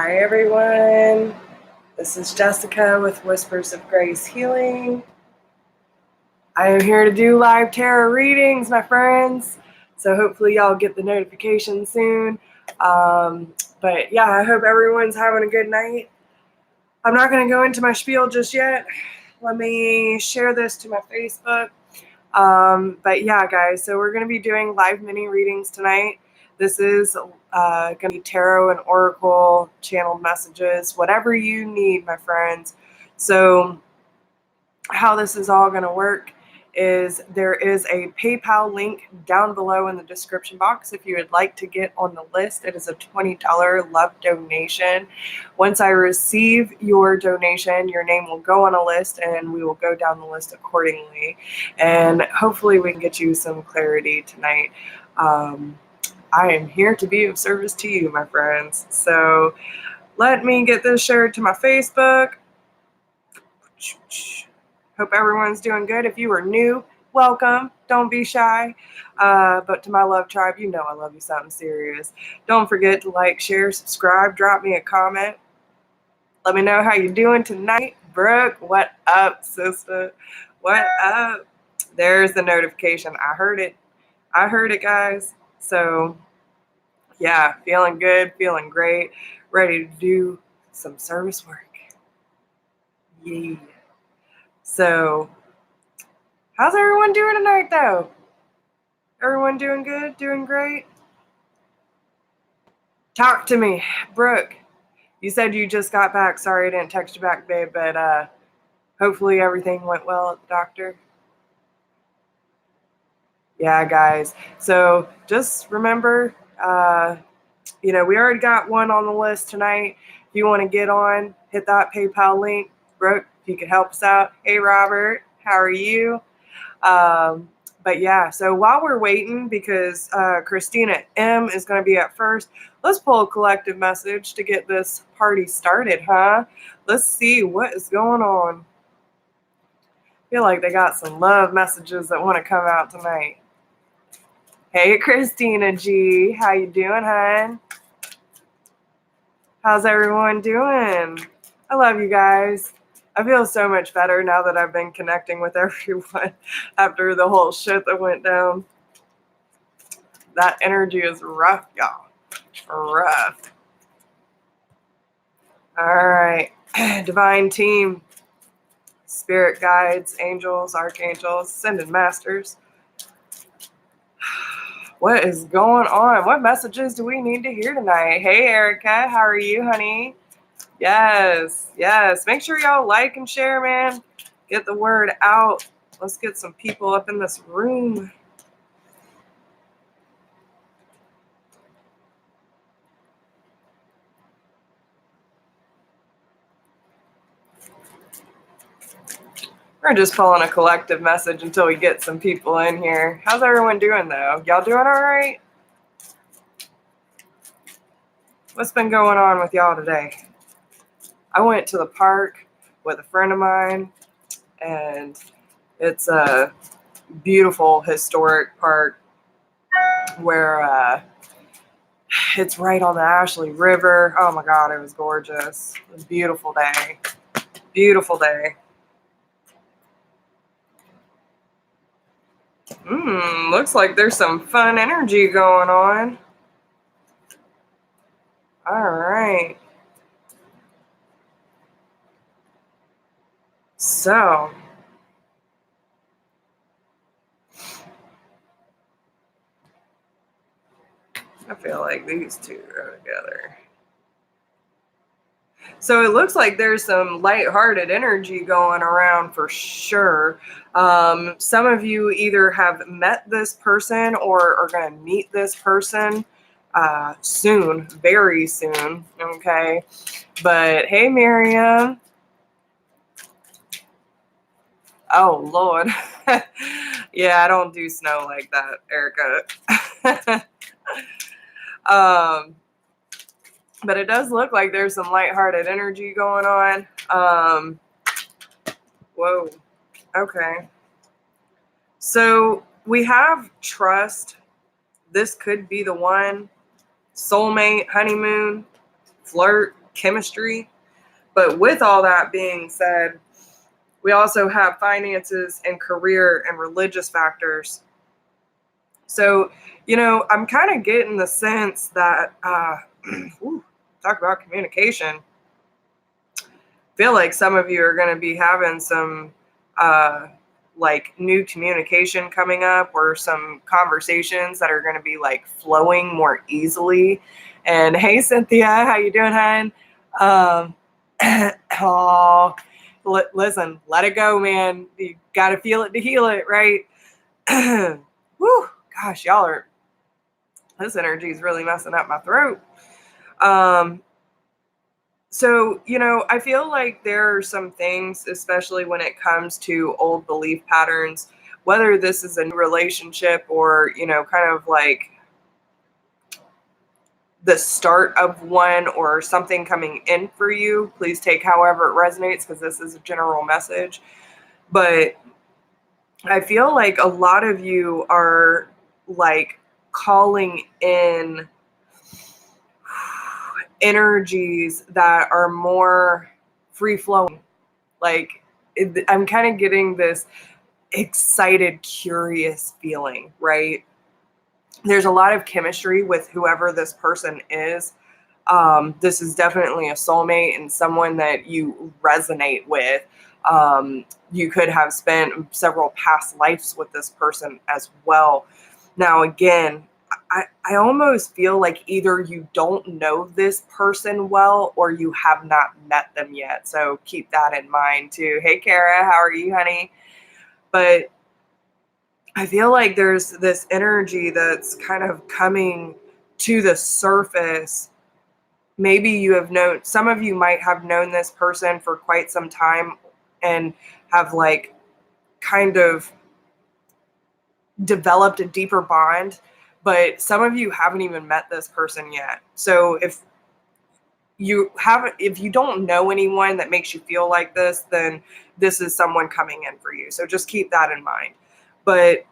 Hi everyone, this is Jessica with Whispers of Grace Healing. I am here to do live tarot readings, my friends, so hopefully y'all get the notification soon. But yeah, I hope everyone's having a good night. I'm not going to go into my spiel just yet. Let me share this to my Facebook. But yeah, guys, so we're going to be doing live mini readings tonight. This is going to be tarot and oracle, channeled messages, whatever you need, my friends. So how this is all going to work is there is a PayPal link down below in the description box if you would like to get on the list. It is a $20 love donation. Once I receive your donation, your name will go on a list and we will go down the list accordingly. And hopefully we can get you some clarity tonight. I am here to be of service to you, my friends. So let me get this shared to my Facebook. Hope everyone's doing good. If you are new, welcome. Don't be shy. But to my love tribe, you know I love you something serious. Don't forget to like, share, subscribe, drop me a comment. Let me know how you're doing tonight. Brooke, what up, sister? What up? There's the notification. I heard it. I heard it, guys. So, yeah, feeling good, feeling great, ready to do some service work. Yeah. So, how's everyone doing tonight, though? Everyone doing good? Doing great? Talk to me. Brooke, you said you just got back. Sorry I didn't text you back, babe, but hopefully everything went well at the doctor. Yeah, guys. So just remember, we already got one on the list tonight. If you want to get on, hit that PayPal link. Brooke, if you could help us out. Hey, Robert, how are you? But yeah, so while we're waiting, because Christina M is going to be at first, let's pull a collective message to get this party started, huh? Let's see what is going on. I feel like they got some love messages that want to come out tonight. Hey, Christina G, how you doing, hon? How's everyone doing? I love you guys. I feel so much better now that I've been connecting with everyone after the whole shit that went down. That energy is rough, y'all. Rough. All right. Divine team, spirit guides, angels, archangels, ascended masters. What is going on? What messages do we need to hear tonight? Hey, Erica. How are you, honey? Yes. Make sure y'all like and share, man. Get the word out. Let's get some people up in this room. We're just pulling a collective message until we get some people in here. How's everyone doing, though? Y'all doing all right? What's been going on with y'all today? I went to the park with a friend of mine, and it's a beautiful historic park where it's right on the Ashley River. Oh my God, it was gorgeous. It was a beautiful day. Beautiful day. Looks like there's some fun energy going on. All right. So, I feel like these two go together. So it looks like there's some lighthearted energy going around for sure. Some of you either have met this person or are going to meet this person soon, very soon, okay? But hey, Miriam. Oh, Lord. Yeah, I don't do snow like that, Erica. But it does look like there's some lighthearted energy going on. Whoa. Okay. So we have trust. This could be the one. Soulmate, honeymoon, flirt, chemistry. But with all that being said, we also have finances and career and religious factors. So, I'm kind of getting the sense that, talk about communication. I feel like some of you are going to be having some, like new communication coming up, or some conversations that are going to be like flowing more easily. And hey, Cynthia, how you doing, hon? Oh, listen, let it go, man. You got to feel it to heal it, right? Whew, gosh, this energy is really messing up my throat. So, I feel like there are some things, especially when it comes to old belief patterns, whether this is a new relationship or, kind of like the start of one or something coming in for you. Please take however it resonates, because this is a general message. But I feel like a lot of you are like calling in energies that are more free flowing. Like, I'm kind of getting this excited, curious feeling, right? There's a lot of chemistry with whoever this person is. This is definitely a soulmate and someone that you resonate with. You could have spent several past lives with this person as well. Now, again, I almost feel like either you don't know this person well or you have not met them yet. So keep that in mind too. Hey, Kara, how are you, honey? But I feel like there's this energy that's kind of coming to the surface. Maybe you have known, some of you might have known this person for quite some time and have like kind of developed a deeper bond, but some of you haven't even met this person yet. So if you don't know anyone that makes you feel like this, then this is someone coming in for you. So just keep that in mind. But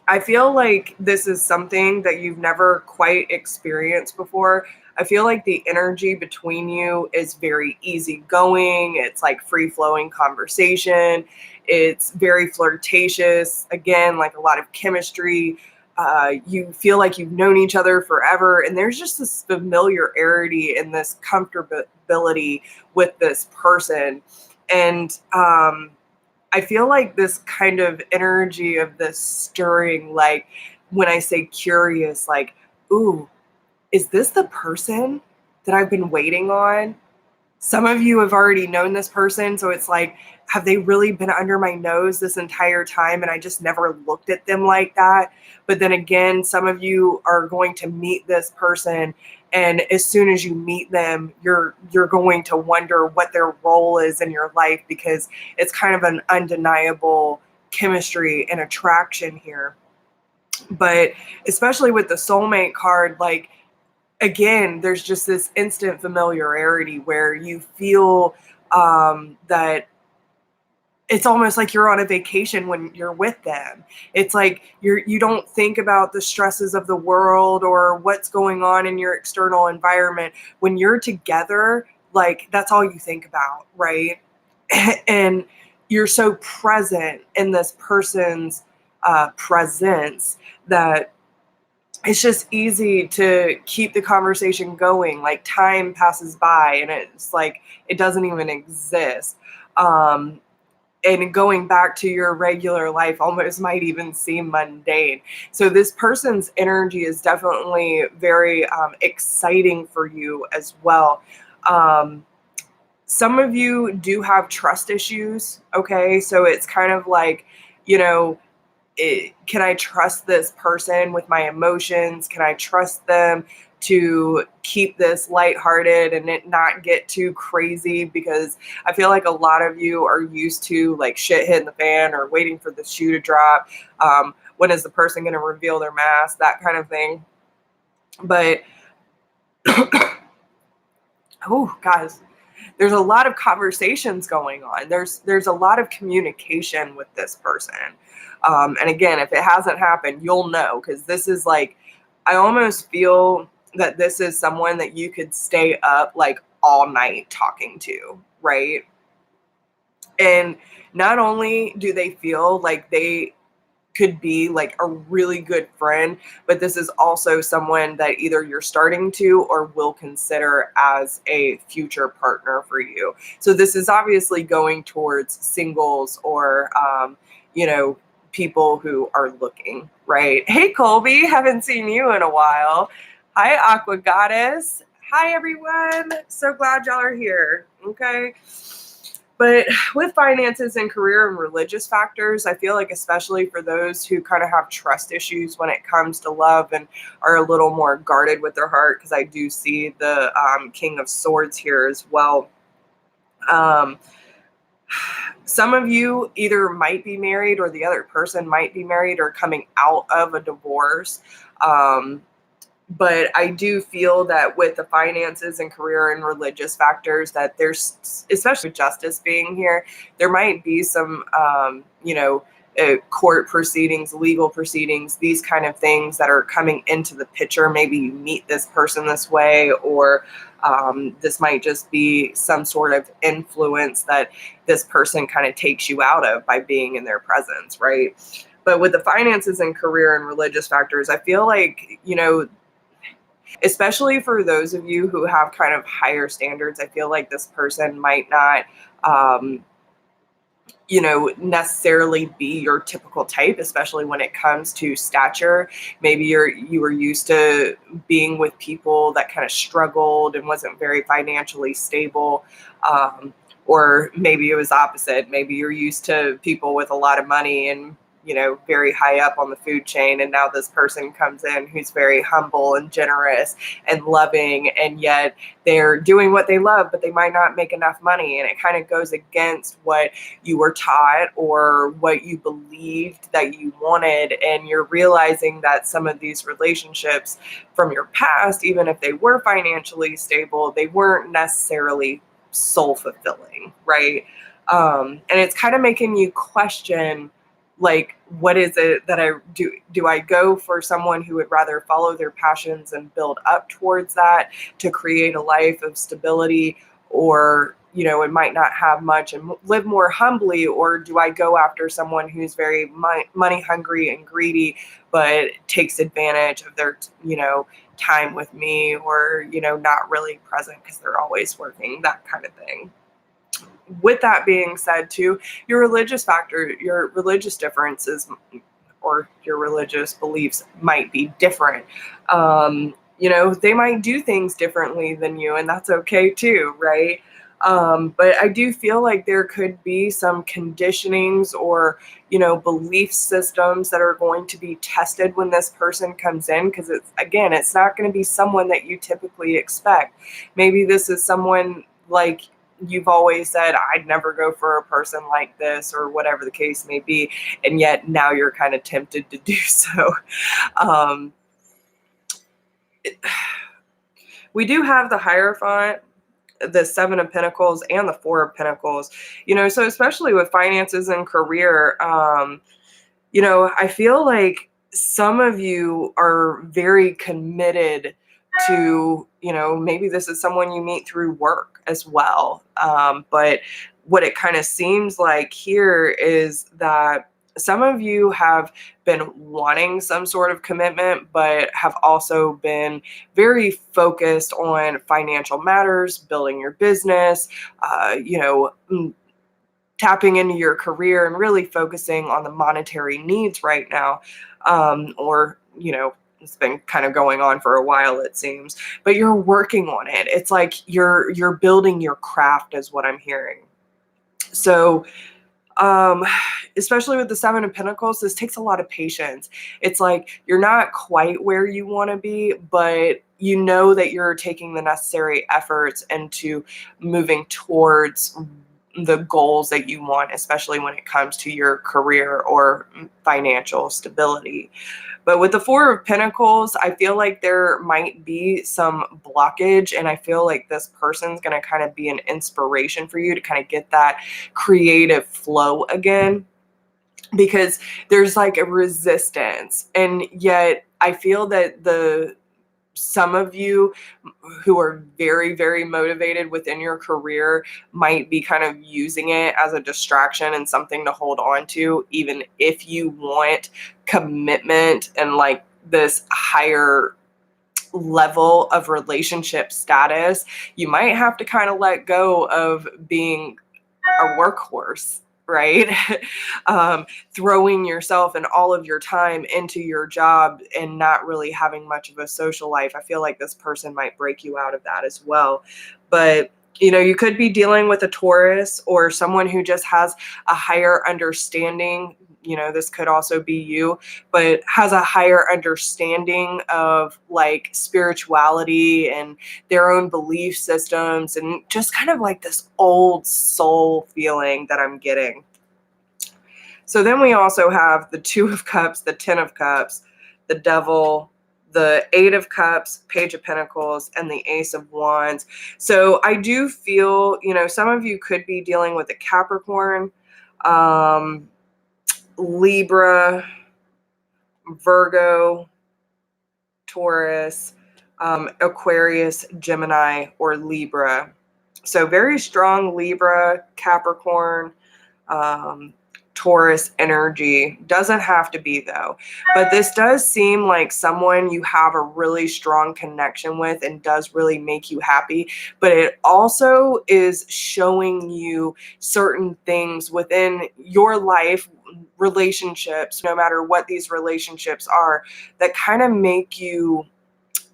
I feel like this is something that you've never quite experienced before. I feel like the energy between you is very easygoing. It's like free-flowing conversation. It's very flirtatious. Again, like a lot of chemistry. You feel like you've known each other forever. And there's just this familiarity and this comfortability with this person. And I feel like this kind of energy of this stirring, like when I say curious, like, ooh, is this the person that I've been waiting on? Some of you have already known this person, so it's like, have they really been under my nose this entire time and I just never looked at them like that? But then again, some of you are going to meet this person, and as soon as you meet them, you're going to wonder what their role is in your life, because it's kind of an undeniable chemistry and attraction here. But especially with the soulmate card, like, again, there's just this instant familiarity where you feel that it's almost like you're on a vacation when you're with them. It's like you don't think about the stresses of the world or what's going on in your external environment. When you're together, like, that's all you think about, right? And you're so present in this person's presence that it's just easy to keep the conversation going. Like, time passes by and it's like it doesn't even exist. And going back to your regular life almost might even seem mundane. So this person's energy is definitely very exciting for you as well. Some of you do have trust issues, okay? So it's kind of like, can I trust this person with my emotions? Can I trust them to keep this lighthearted and it not get too crazy? Because I feel like a lot of you are used to like shit hitting the fan or waiting for the shoe to drop. When is the person going to reveal their mask? That kind of thing. But, oh, guys, there's a lot of conversations going on. There's a lot of communication with this person. And again, if it hasn't happened, you'll know, because this is like, I almost feel that this is someone that you could stay up like all night talking to, right? And not only do they feel like they could be like a really good friend, but this is also someone that either you're starting to or will consider as a future partner for you. So this is obviously going towards singles or, people who are looking, right? Hey, Colby, haven't seen you in a while. Hi, Aqua Goddess. Hi, everyone. So glad y'all are here. Okay. But with finances and career and religious factors, I feel like especially for those who kind of have trust issues when it comes to love and are a little more guarded with their heart, because I do see the King of Swords here as well. Some of you either might be married or the other person might be married or coming out of a divorce. But I do feel that with the finances and career and religious factors that there's, especially justice being here, there might be some, court proceedings, legal proceedings, these kind of things that are coming into the picture. Maybe you meet this person this way, or this might just be some sort of influence that this person kind of takes you out of by being in their presence, right? But with the finances and career and religious factors, I feel like, especially for those of you who have kind of higher standards, I feel like this person might not, necessarily be your typical type, especially when it comes to stature. Maybe you were used to being with people that kind of struggled and wasn't very financially stable. Or maybe it was opposite. Maybe you're used to people with a lot of money and very high up on the food chain. And now this person comes in who's very humble and generous and loving, and yet they're doing what they love, but they might not make enough money. And it kind of goes against what you were taught or what you believed that you wanted. And you're realizing that some of these relationships from your past, even if they were financially stable, they weren't necessarily soul fulfilling, right? And it's kind of making you question, like, what is it that I do? Do I go for someone who would rather follow their passions and build up towards that to create a life of stability, or, it might not have much and live more humbly? Or do I go after someone who's very money hungry and greedy, but takes advantage of their, time with me, or, not really present because they're always working, that kind of thing. With that being said, too, your religious factor, your religious differences, or your religious beliefs might be different. They might do things differently than you, and that's okay too, right? But I do feel like there could be some conditionings or, belief systems that are going to be tested when this person comes in, because it's not going to be someone that you typically expect. Maybe this is someone like you've always said, I'd never go for a person like this, or whatever the case may be, and yet now you're kind of tempted to do so. We do have the Hierophant, the Seven of Pentacles, and the Four of Pentacles, so especially with finances and career, I feel like some of you are very committed to, maybe this is someone you meet through work as well. But what it kind of seems like here is that some of you have been wanting some sort of commitment, but have also been very focused on financial matters, building your business, tapping into your career and really focusing on the monetary needs right now. It's been kind of going on for a while, it seems, but you're working on it. It's like you're building your craft is what I'm hearing. So, especially with the Seven of Pentacles, this takes a lot of patience. It's like you're not quite where you want to be, but you know that you're taking the necessary efforts into moving towards the goals that you want, especially when it comes to your career or financial stability. But with the Four of Pentacles, I feel like there might be some blockage, and I feel like this person's going to kind of be an inspiration for you to kind of get that creative flow again, because there's like a resistance. And yet I feel that the some of you who are very, very motivated within your career might be kind of using it as a distraction and something to hold on to, even if you want commitment and like this higher level of relationship status. You might have to kind of let go of being a workhorse, right? Throwing yourself and all of your time into your job and not really having much of a social life. I feel like this person might break you out of that as well. But you could be dealing with a Taurus or someone who just has a higher understanding. This could also be you, but has a higher understanding of like spirituality and their own belief systems and just kind of like this old soul feeling that I'm getting. So then we also have the Two of Cups, the Ten of Cups, the Devil, the Eight of Cups, Page of Pentacles, and the Ace of Wands. So I do feel, some of you could be dealing with a Capricorn, Libra, Virgo, Taurus, Aquarius, Gemini, or Libra. So very strong Libra, Capricorn, Taurus energy. Doesn't have to be though, but this does seem like someone you have a really strong connection with and does really make you happy, but it also is showing you certain things within your life, relationships, no matter what these relationships are, that kind of make you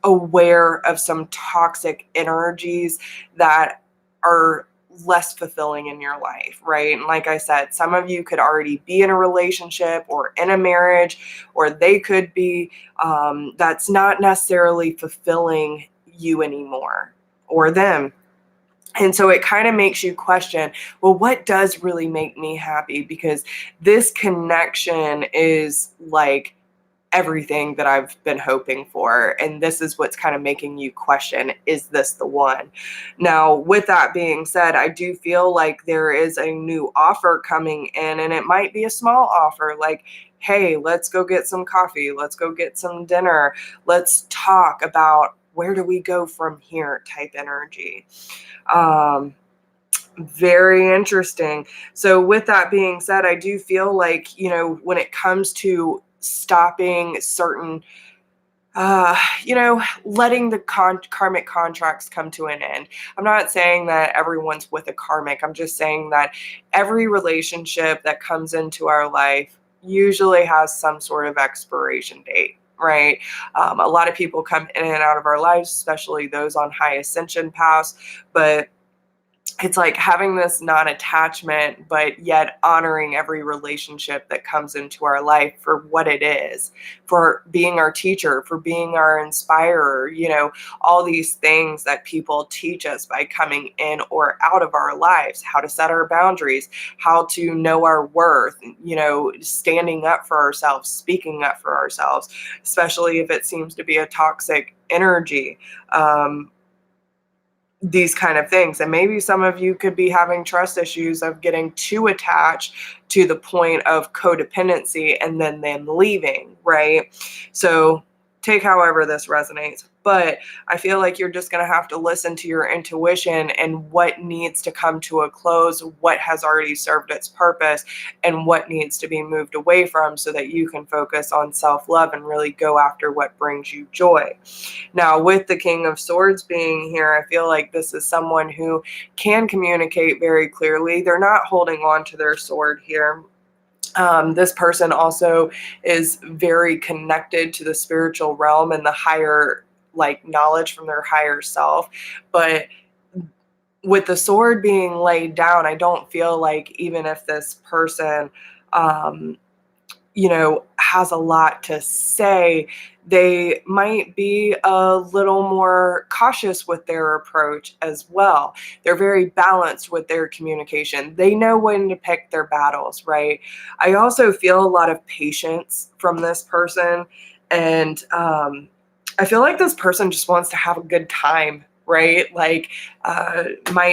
aware of some toxic energies that are less fulfilling in your life, right? And like I said, some of you could already be in a relationship or in a marriage, or they could be, that's not necessarily fulfilling you anymore or them. And so it kind of makes you question, well, what does really make me happy? Because this connection is like everything that I've been hoping for. And this is what's kind of making you question, is this the one? Now, with that being said, I do feel like there is a new offer coming in, and it might be a small offer like, hey, let's go get some coffee. Let's go get some dinner. Let's talk about where do we go from here type energy. Very interesting. So with that being said, I do feel like, when it comes to stopping certain, letting the karmic contracts come to an end. I'm not saying that everyone's with a karmic. I'm just saying that every relationship that comes into our life usually has some sort of expiration date. Right. A lot of people come in and out of our lives, especially those on high ascension paths, but it's like having this non-attachment, but yet honoring every relationship that comes into our life for what it is, for being our teacher, for being our inspirer, all these things that people teach us by coming in or out of our lives, how to set our boundaries, how to know our worth, standing up for ourselves, speaking up for ourselves, especially if it seems to be a toxic energy. These kind of things. And maybe some of you could be having trust issues of getting too attached to the point of codependency and then them leaving, right? So take however this resonates. But I feel like you're just going to have to listen to your intuition and what needs to come to a close, what has already served its purpose, and what needs to be moved away from so that you can focus on self-love and really go after what brings you joy. Now, with the King of Swords being here, I feel like this is someone who can communicate very clearly. They're not holding on to their sword here. This person also is very connected to the spiritual realm and the higher knowledge from their higher self. But with the sword being laid down, I don't feel like even if this person, has a lot to say, they might be a little more cautious with their approach as well. They're very balanced with their communication. They know when to pick their battles, right? I also feel a lot of patience from this person. And I feel like this person just wants to have a good time, right? Might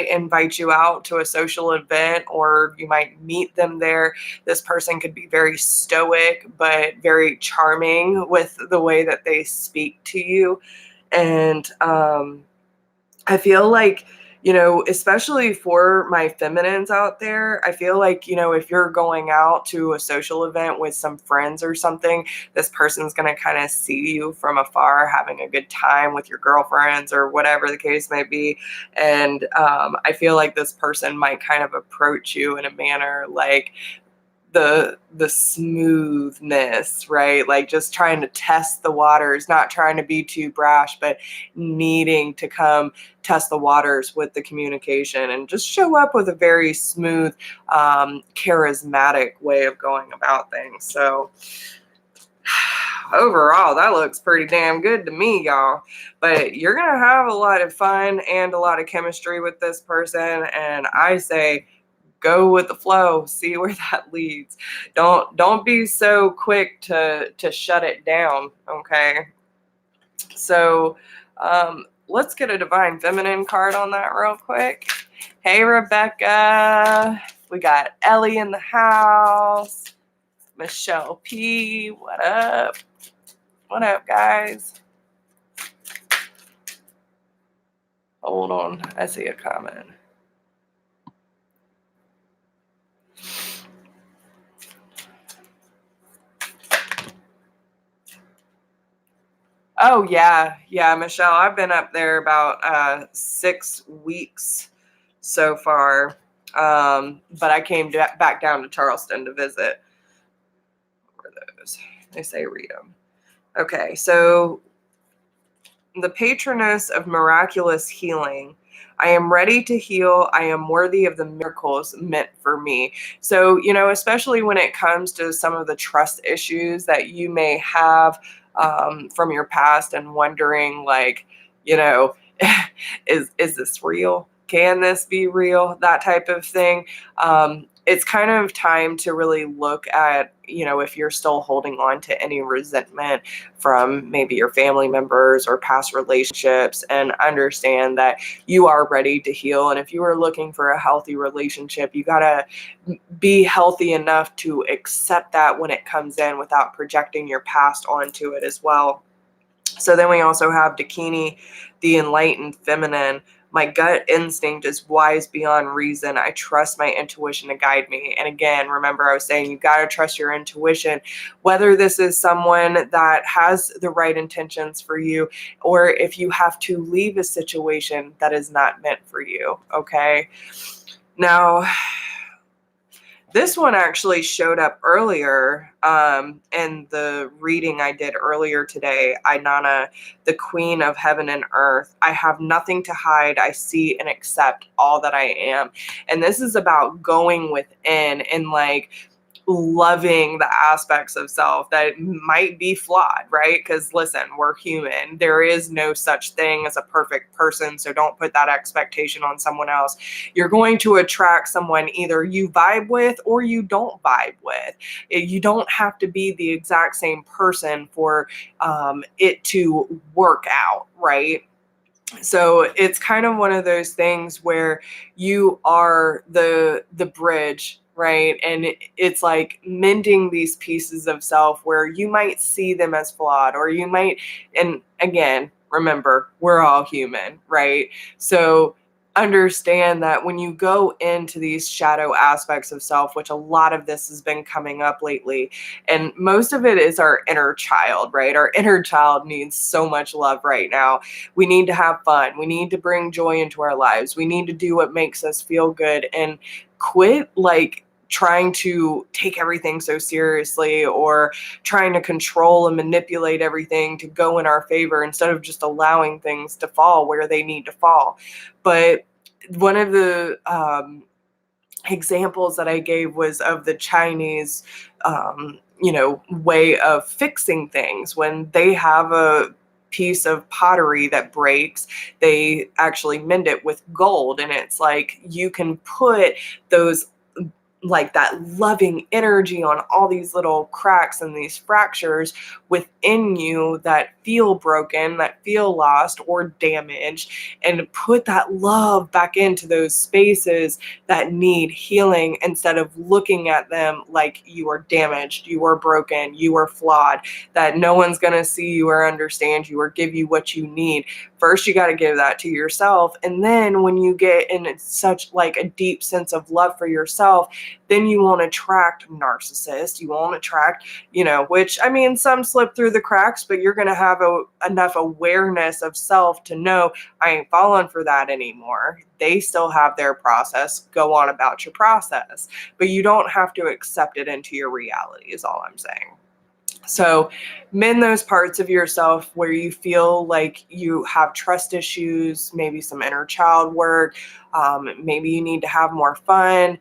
invite you out to a social event, or you might meet them there. This person could be very stoic, but very charming with the way that they speak to you. And I feel like, you know, especially for my feminines out there, I feel like, you know, if you're going out to a social event with some friends or something, this person's going to kind of see you from afar having a good time with your girlfriends or whatever the case may be. And I feel like this person might kind of approach you in a manner like, the smoothness, right? Like just trying to test the waters, not trying to be too brash, but needing to come test the waters with the communication and just show up with a very smooth, charismatic way of going about things. So overall, that looks pretty damn good to me, y'all. But you're gonna have a lot of fun and a lot of chemistry with this person, and I say go with the flow, see where that leads. Don't be so quick to shut it down, okay? So let's get a divine feminine card on that real quick. Hey Rebecca, we got Ellie in the house. Michelle P, what up? What up, guys? Hold on, I see a comment. Oh yeah, Michelle. I've been up there about 6 weeks so far, but I came back down to Charleston to visit. Where are those? They say read them. Okay, so the patroness of miraculous healing. I am ready to heal. I am worthy of the miracles meant for me. So, you know, especially when it comes to some of the trust issues that you may have from your past and wondering, like, you know, is this real? Can this be real? That type of thing. It's kind of time to really look at, you know, if you're still holding on to any resentment from maybe your family members or past relationships, and understand that you are ready to heal. And if you are looking for a healthy relationship, you got to be healthy enough to accept that when it comes in without projecting your past onto it as well. So then we also have Dakini, the enlightened feminine. My gut instinct is wise beyond reason. I trust my intuition to guide me. And again, remember I was saying you got to trust your intuition, whether this is someone that has the right intentions for you, or if you have to leave a situation that is not meant for you, okay? Now, this one actually showed up earlier in the reading I did earlier today. Ainana, the queen of heaven and earth. I have nothing to hide. I see and accept all that I am. And this is about going within and like loving the aspects of self that might be flawed, right? Because listen, we're human. There is no such thing as a perfect person. So don't put that expectation on someone else. You're going to attract someone either you vibe with or you don't vibe with. You don't have to be the exact same person for it to work out, right? So it's kind of one of those things where you are the bridge, right? And it's like mending these pieces of self where you might see them as flawed, or you might, and again, remember, we're all human, right? So understand that when you go into these shadow aspects of self, which a lot of this has been coming up lately, and most of it is our inner child, right? Our inner child needs so much love right now. We need to have fun. We need to bring joy into our lives. We need to do what makes us feel good and quit like trying to take everything so seriously, or trying to control and manipulate everything to go in our favor instead of just allowing things to fall where they need to fall. But one of the examples that I gave was of the Chinese, you know, way of fixing things. When they have a piece of pottery that breaks, they actually mend it with gold. And it's like you can put those like that loving energy on all these little cracks and these fractures within you that feel broken, that feel lost or damaged, and put that love back into those spaces that need healing instead of looking at them like you are damaged, you are broken, you are flawed, that no one's going to see you or understand you or give you what you need. First, you got to give that to yourself. And then when you get in such like a deep sense of love for yourself, then you won't attract narcissists. You won't attract, which, I mean, some slip through the cracks, but you're going to have enough awareness of self to know I ain't falling for that anymore. They still have their process. Go on about your process. But you don't have to accept it into your reality is all I'm saying. So mend those parts of yourself where you feel like you have trust issues, maybe some inner child work, maybe you need to have more fun.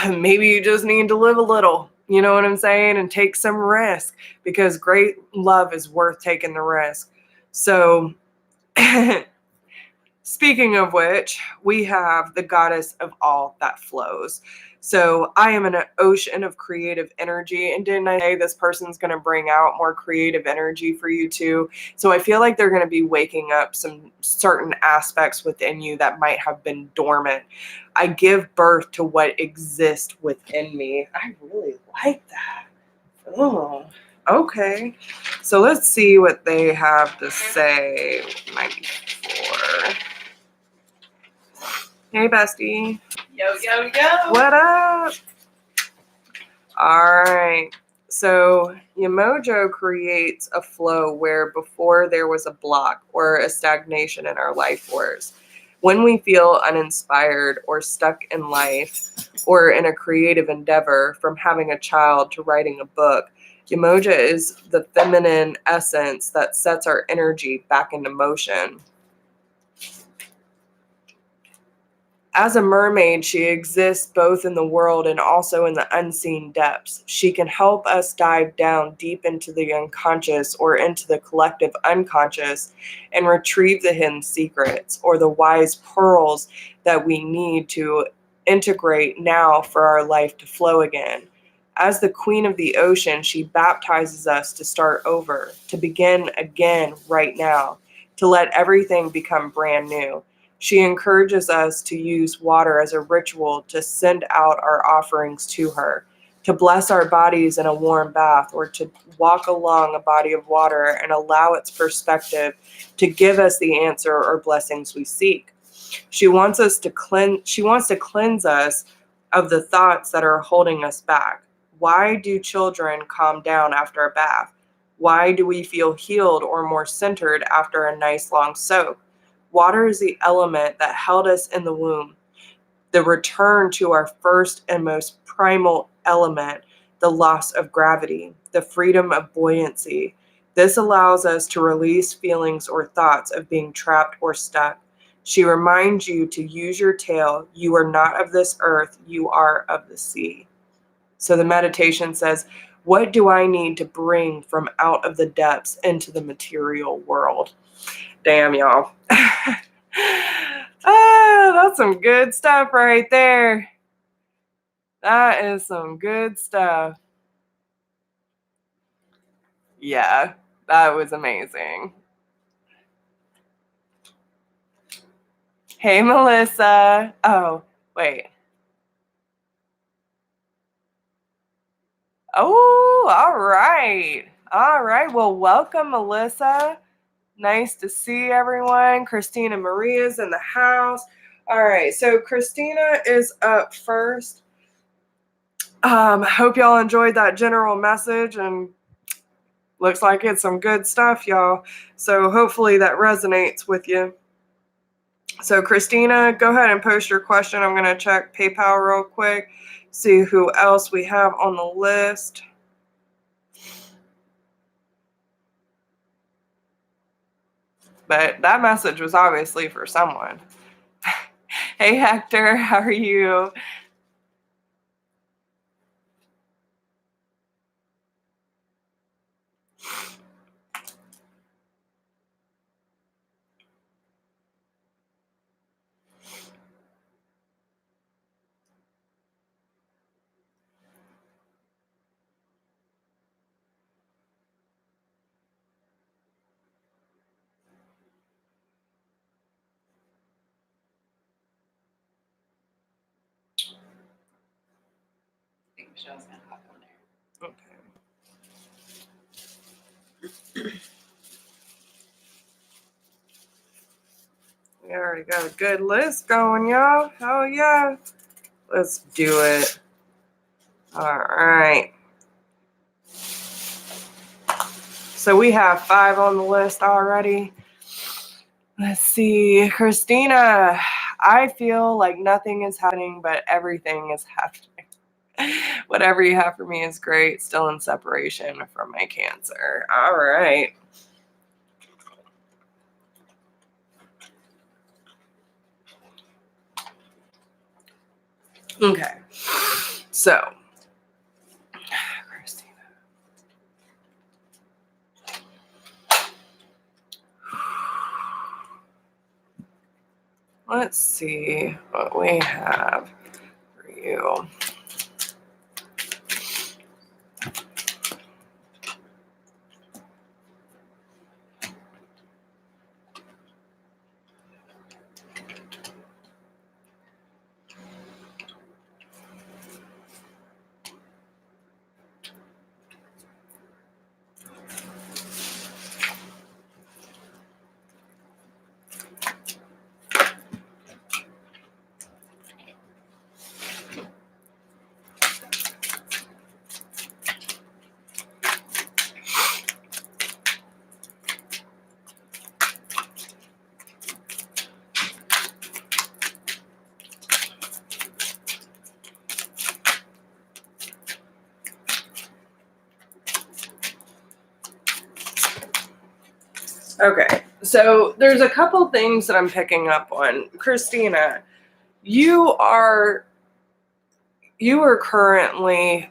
Maybe you just need to live a little, you know what I'm saying? And take some risk, because great love is worth taking the risk. So speaking of which, we have the goddess of all that flows. So I am in an ocean of creative energy. And didn't I say this person's going to bring out more creative energy for you too? So I feel like they're going to be waking up some certain aspects within you that might have been dormant. I give birth to what exists within me. I really like that. Oh, okay. So let's see what they have to say. 94. Hey, bestie. Yo, yo, yo. What up? All right. So Yamojo creates a flow where before there was a block or a stagnation in our life force. When we feel uninspired or stuck in life or in a creative endeavor, from having a child to writing a book, Yamoja is the feminine essence that sets our energy back into motion. As a mermaid, she exists both in the world and also in the unseen depths. She can help us dive down deep into the unconscious or into the collective unconscious and retrieve the hidden secrets or the wise pearls that we need to integrate now for our life to flow again. As the queen of the ocean, she baptizes us to start over, to begin again right now, to let everything become brand new. She encourages us to use water as a ritual to send out our offerings to her, to bless our bodies in a warm bath, or to walk along a body of water and allow its perspective to give us the answer or blessings we seek. She wants to cleanse us of the thoughts that are holding us back. Why do children calm down after a bath? Why do we feel healed or more centered after a nice long soak? Water is the element that held us in the womb, the return to our first and most primal element, the loss of gravity, the freedom of buoyancy. This allows us to release feelings or thoughts of being trapped or stuck. She reminds you to use your tail. You are not of this earth, you are of the sea. So the meditation says, what do I need to bring from out of the depths into the material world? Damn, y'all. That's some good stuff right there. That is some good stuff. Yeah, that was amazing. Hey, Melissa. Oh, wait. Oh, all right. All right. Well, welcome, Melissa. Nice to see everyone. Christina Maria's in the house. All right. So Christina is up first. Hope y'all enjoyed that general message, and looks like it's some good stuff, y'all. So hopefully that resonates with you. So Christina, go ahead and post your question. I'm going to check PayPal real quick, see who else we have on the list. But that message was obviously for someone. Hey, Hector, how are you? wish I was going to hop on there. Okay. We already got a good list going, y'all. Hell yeah. Let's do it. All right. So we have 5 on the list already. Let's see. Christina, I feel like nothing is happening, but everything is happening. Whatever you have for me is great. Still in separation from my cancer. All right. Okay. So, Christina. Let's see what we have for you. Okay, so there's a couple things that I'm picking up on. Christina, you are currently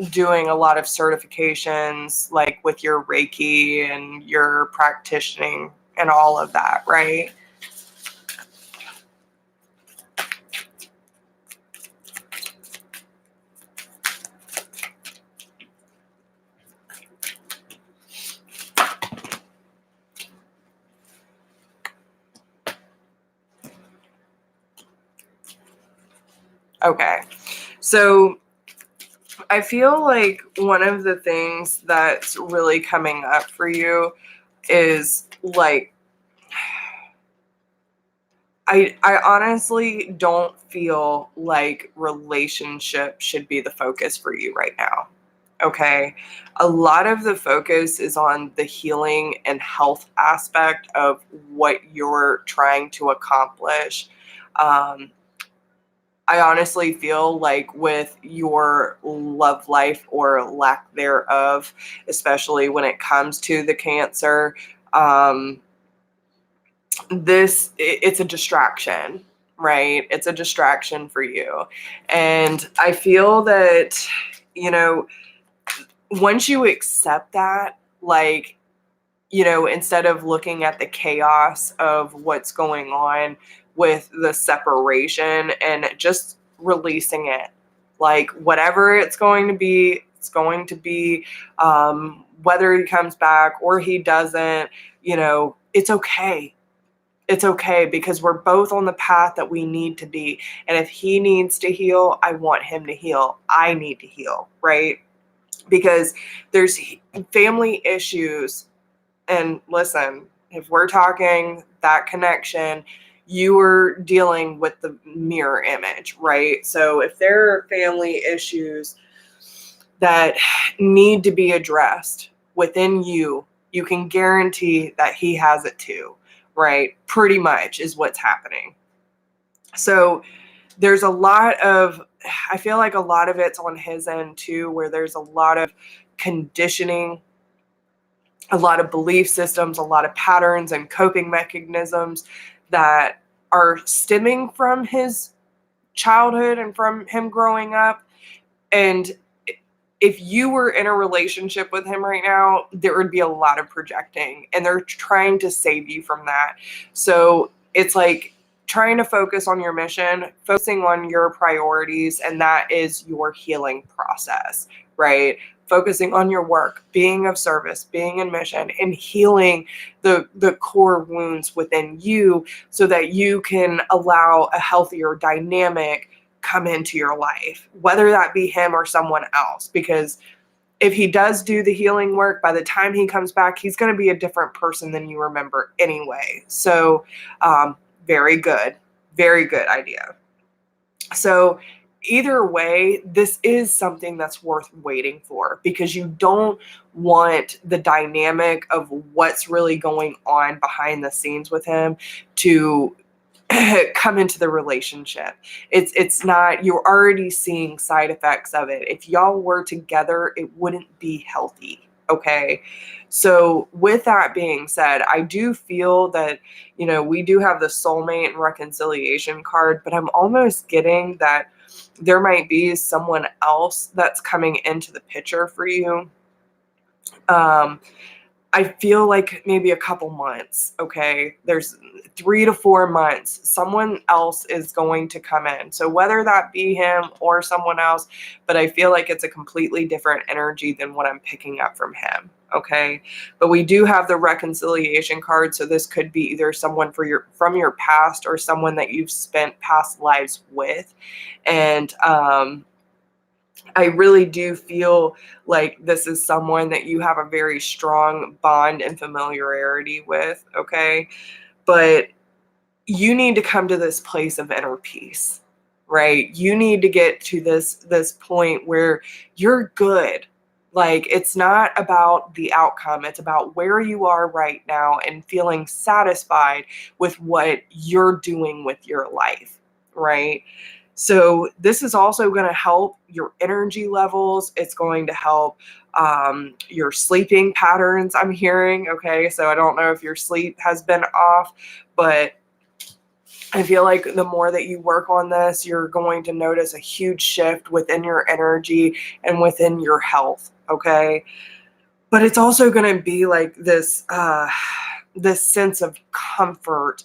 doing a lot of certifications, like with your Reiki and your practicing and all of that, right? Okay, so I feel like one of the things that's really coming up for you is like, I honestly don't feel like relationship should be the focus for you right now. Okay. A lot of the focus is on the healing and health aspect of what you're trying to accomplish. I honestly feel like with your love life or lack thereof, especially when it comes to the cancer, it's a distraction, right? It's a distraction for you. And I feel that, you know, once you accept that, like, you know, instead of looking at the chaos of what's going on with the separation and just releasing it, like whatever it's going to be, it's going to be, whether he comes back or he doesn't, you know, it's okay. It's okay because we're both on the path that we need to be. And if he needs to heal, I want him to heal. I need to heal, right? Because there's family issues. And listen, if we're talking that connection, you are dealing with the mirror image, right? So if there are family issues that need to be addressed within you, you can guarantee that he has it too, right? Pretty much is what's happening. So there's a lot of, I feel like a lot of it's on his end too, where there's a lot of conditioning, a lot of belief systems, a lot of patterns and coping mechanisms that are stemming from his childhood and from him growing up. And if you were in a relationship with him right now, there would be a lot of projecting, and they're trying to save you from that. So it's like trying to focus on your mission, focusing on your priorities, and that is your healing process, right? Focusing on your work, being of service, being in mission, and healing the core wounds within you so that you can allow a healthier dynamic come into your life, whether that be him or someone else, because if he does do the healing work, by the time he comes back, he's going to be a different person than you remember anyway. So very good idea. So either way, this is something that's worth waiting for, because you don't want the dynamic of what's really going on behind the scenes with him to come into the relationship. It's not, you're already seeing side effects of it. If y'all were together, it wouldn't be healthy. Okay. So with that being said, I do feel that, we do have the soulmate and reconciliation card, but I'm almost getting that there might be someone else that's coming into the picture for you. I feel like maybe a couple months, okay? There's 3 to 4 months. Someone else is going to come in. So whether that be him or someone else, but I feel like it's a completely different energy than what I'm picking up from him, okay? But we do have the reconciliation card, so this could be either someone from your past or someone that you've spent past lives with. And I really do feel like this is someone that you have a very strong bond and familiarity with, okay? But you need to come to this place of inner peace, right? You need to get to this point where you're good. Like, it's not about the outcome. It's about where you are right now and feeling satisfied with what you're doing with your life, right? So this is also going to help your energy levels. It's going to help your sleeping patterns, I'm hearing. Okay, so I don't know if your sleep has been off, but I feel like the more that you work on this, you're going to notice a huge shift within your energy and within your health. Okay, but it's also going to be like this sense of comfort,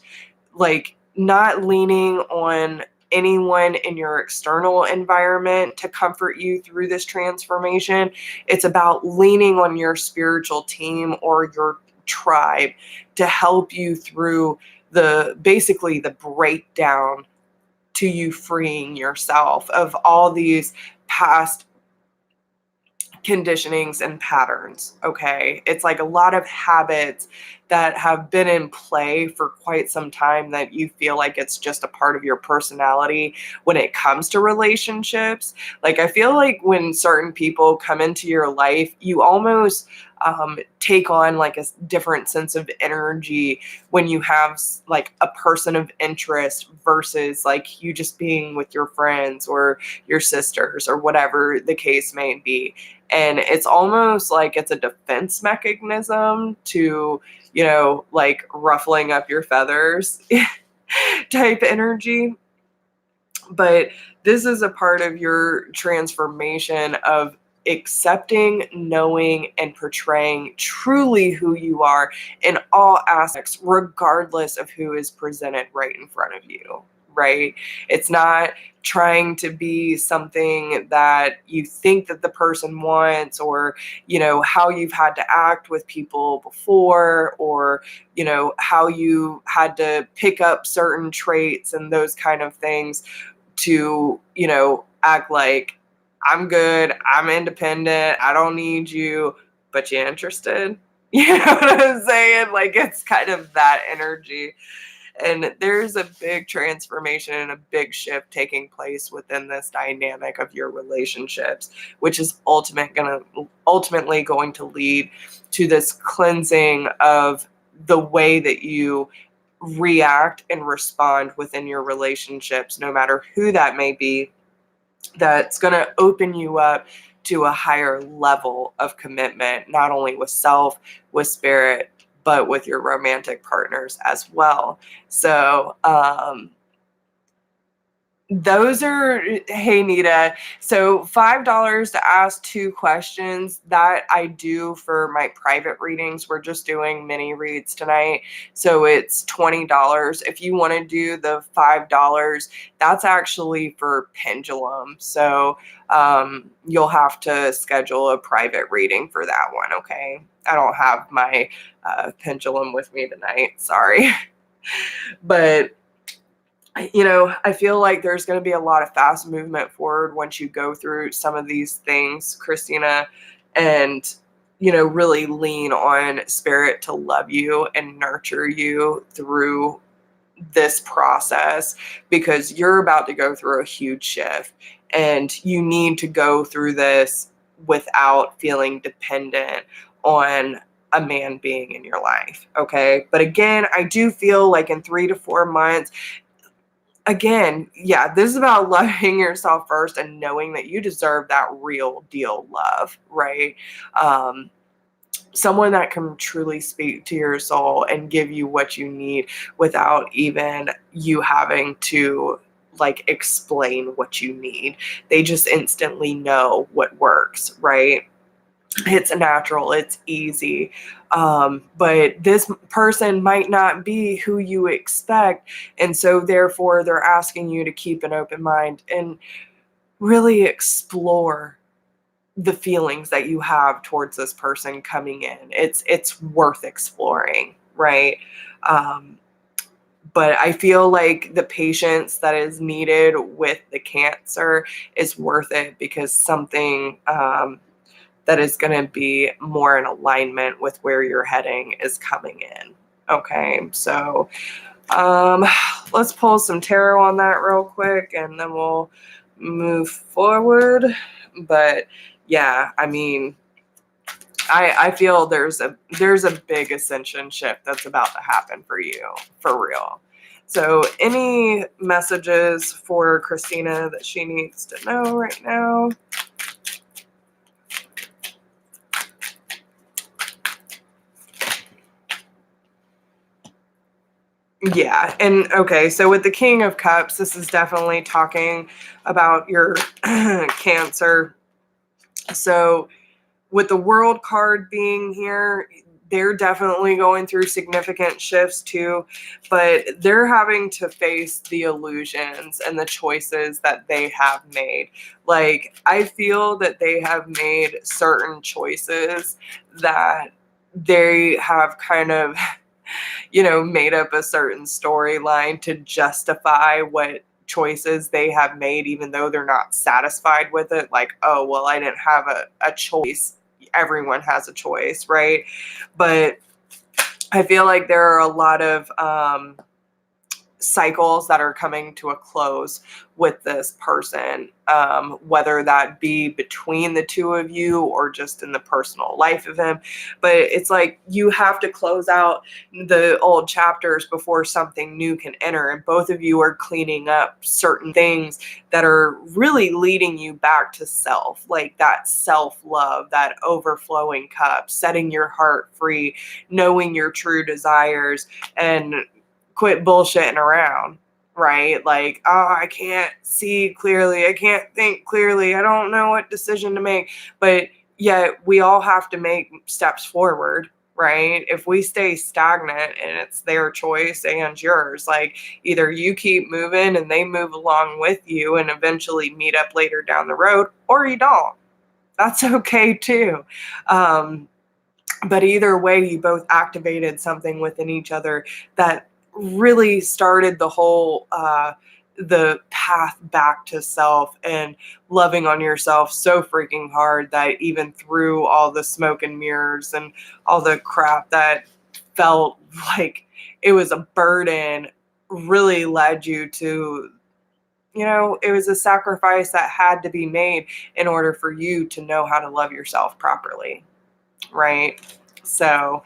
like not leaning on anyone in your external environment to comfort you through this transformation. It's about leaning on your spiritual team or your tribe to help you through basically the breakdown to you freeing yourself of all these past conditionings and patterns. Okay, it's like a lot of habits that have been in play for quite some time that you feel like it's just a part of your personality when it comes to relationships. Like, I feel like when certain people come into your life, you almost take on like a different sense of energy when you have like a person of interest versus like you just being with your friends or your sisters or whatever the case may be. And it's almost like it's a defense mechanism to, like ruffling up your feathers type energy. But this is a part of your transformation of accepting, knowing, and portraying truly who you are in all aspects, regardless of who is presented right in front of you, right? It's not trying to be something that you think that the person wants, or, how you've had to act with people before, or, how you had to pick up certain traits and those kind of things to, act like I'm good, I'm independent, I don't need you, but you interested? You know what I'm saying? Like, it's kind of that energy. And there's a big transformation and a big shift taking place within this dynamic of your relationships, which is ultimately going to lead to this cleansing of the way that you react and respond within your relationships, no matter who that may be. That's going to open you up to a higher level of commitment, not only with self, with spirit, but with your romantic partners as well. So, those are, hey Nita, so $5 to ask 2 questions. That I do for my private readings. We're just doing mini reads tonight, so it's $20. If you want to do the $5, that's actually for Pendulum, so you'll have to schedule a private reading for that one. Okay, I don't have my Pendulum with me tonight, sorry. But I feel like there's going to be a lot of fast movement forward once you go through some of these things, Christina, and, really lean on spirit to love you and nurture you through this process, because you're about to go through a huge shift and you need to go through this without feeling dependent on a man being in your life. Okay. But again, I do feel like in 3 to 4 months, again, yeah, this is about loving yourself first and knowing that you deserve that real deal love, right? Someone that can truly speak to your soul and give you what you need without even you having to like explain what you need. They just instantly know what works, right? It's natural, it's easy. But this person might not be who you expect. And so therefore they're asking you to keep an open mind and really explore the feelings that you have towards this person coming in. It's worth exploring, right? But I feel like the patience that is needed with the Cancer is worth it, because something that is going to be more in alignment with where you're heading is coming in. Okay, so let's pull some tarot on that real quick and then we'll move forward. But yeah, I mean, I feel there's a big ascension shift that's about to happen for you, for real. So any messages for Christina that she needs to know right now? Yeah. And okay, so with the King of Cups, this is definitely talking about your Cancer. So with the World card being here, they're definitely going through significant shifts too, but they're having to face the illusions and the choices that they have made. Like, I feel that they have made certain choices that they have kind of made up a certain storyline to justify what choices they have made, even though they're not satisfied with it. Like, oh, well, I didn't have a choice. Everyone has a choice, right? But I feel like there are a lot of cycles that are coming to a close with this person, whether that be between the two of you or just in the personal life of him. But it's like you have to close out the old chapters before something new can enter, and both of you are cleaning up certain things that are really leading you back to self, like that self-love, that overflowing cup, setting your heart free, knowing your true desires, and quit bullshitting around, right? Like, oh, I can't see clearly. I can't think clearly. I don't know what decision to make. But yet we all have to make steps forward, right? If we stay stagnant and it's their choice and yours, like either you keep moving and they move along with you and eventually meet up later down the road, or you don't. That's okay too. But either way, you both activated something within each other that really started the whole the path back to self and loving on yourself so freaking hard that even through all the smoke and mirrors and all the crap that felt like it was a burden, really led you to, it was a sacrifice that had to be made in order for you to know how to love yourself properly, right? So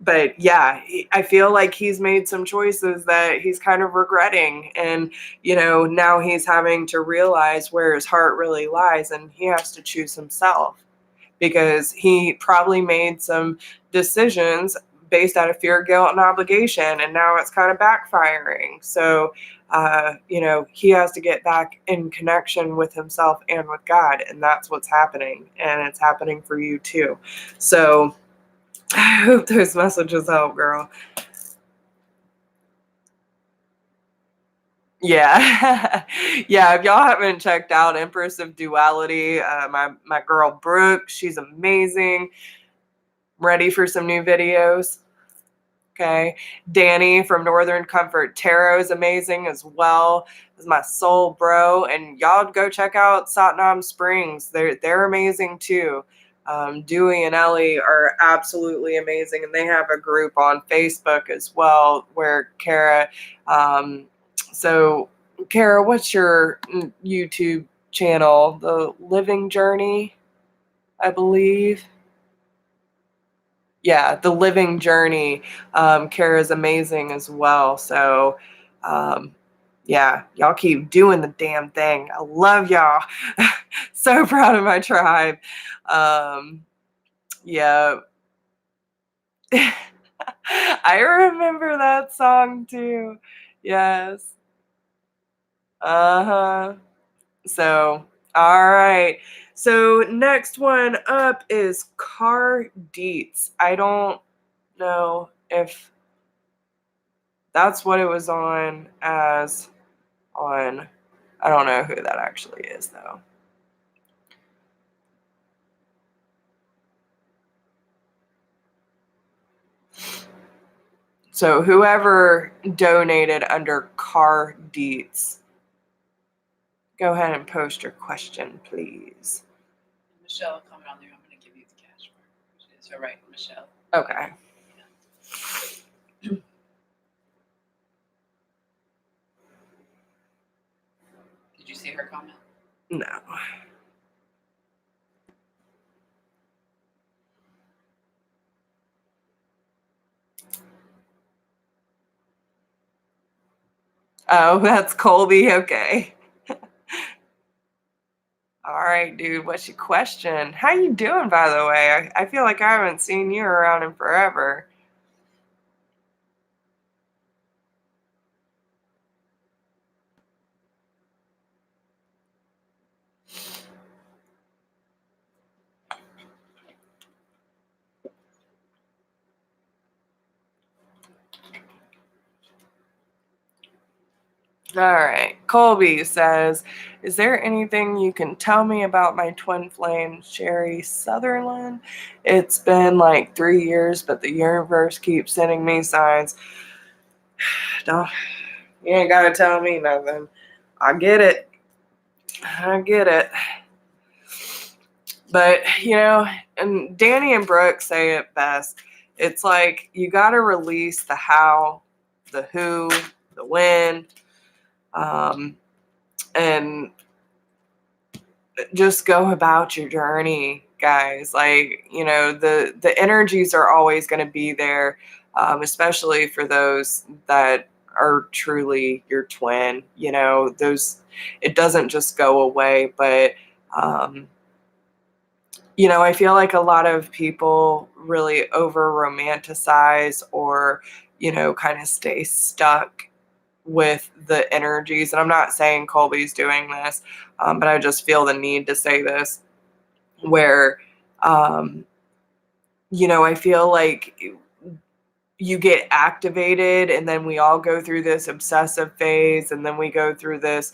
but yeah, I feel like he's made some choices that he's kind of regretting. And, now he's having to realize where his heart really lies, and he has to choose himself, because he probably made some decisions based out of fear, guilt, and obligation. And now it's kind of backfiring. So, he has to get back in connection with himself and with God. And that's what's happening. And it's happening for you too. So, I hope those messages help, girl. Yeah. Yeah, if y'all haven't checked out Empress of Duality, my girl Brooke, she's amazing. Ready for some new videos? Okay. Danny from Northern Comfort Tarot is amazing as well. Is my soul bro. And y'all go check out Satnam Springs. They're amazing too. Dewey and Ellie are absolutely amazing, and they have a group on Facebook as well where Kara. So Kara, what's your YouTube channel? The Living Journey, I believe. Yeah, The Living Journey. Kara's amazing as well. So, yeah, y'all keep doing the damn thing. I love y'all. So proud of my tribe. Yeah. I remember that song too. Yes. Uh-huh. So, all right. So, next one up is car deets. I don't know if that's what it was on as on. I don't know who that actually is, though. So, whoever donated under car deets, go ahead and post your question, please. Michelle, comment on there. I'm going to give you the cash for it. So, right, Michelle. Okay. Did you see her comment? No. Oh, that's Colby. Okay. All right, dude. What's your question? How you doing, by the way? I feel like I haven't seen you around in forever. All right. Colby says, is there anything you can tell me about my twin flame, Sherry Sutherland? It's been like 3 years, but the universe keeps sending me signs. Don't, you ain't got to tell me nothing. I get it. I get it. But, and Danny and Brooke say it best. It's like you got to release the how, the who, the when, and just go about your journey, guys. Like, the energies are always going to be there, especially for those that are truly your twin. Those, it doesn't just go away, but I feel like a lot of people really over romanticize or kind of stay stuck with the energies. And I'm not saying Colby's doing this, but I just feel the need to say this, where I feel like you get activated, and then we all go through this obsessive phase, and then we go through this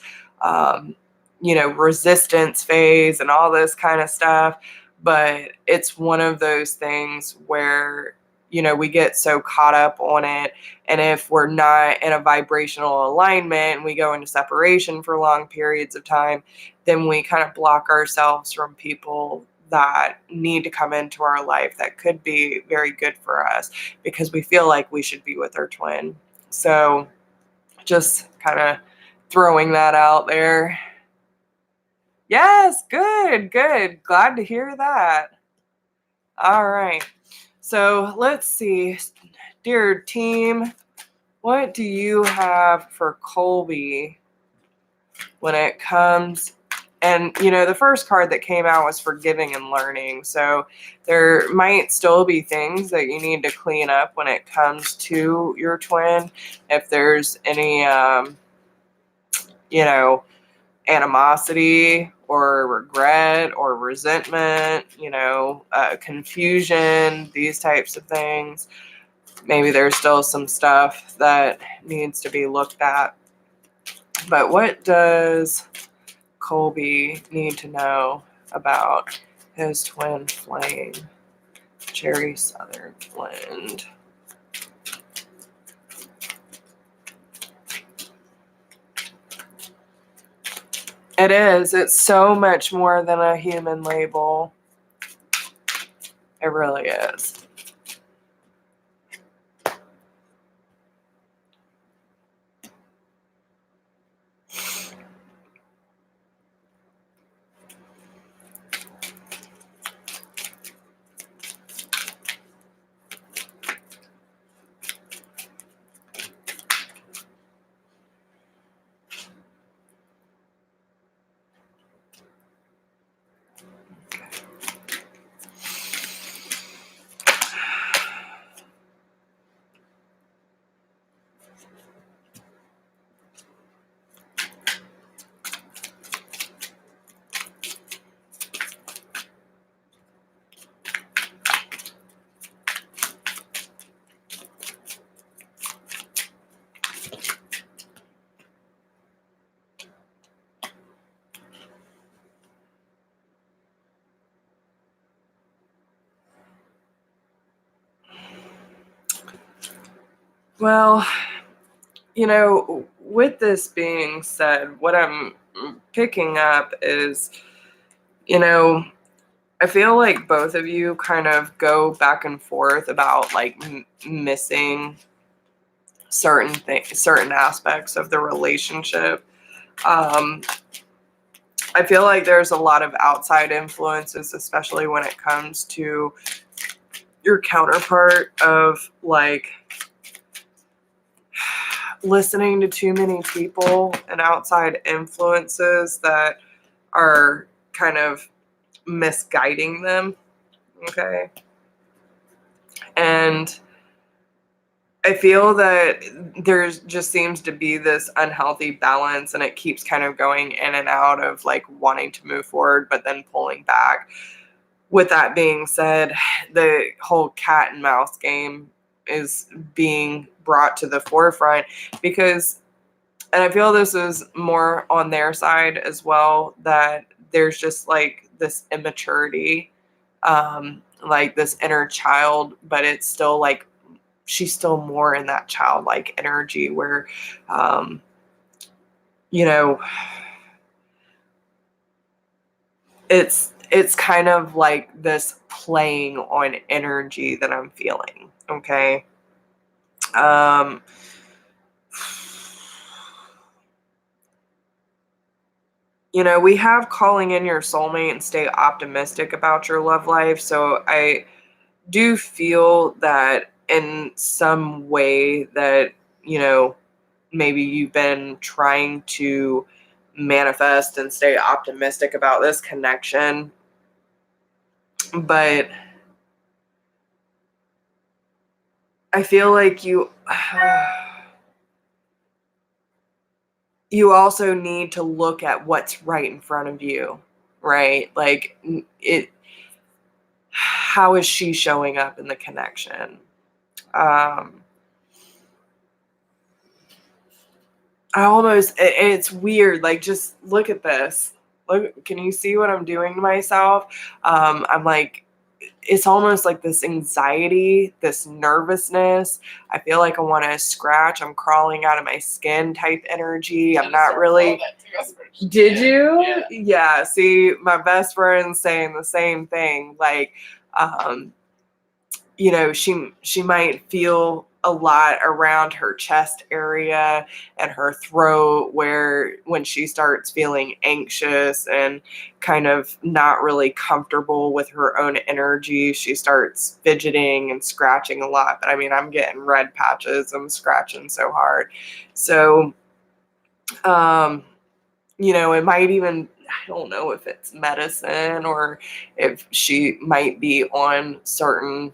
resistance phase and all this kind of stuff. But it's one of those things where we get so caught up on it, and if we're not in a vibrational alignment and we go into separation for long periods of time, then we kind of block ourselves from people that need to come into our life that could be very good for us, because we feel like we should be with our twin. So just kind of throwing that out there. Yes, good. Glad to hear that. All right. So let's see. Dear team, what do you have for Colby when it comes? And, the first card that came out was forgiving and learning. So there might still be things that you need to clean up when it comes to your twin. If there's any, animosity or regret or resentment, confusion, these types of things. Maybe there's still some stuff that needs to be looked at. But what does Colby need to know about his twin flame, Cherry Sutherland? It is. It's so much more than a human label. It really is. Well, with this being said, what I'm picking up is, I feel like both of you kind of go back and forth about like missing certain things, certain aspects of the relationship. I feel like there's a lot of outside influences, especially when it comes to your counterpart, of like listening to too many people and outside influences that are kind of misguiding them. Okay. And I feel that there's just seems to be this unhealthy balance, and it keeps kind of going in and out of like wanting to move forward, but then pulling back. With that being said, the whole cat and mouse game is being brought to the forefront because, and I feel this is more on their side as well, that there's just like this immaturity, like this inner child, but it's still like she's still more in that childlike energy where, you know, it's kind of like this playing on energy that I'm feeling. Okay. We have calling in your soulmate and stay optimistic about your love life. So I do feel that in some way that, maybe you've been trying to manifest and stay optimistic about this connection, but I feel like you also need to look at what's right in front of you, right? Like how is she showing up in the connection? It's weird. Like, just look at this. Look, can you see what I'm doing to myself? I'm like, it's almost like this anxiety, this nervousness. I feel like I want to scratch. I'm crawling out of my skin type energy. I'm not really. Did you? Yeah. See, my best friend's saying the same thing. Like, she might feel a lot around her chest area and her throat, where when she starts feeling anxious and kind of not really comfortable with her own energy, she starts fidgeting and scratching a lot. But I mean, I'm getting red patches. I'm scratching so hard. So, it might even, I don't know if it's medicine or if she might be on certain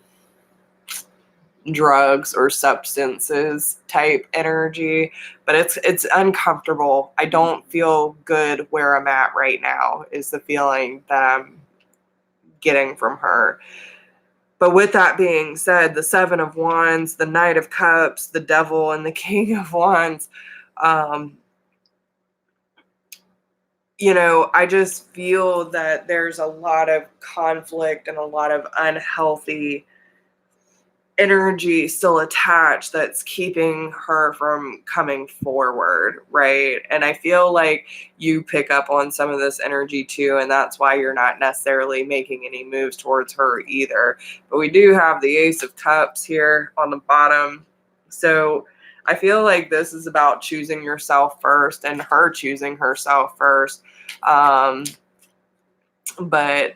drugs or substances type energy, but it's uncomfortable. I don't feel good where I'm at right now, is the feeling that I'm getting from her. But with that being said, the Seven of Wands, the Knight of Cups, the Devil, and the King of Wands, I just feel that there's a lot of conflict and a lot of unhealthy energy still attached that's keeping her from coming forward, right? And I feel like you pick up on some of this energy too, and that's why you're not necessarily making any moves towards her either. But we do have the Ace of Cups here on the bottom. So I feel like this is about choosing yourself first and her choosing herself first. But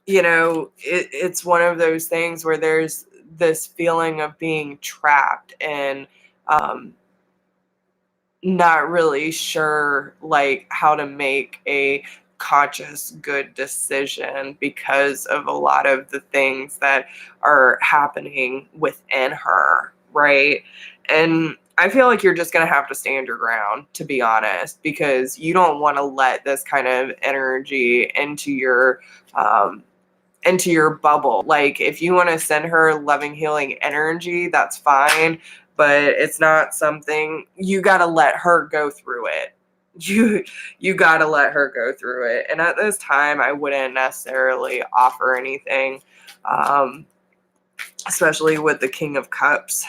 you know, it's one of those things where there's this feeling of being trapped and not really sure like how to make a conscious good decision because of a lot of the things that are happening within her, right? And I feel like you're just going to have to stand your ground, to be honest, because you don't want to let this kind of energy into your bubble. Like, if you want to send her loving, healing energy, that's fine, but it's not something you got to let her go through it. You got to let her go through it. And at this time, I wouldn't necessarily offer anything, especially with the King of Cups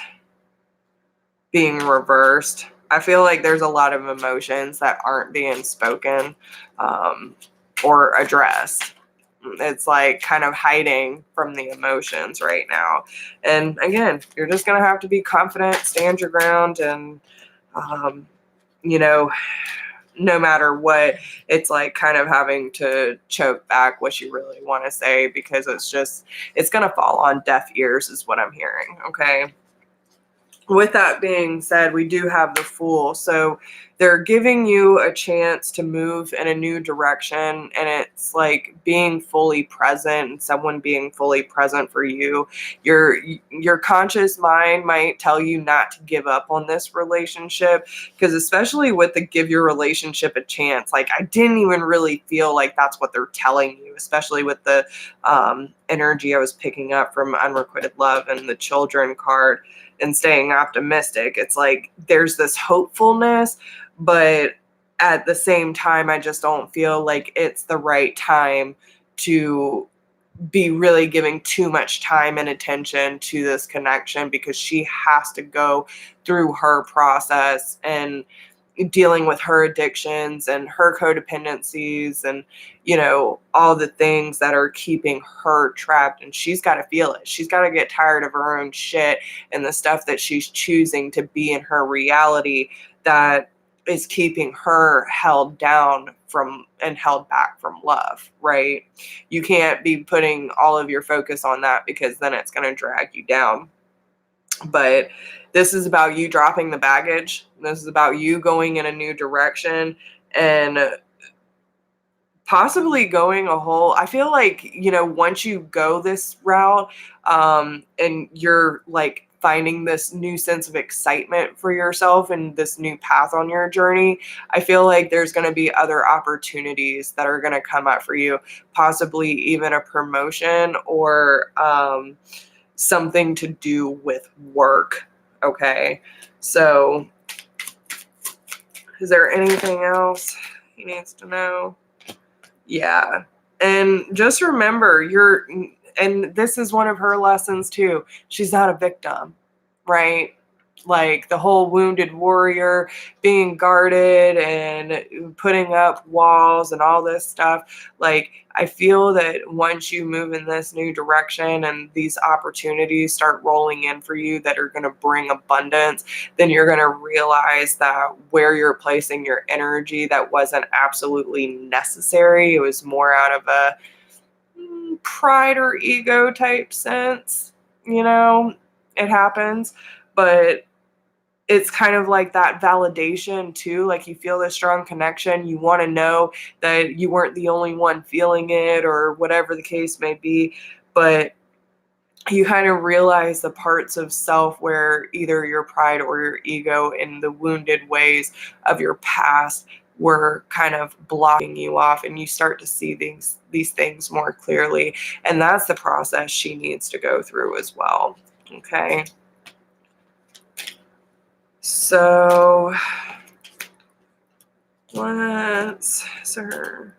being reversed. I feel like there's a lot of emotions that aren't being spoken or addressed. It's like kind of hiding from the emotions right now. And again, you're just going to have to be confident, stand your ground, and, you know, no matter what, it's like kind of having to choke back what you really want to say, because it's going to fall on deaf ears is what I'm hearing. Okay. With that being said, we do have the Fool. So they're giving you a chance to move in a new direction, and it's like being fully present and someone being fully present for you. Your conscious mind might tell you not to give up on this relationship, because especially with the give your relationship a chance, like I didn't even really feel like that's what they're telling you, especially with the energy I was picking up from Unrequited Love and the Children card. And staying optimistic. It's like there's this hopefulness, but at the same time, I just don't feel like it's the right time to be really giving too much time and attention to this connection, because she has to go through her process and dealing with her addictions and her codependencies and, you know, all the things that are keeping her trapped. And she's got to feel it. She's got to get tired of her own shit and the stuff that she's choosing to be in her reality that is keeping her held down from and held back from love, right? You can't be putting all of your focus on that, because then it's going to drag you down. But this is about you dropping the baggage. This is about you going in a new direction and possibly going a whole, I feel like, you know, once you go this route, and you're like finding this new sense of excitement for yourself and this new path on your journey, I feel like there's going to be other opportunities that are going to come up for you, possibly even a promotion or something to do with work. Okay, so is there anything else he needs to know? Yeah. And just remember, and this is one of her lessons too, she's not a victim, right? Like the whole wounded warrior being guarded and putting up walls and all this stuff. Like, I feel that once you move in this new direction and these opportunities start rolling in for you that are going to bring abundance, then you're going to realize that where you're placing your energy that wasn't absolutely necessary. It was more out of a pride or ego type sense. You know, it happens. But it's kind of like that validation too. Like, you feel this strong connection. You want to know that you weren't the only one feeling it or whatever the case may be. But you kind of realize the parts of self where either your pride or your ego in the wounded ways of your past were kind of blocking you off, and you start to see these things more clearly. And that's the process she needs to go through as well. Okay. So let's, sir.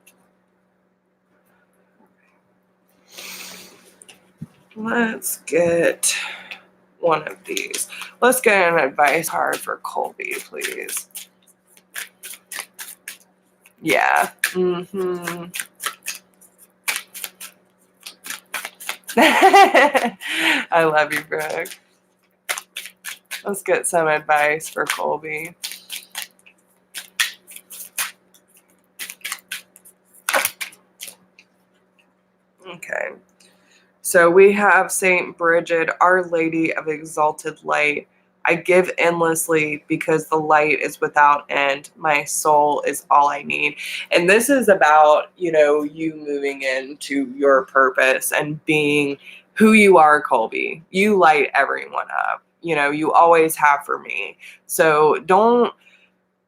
Let's get one of these. Let's get an advice card for Colby, please. Yeah. I love you, Brooke. Let's get some advice for Colby. Okay. So we have Saint Bridget, Our Lady of Exalted Light. I give endlessly because the light is without end. My soul is all I need. And this is about, you moving into your purpose and being who you are, Colby. You light everyone up. You always have for me. So don't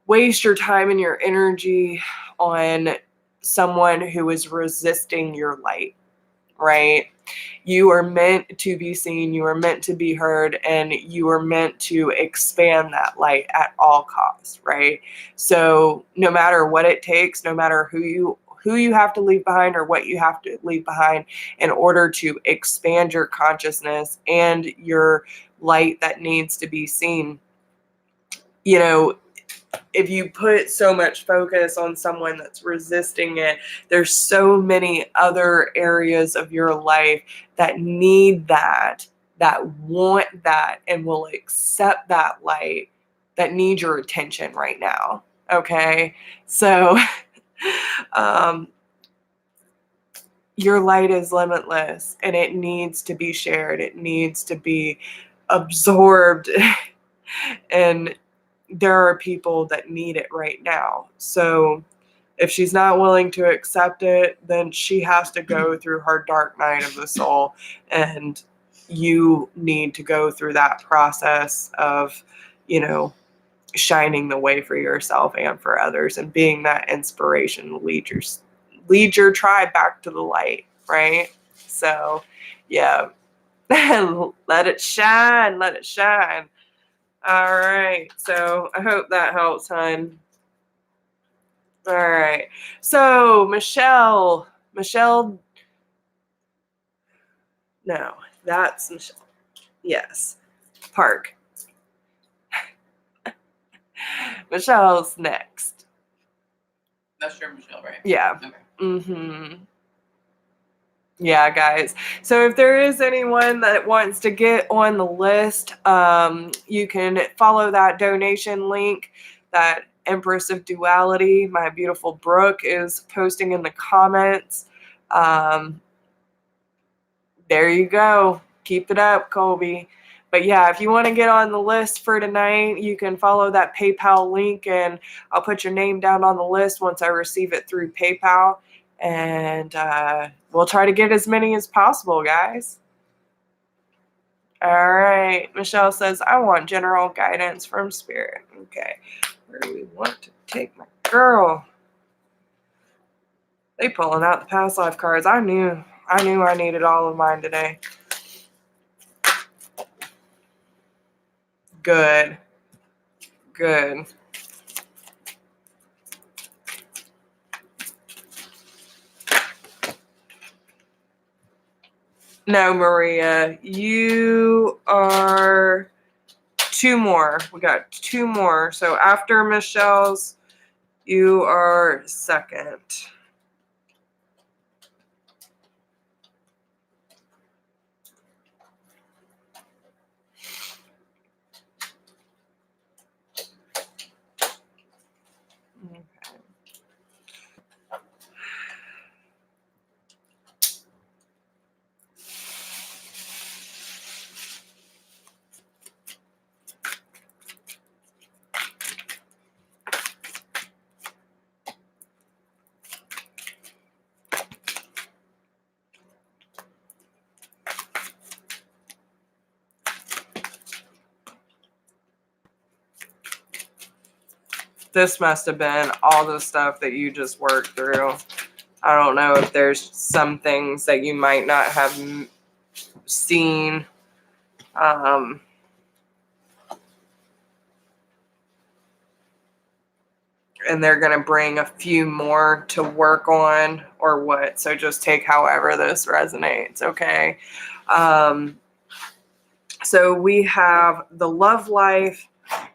waste your time and your energy on someone who is resisting your light, right? You are meant to be seen, you are meant to be heard, and you are meant to expand that light at all costs, right? So no matter what it takes, no matter who you have to leave behind or what you have to leave behind in order to expand your consciousness and your light that needs to be seen, if you put so much focus on someone that's resisting it, there's so many other areas of your life that need that want that, and will accept that light, that need your attention right now. Okay? So, your light is limitless, and it needs to be shared. It needs to be absorbed. And there are people that need it right now. So if she's not willing to accept it, then she has to go through her dark night of the soul. And you need to go through that process of, shining the way for yourself and for others, and being that inspiration, lead your tribe back to the light, right? So, yeah. Let it shine, let it shine. All right, so I hope that helps, hon. All right, so Michelle, no, that's Michelle. Yes, Park. Michelle's next. That's your Michelle, right? Yeah. Okay. Yeah, guys. So if there is anyone that wants to get on the list, you can follow that donation link that Empress of Duality, my beautiful Brooke, is posting in the comments. There you go. Keep it up, Colby. But yeah, if you want to get on the list for tonight, you can follow that PayPal link, and I'll put your name down on the list once I receive it through PayPal. And we'll try to get as many as possible, guys. All right. Michelle says, I want general guidance from Spirit. Okay. Where do we want to take my girl? They pulling out the past life cards. I knew I needed all of mine today. Good. No, Maria, you are 2 more. We got 2 more. So after Michelle's, you are second. Okay. This must have been all the stuff that you just worked through. I don't know if there's some things that you might not have seen. And they're going to bring a few more to work on or what. So just take however this resonates, okay? So we have the love life,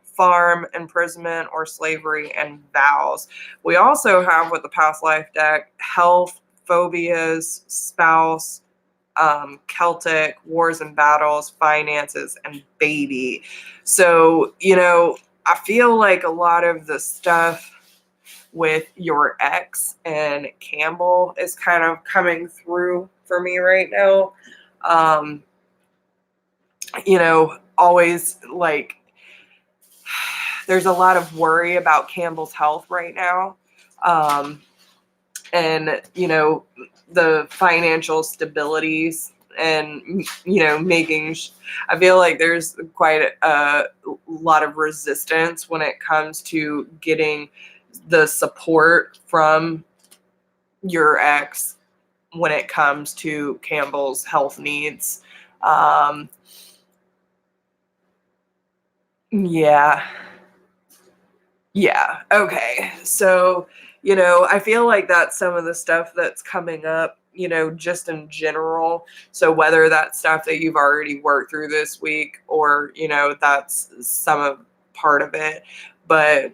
farm, imprisonment or slavery, and vows. We also have with the past life deck health, phobias, spouse, Celtic, wars and battles, finances, and baby. So, I feel like a lot of the stuff with your ex and Campbell is kind of coming through for me right now. Always like there's a lot of worry about Campbell's health right now. And, the financial stabilities and, I feel like there's quite a lot of resistance when it comes to getting the support from your ex when it comes to Campbell's health needs. Yeah. Okay. So, I feel like that's some of the stuff that's coming up, just in general. So whether that's stuff that you've already worked through this week or, that's some of part of it. But,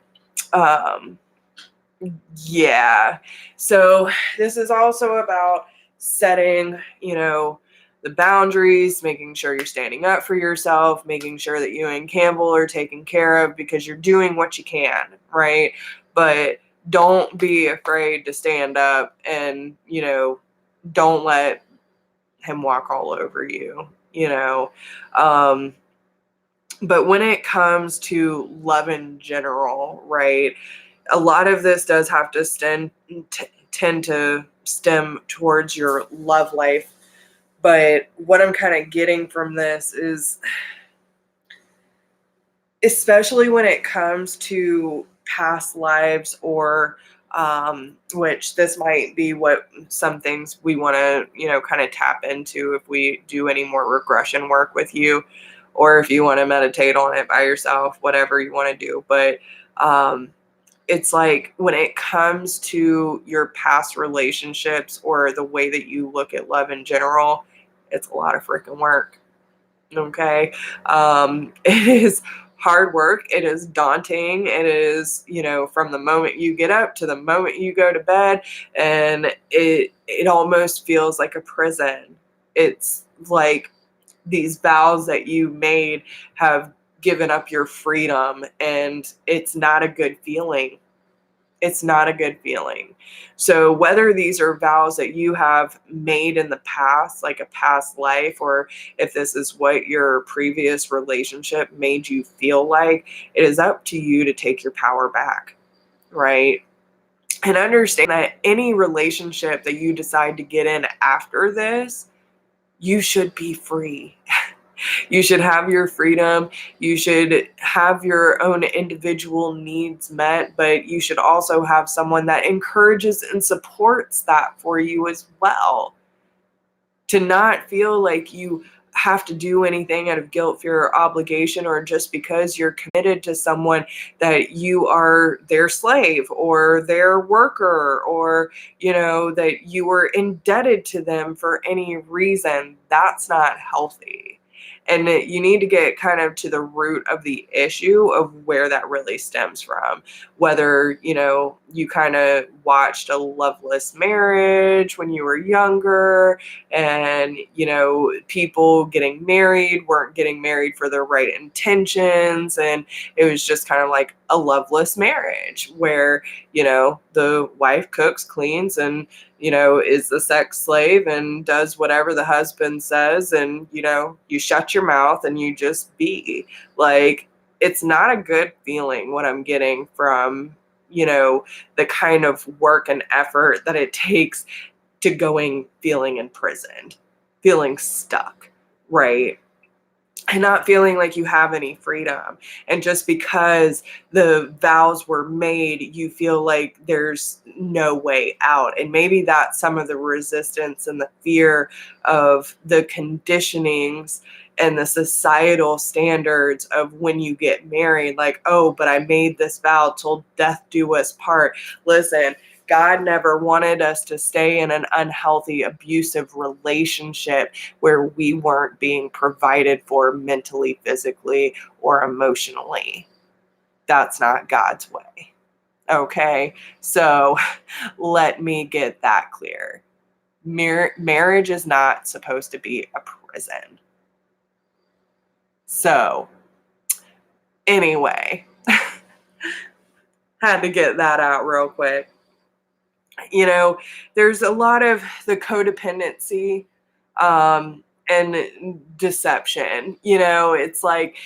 yeah. So this is also about setting, the boundaries, making sure you're standing up for yourself, making sure that you and Campbell are taken care of because you're doing what you can, right? But don't be afraid to stand up and, don't let him walk all over you, But when it comes to love in general, right? A lot of this does have to tend to stem towards your love life. But what I'm kind of getting from this is, especially when it comes to past lives or which this might be what some things we want to, kind of tap into if we do any more regression work with you, or if you want to meditate on it by yourself, whatever you want to do. But it's like when it comes to your past relationships or the way that you look at love in general, it's a lot of freaking work. Okay. It is hard work. It is daunting. It is, from the moment you get up to the moment you go to bed, and it almost feels like a prison. It's like these vows that you made have given up your freedom, and it's not a good feeling. It's not a good feeling. So whether these are vows that you have made in the past, like a past life, or if this is what your previous relationship made you feel like, it is up to you to take your power back, right? And understand that any relationship that you decide to get in after this, you should be free. You should have your freedom. You should have your own individual needs met, but you should also have someone that encourages and supports that for you as well. To not feel like you have to do anything out of guilt, fear, or obligation, or just because you're committed to someone that you are their slave or their worker, or, that you were indebted to them for any reason. That's not healthy. And you need to get kind of to the root of the issue of where that really stems from. Whether, you kind of watched a loveless marriage when you were younger, and, people getting married weren't getting married for the right intentions. And it was just kind of like a loveless marriage where, the wife cooks, cleans, and, is the sex slave and does whatever the husband says. And, you shut your mouth and you just be like, it's not a good feeling what I'm getting from, the kind of work and effort that it takes to feeling imprisoned, feeling stuck, right? And not feeling like you have any freedom. And just because the vows were made, you feel like there's no way out. And maybe that's some of the resistance and the fear of the conditionings and the societal standards of when you get married. Like, oh, but I made this vow till death do us part. Listen, God never wanted us to stay in an unhealthy, abusive relationship where we weren't being provided for mentally, physically, or emotionally. That's not God's way. Okay, so let me get that clear. Marriage is not supposed to be a prison. So, anyway, had to get that out real quick. You know, there's a lot of the codependency and deception. You know, it's like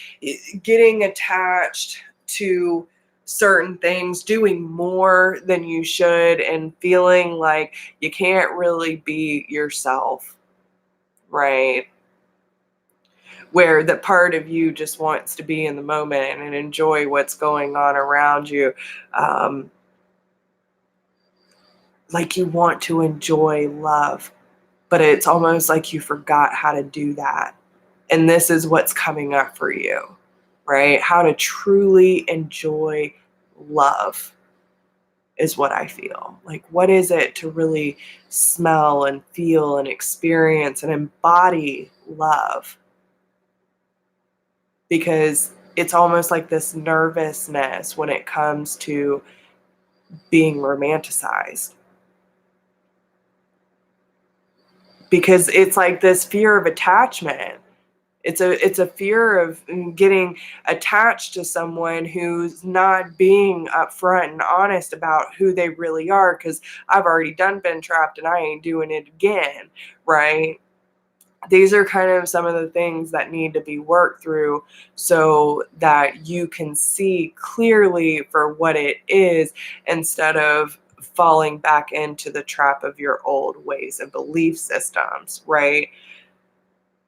getting attached to certain things, doing more than you should, and feeling like you can't really be yourself, right? Where the part of you just wants to be in the moment and enjoy what's going on around you. Like you want to enjoy love, but it's almost like you forgot how to do that. And this is what's coming up for you, right? How to truly enjoy love is what I feel. Like, what is it to really smell and feel and experience and embody love? Because it's almost like this nervousness when it comes to being romanticized. Because it's like this fear of attachment. It's a fear of getting attached to someone who's not being upfront and honest about who they really are, because I've already been trapped and I ain't doing it again, right? These are kind of some of the things that need to be worked through so that you can see clearly for what it is, instead of falling back into the trap of your old ways and belief systems, right?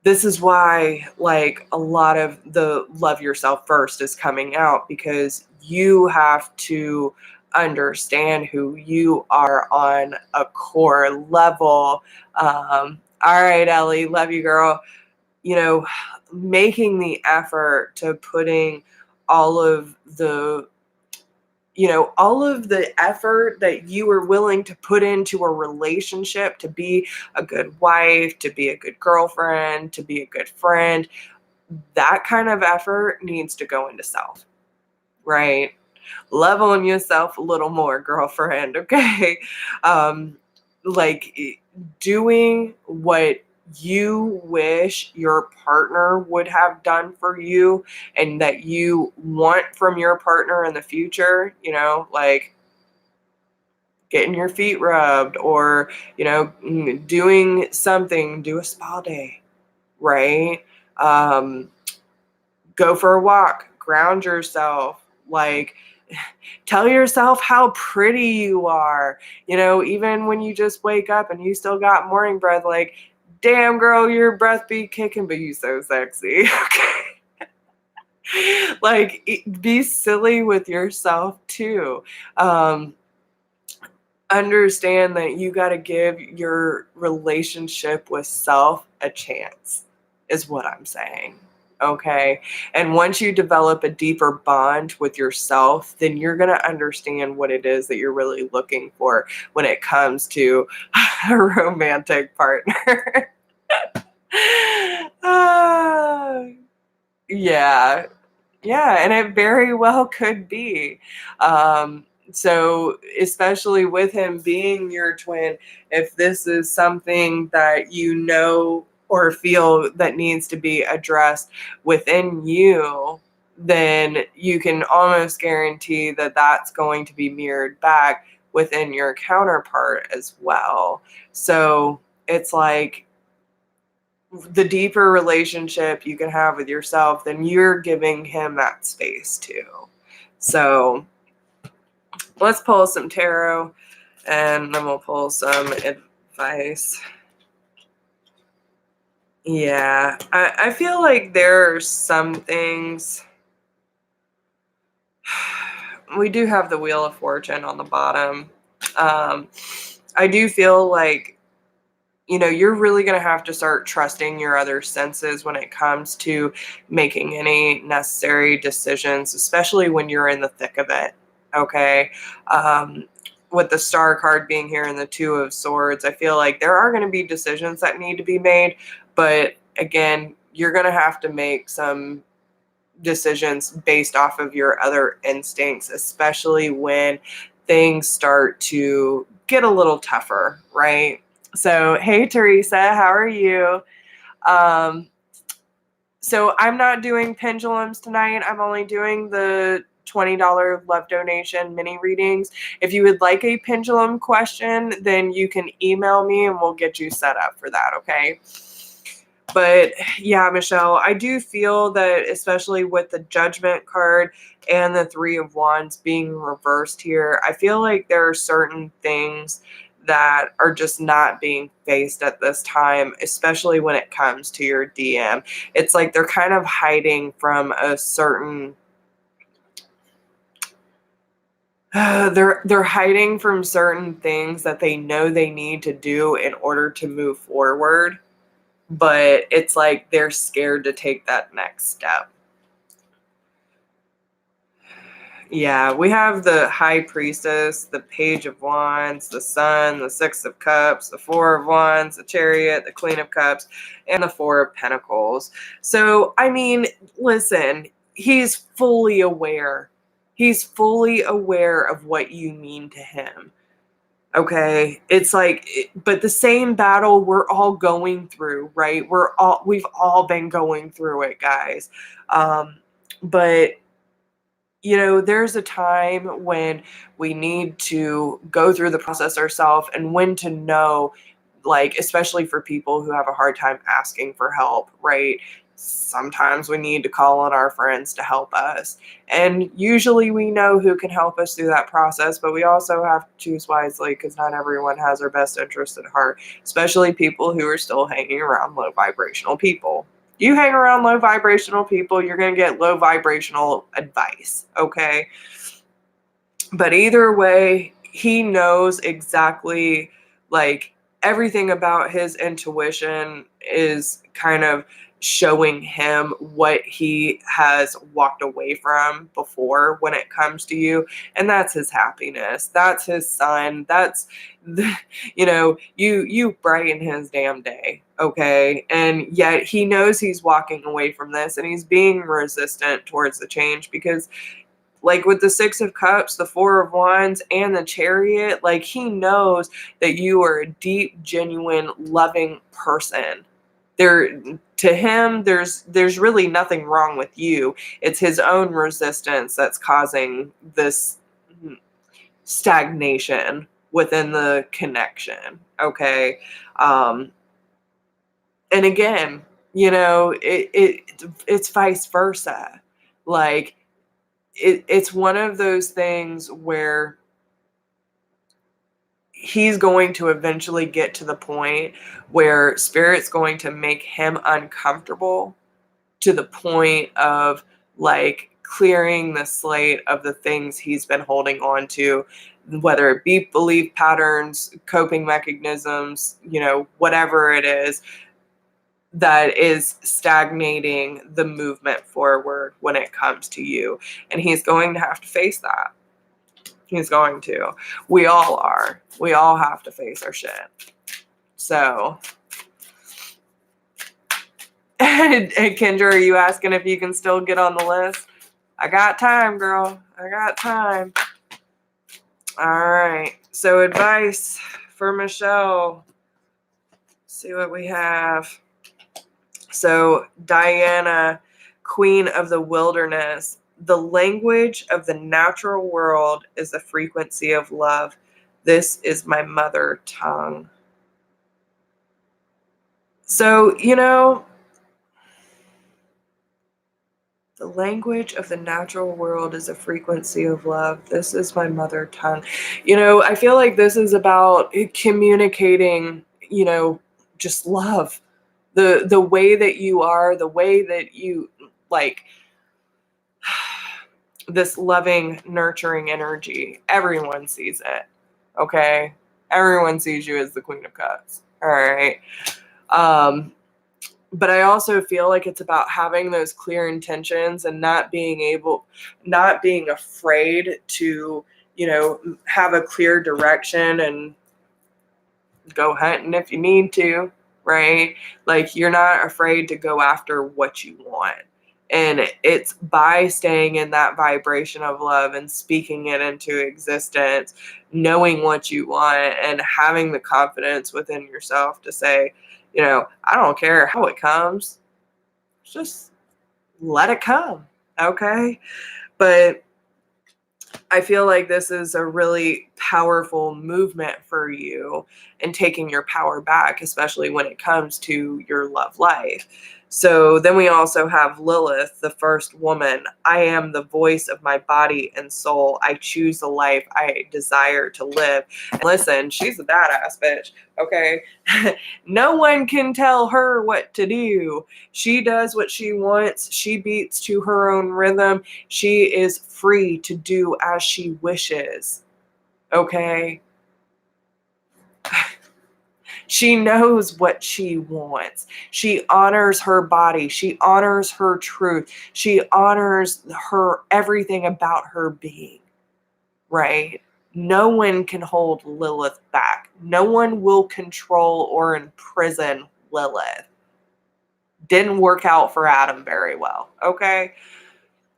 This is why, like, a lot of the love yourself first is coming out, because you have to understand who you are on a core level. All right, Ellie, love you, girl. You know, making the effort to putting all of the all of the effort that you are willing to put into a relationship, to be a good wife, to be a good girlfriend, to be a good friend, that kind of effort needs to go into self, right? Love on yourself a little more, girlfriend, okay? Like, doing what you wish your partner would have done for you and that you want from your partner in the future, like getting your feet rubbed, or, doing something, do a spa day, right? Go for a walk, ground yourself, like, tell yourself how pretty you are. Even when you just wake up and you still got morning breath, like, damn, girl, your breath be kicking, but you so sexy. Okay. Like, be silly with yourself too. Understand that you got to give your relationship with self a chance, is what I'm saying. Okay. And once you develop a deeper bond with yourself, then you're going to understand what it is that you're really looking for when it comes to a romantic partner. Yeah. Yeah. And it very well could be. So especially with him being your twin, if this is something that or feel that needs to be addressed within you, then you can almost guarantee that that's going to be mirrored back within your counterpart as well. So it's like, the deeper relationship you can have with yourself, then you're giving him that space too. So let's pull some tarot, and then we'll pull some advice. Yeah, I feel like there are some things. We do have the Wheel of Fortune on the bottom. I do feel like, you're really going to have to start trusting your other senses when it comes to making any necessary decisions, especially when you're in the thick of it. Okay. with the Star card being here and the Two of Swords, I feel like there are going to be decisions that need to be made. But again, you're going to have to make some decisions based off of your other instincts, especially when things start to get a little tougher, right? So, hey, Teresa, how are you? So I'm not doing pendulums tonight. I'm only doing the $20 love donation mini readings. If you would like a pendulum question, then you can email me and we'll get you set up for that, okay? But yeah, Michelle, I do feel that especially with the Judgment card and the Three of Wands being reversed here, I feel like there are certain things that are just not being faced at this time, especially when it comes to your DM. It's like they're kind of hiding from a certain they're hiding from certain things that they know they need to do in order to move forward, but it's like they're scared to take that next step. Yeah, we have the High Priestess, the Page of Wands, the Sun, the Six of Cups, the Four of Wands, the Chariot, the Queen of Cups, and the Four of Pentacles. So, I mean, listen, he's fully aware. He's fully aware of what you mean to him. Okay, it's like, but the same battle we're all going through, right? We've all been going through it, guys. But you know, there's a time when we need to go through the process ourselves and when to know, like, especially for people who have a hard time asking for help, right? Sometimes we need to call on our friends to help us. And usually we know who can help us through that process, but we also have to choose wisely because not everyone has our best interest at heart, especially people who are still hanging around low vibrational people. You hang around low vibrational people, you're going to get low vibrational advice, okay? But either way, he knows exactly, like, everything about his intuition is kind of showing him what he has walked away from before when it comes to you, and that's his happiness. That's his sun. That's you know, you brighten his damn day, okay? And yet he knows he's walking away from this and he's being resistant towards the change because, like, with the Six of Cups, the Four of Wands, and the Chariot, like, he knows that you are a deep, genuine, loving person. To him, there's really nothing wrong with you. It's his own resistance that's causing this stagnation within the connection, okay? And again, you know, it's vice versa. Like, it's one of those things where he's going to eventually get to the point where Spirit's going to make him uncomfortable to the point of, like, clearing the slate of the things he's been holding on to, whether it be belief patterns, coping mechanisms, you know, whatever it is that is stagnating the movement forward when it comes to you. And he's going to have to face that. He's going to. We all are. We all have to face our shit. So, and Kendra, are you asking if you can still get on the list? I got time, girl. I got time. All right. So, advice for Michelle. Let's see what we have. So, Diana, Queen of the Wilderness. The language of the natural world is the frequency of love. This is my mother tongue. So, you know, the language of the natural world is a frequency of love. This is my mother tongue. You know, I feel like this is about communicating, you know, just love. The way that you are, the way that you, like, this loving, nurturing energy. Everyone sees it, okay? Everyone sees you as the Queen of Cups, all right? But I also feel like it's about having those clear intentions and not being afraid to have a clear direction and go hunting if you need to, right? Like, you're not afraid to go after what you want. And it's by staying in that vibration of love and speaking it into existence, knowing what you want and having the confidence within yourself to say, I don't care how it comes, just let it come, okay? But I feel like this is a really powerful movement for you and taking your power back, especially when it comes to your love life. So then we also have Lilith, the first woman. I am the voice of my body and soul. I choose the life I desire to live. And listen, she's a badass bitch, okay? No one can tell her what to do. She does what she wants. She beats to her own rhythm. She is free to do as she wishes, okay? She knows what she wants. She honors her body. She honors her truth. She honors her everything about her being, right? No one can hold Lilith back. No one will control or imprison Lilith. Didn't work out for Adam very well, okay?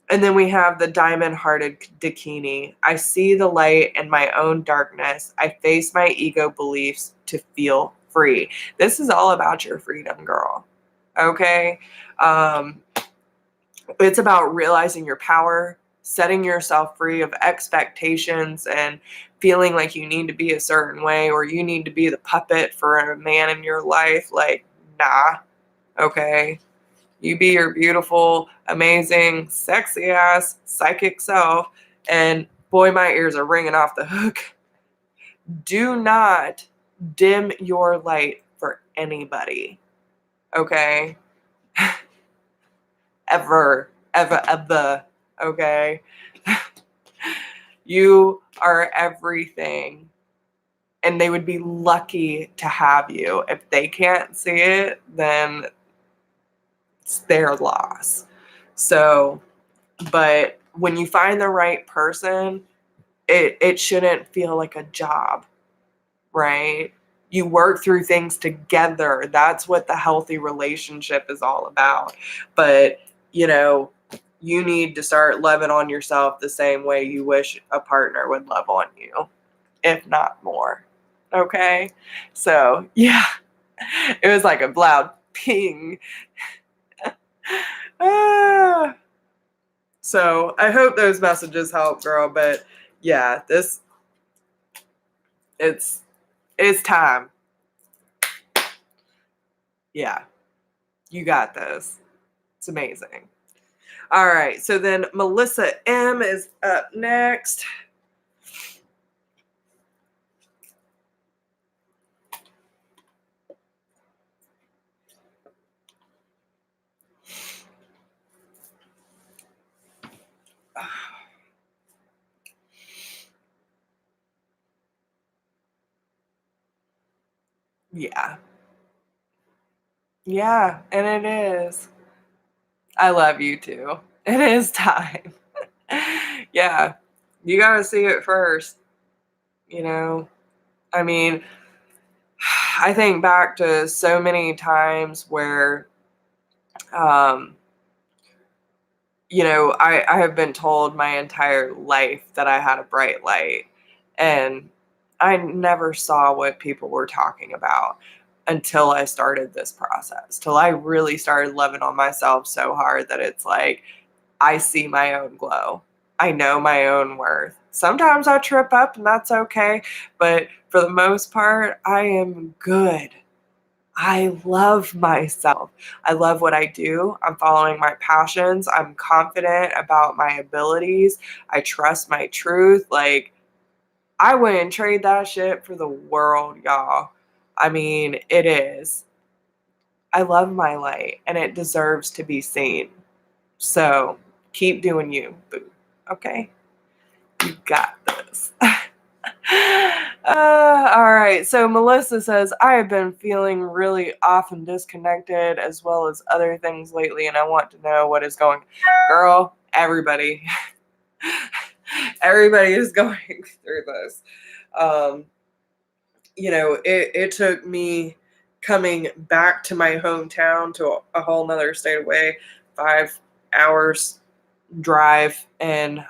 And then we have the diamond-hearted Dakini. I see the light in my own darkness. I face my ego beliefs to feel free. This is all about your freedom, girl. Okay? It's about realizing your power, setting yourself free of expectations and feeling like you need to be a certain way or you need to be the puppet for a man in your life. Like, nah. Okay? You be your beautiful, amazing, sexy ass psychic self. And boy, my ears are ringing off the hook. Do not dim your light for anybody. Okay? Ever. Okay? You are everything. And they would be lucky to have you. If they can't see it, then it's their loss. So, but when you find the right person, it shouldn't feel like a job, right? You work through things together. That's what the healthy relationship is all about. But, you need to start loving on yourself the same way you wish a partner would love on you, if not more. Okay? So, yeah, it was like a loud ping. So I hope those messages help, girl. But yeah, it's time. Yeah, you got this. It's amazing. All right, so then Melissa M is up next. Yeah. Yeah, and it is. I love you too. It is time. Yeah, you got to see it first. I mean, I think back to so many times where, I have been told my entire life that I had a bright light, and I never saw what people were talking about until I started this process, till I really started loving on myself so hard that it's like, I see my own glow. I know my own worth. Sometimes I trip up and that's okay, but for the most part, I am good. I love myself. I love what I do. I'm following my passions. I'm confident about my abilities. I trust my truth. Like, I wouldn't trade that shit for the world, y'all. I mean, it is. I love my light and it deserves to be seen. So keep doing you, boo. Okay? You got this. All right. So Melissa says, I have been feeling really off and disconnected as well as other things lately, and I want to know what is going on. Girl, everybody. Everybody is going through this. You know, it took me coming back to my hometown to a whole nother state away, 5 hours drive, and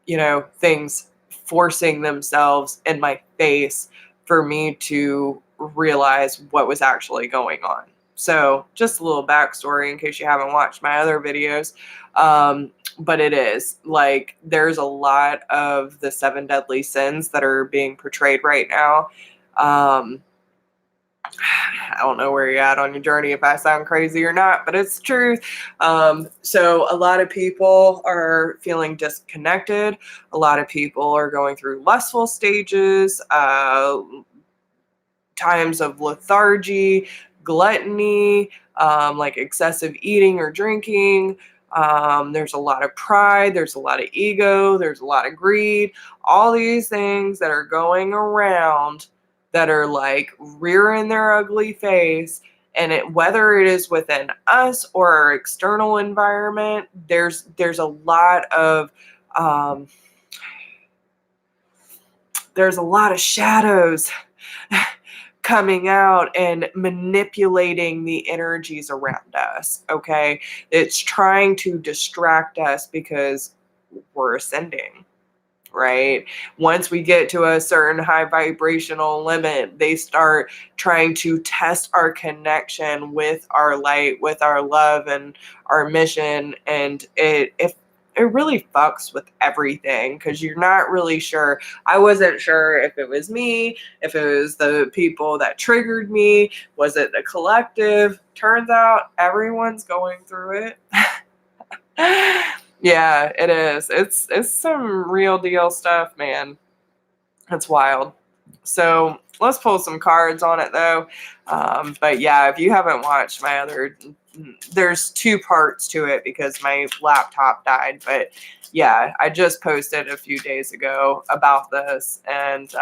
you know, things forcing themselves in my face for me to realize what was actually going on. So just a little backstory in case you haven't watched my other videos. But it is like there's a lot of the 7 deadly sins that are being portrayed right now. I don't know where you're at on your journey, if I sound crazy or not, but it's the truth. So a lot of people are feeling disconnected. A lot of people are going through lustful stages, times of lethargy, gluttony, like excessive eating or drinking. There's a lot of pride, there's a lot of ego, there's a lot of greed, all these things that are going around that are like rearing their ugly face. And whether it is within us or our external environment, there's a lot of there's a lot of shadows coming out and manipulating the energies around us. Okay, it's trying to distract us because we're ascending. Right? Once we get to a certain high vibrational limit, they start trying to test our connection with our light, with our love, and our mission. And it really fucks with everything because you're not really sure. I wasn't sure if it was me, if it was the people that triggered me, was it the collective? Turns out everyone's going through it. Yeah, it is. It's some real deal stuff, man. It's wild. So let's pull some cards on it though. But yeah, if you haven't watched my other, there's 2 parts to it because my laptop died. But yeah, I just posted a few days ago about this, and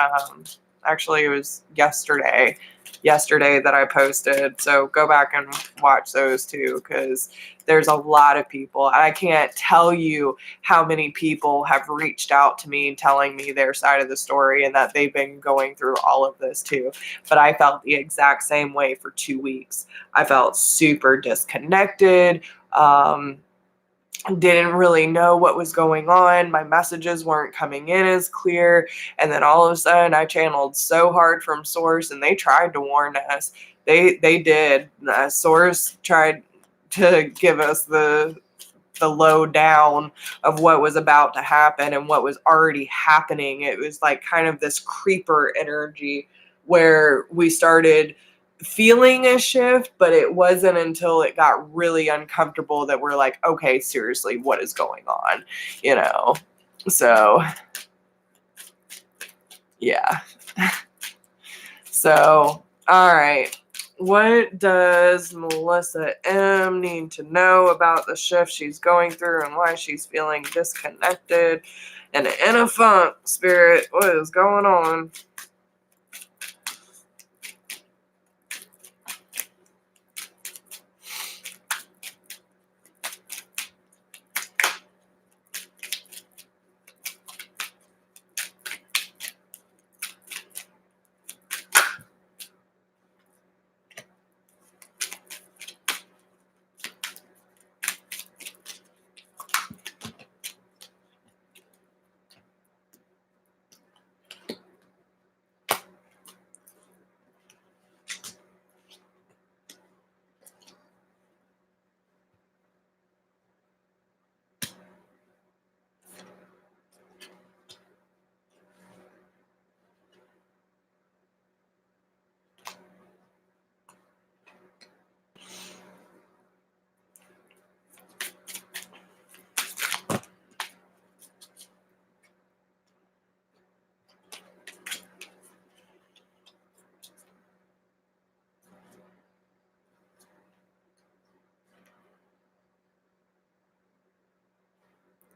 actually it was yesterday that I posted. So go back and watch those 2 because there's a lot of people. I can't tell you how many people have reached out to me telling me their side of the story and that they've been going through all of this too. But I felt the exact same way for 2 weeks. I felt super disconnected. Didn't really know what was going on. My messages weren't coming in as clear. And then all of a sudden I channeled so hard from Source, and they tried to warn us. They did. Source tried to give us the lowdown of what was about to happen and what was already happening. It was like kind of this creeper energy where we started feeling a shift, but it wasn't until it got really uncomfortable that we're like, okay, seriously, what is going on? You know? So, yeah. So, all right. What does Melissa M need to know about the shift she's going through and why she's feeling disconnected and in a funk, Spirit? What is going on?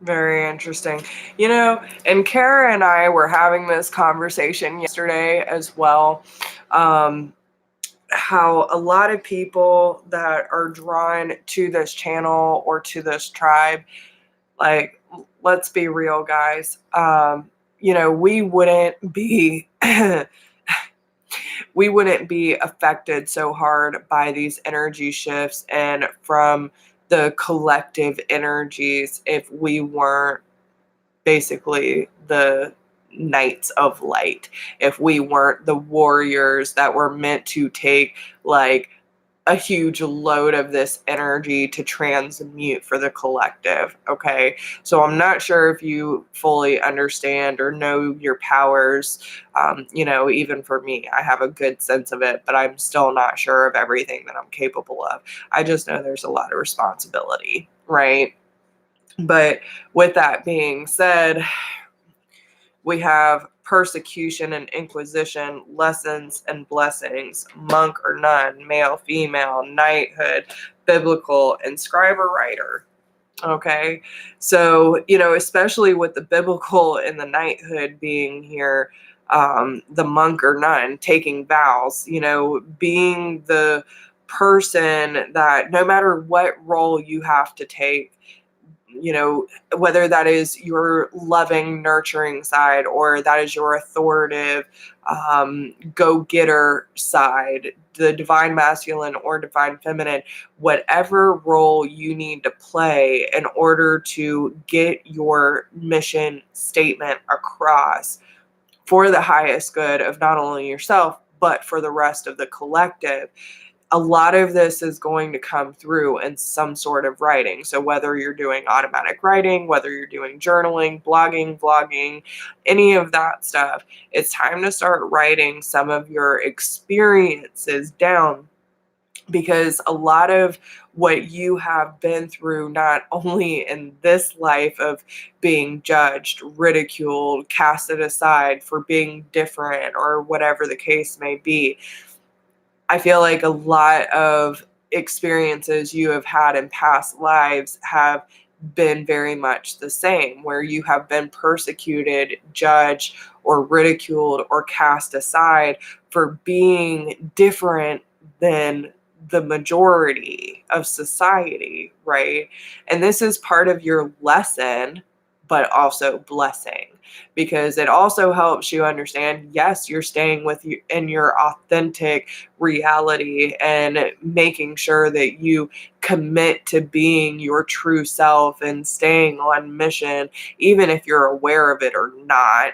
Very interesting. You know, and Kara and I were having this conversation yesterday as well. How a lot of people that are drawn to this channel or to this tribe, like let's be real, guys. We wouldn't be we wouldn't be affected so hard by these energy shifts and from the collective energies if we weren't basically the knights of light, if we weren't the warriors that were meant to take like a huge load of this energy to transmute for the collective. Okay. So I'm not sure if you fully understand or know your powers. Even for me, I have a good sense of it, but I'm still not sure of everything that I'm capable of. I just know there's a lot of responsibility, right? But with that being said, we have persecution and inquisition, lessons and blessings, monk or nun, male, female, knighthood, biblical, and scribe or writer. Okay. So, especially with the biblical and the knighthood being here, the monk or nun taking vows, being the person that no matter what role you have to take, whether that is your loving, nurturing side or that is your authoritative, go-getter side, the divine masculine or divine feminine, whatever role you need to play in order to get your mission statement across for the highest good of not only yourself, but for the rest of the collective. A lot of this is going to come through in some sort of writing. So whether you're doing automatic writing, whether you're doing journaling, blogging, vlogging, any of that stuff, it's time to start writing some of your experiences down, because a lot of what you have been through, not only in this life of being judged, ridiculed, casted aside for being different or whatever the case may be, I feel like a lot of experiences you have had in past lives have been very much the same, where you have been persecuted, judged, or ridiculed or cast aside for being different than the majority of society, right? And this is part of your lesson, but also blessing, because it also helps you understand, yes, you're staying with you in your authentic reality and making sure that you commit to being your true self and staying on mission, even if you're aware of it or not.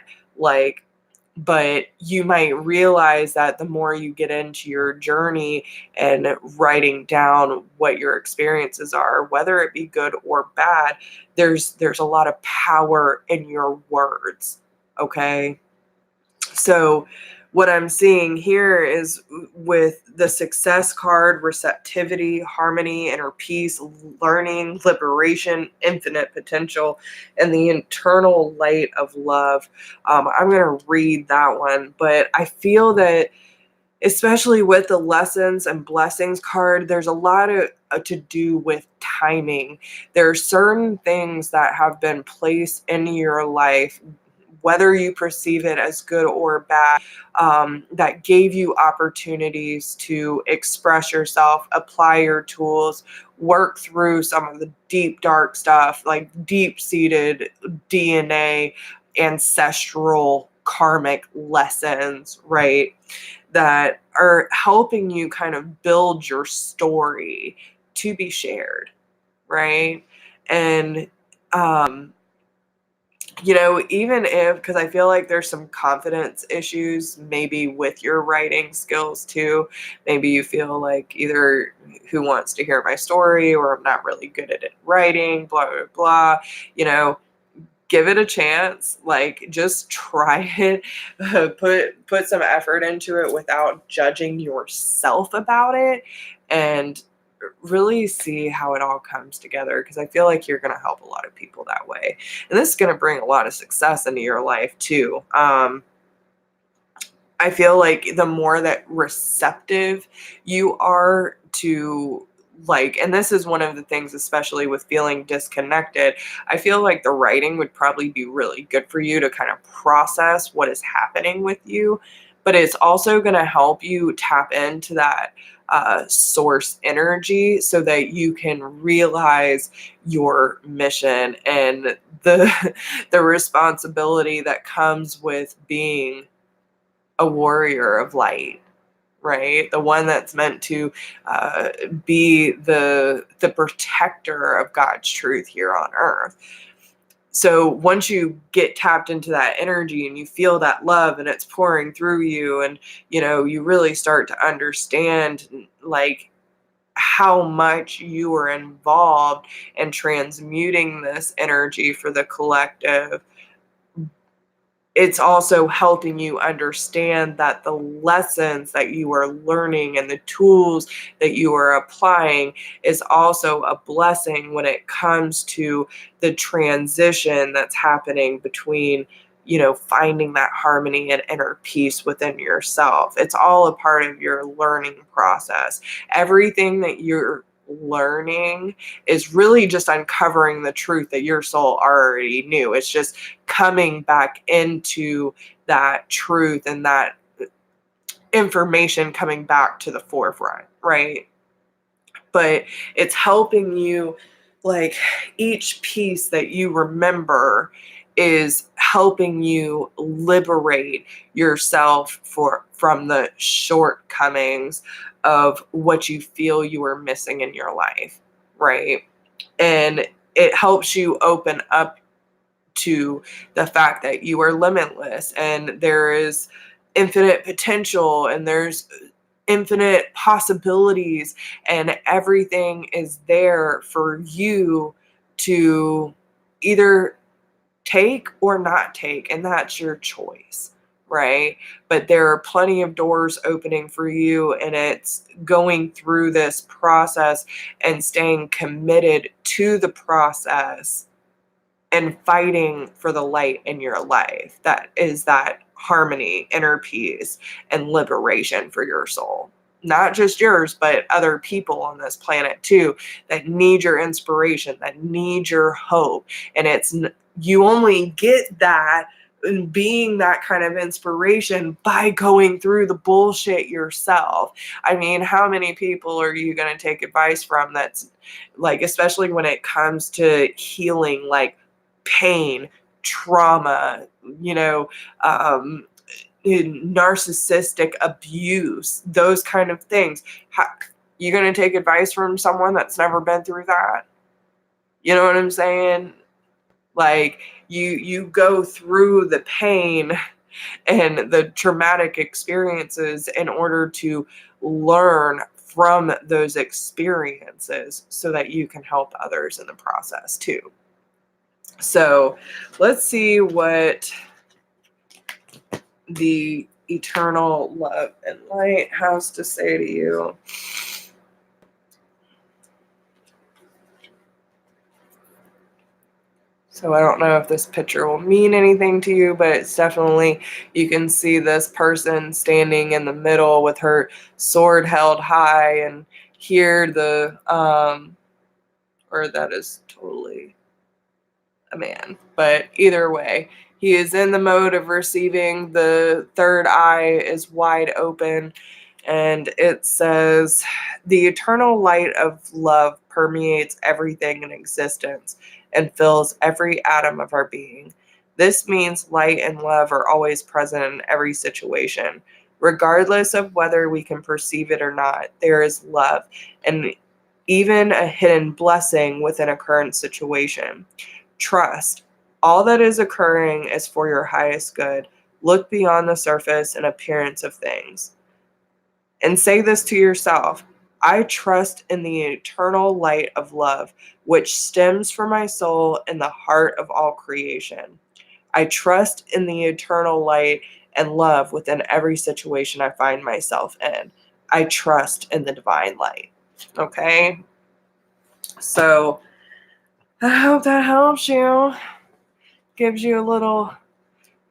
But you might realize that the more you get into your journey and writing down what your experiences are, whether it be good or bad, there's a lot of power in your words. Okay. So what I'm seeing here is with the success card, receptivity, harmony, inner peace, learning, liberation, infinite potential, and the internal light of love. I'm going to read that one, but I feel that especially with the lessons and blessings card, there's a lot of to do with timing. There are certain things that have been placed in your life, whether you perceive it as good or bad, that gave you opportunities to express yourself, apply your tools, work through some of the deep, dark stuff, like deep-seated DNA, ancestral, karmic lessons, right? That are helping you kind of build your story to be shared, right? And, even if, because I feel like there's some confidence issues maybe with your writing skills too. Maybe you feel like either who wants to hear my story or I'm not really good at it writing, blah, blah, blah, give it a chance. Like, just try it, put some effort into it without judging yourself about it, and really see how it all comes together, because I feel like you're going to help a lot of people that way. And this is going to bring a lot of success into your life too. I feel like the more that receptive you are to, and this is one of the things, especially with feeling disconnected, I feel like the writing would probably be really good for you to kind of process what is happening with you. But it's also going to help you tap into that source energy so that you can realize your mission and the responsibility that comes with being a warrior of light, right? The one that's meant to be the protector of God's truth here on earth. So once you get tapped into that energy and you feel that love and it's pouring through you, and you really start to understand like how much you are involved in transmuting this energy for the collective, it's also helping you understand that the lessons that you are learning and the tools that you are applying is also a blessing when it comes to the transition that's happening between, finding that harmony and inner peace within yourself. It's all a part of your learning process. Everything that you're learning is really just uncovering the truth that your soul already knew. It's just coming back into that truth and that information coming back to the forefront, right? But it's helping you, like, each piece that you remember is helping you liberate yourself from the shortcomings of what you feel you are missing in your life, right? And it helps you open up to the fact that you are limitless and there is infinite potential and there's infinite possibilities, and everything is there for you to either take or not take, and that's your choice, right? But there are plenty of doors opening for you, and it's going through this process and staying committed to the process and fighting for the light in your life. That is that harmony, inner peace, and liberation for your soul. Not just yours, but other people on this planet too, that need your inspiration, that need your hope. And you only get that and being that kind of inspiration by going through the bullshit yourself. I mean, how many people are you going to take advice from that's like, especially when it comes to healing, like pain, trauma, narcissistic abuse, those kind of things? How, you going to take advice from someone that's never been through that? You know what I'm saying? Like, you go through the pain and the traumatic experiences in order to learn from those experiences so that you can help others in the process too. So let's see what the eternal love and light has to say to you. So I don't know if this picture will mean anything to you, but it's definitely, you can see this person standing in the middle with her sword held high, and here or that is totally a man. But either way, he is in the mode of receiving. The third eye is wide open, and it says, the eternal light of love permeates everything in existence and fills every atom of our being. This means light and love are always present in every situation. Regardless of whether we can perceive it or not, there is love and even a hidden blessing within a current situation. Trust. All that is occurring is for your highest good. Look beyond the surface and appearance of things. And say this to yourself: I trust in the eternal light of love, which stems from my soul in the heart of all creation. I trust in the eternal light and love within every situation I find myself in. I trust in the divine light. Okay? So I hope that helps you, gives you a little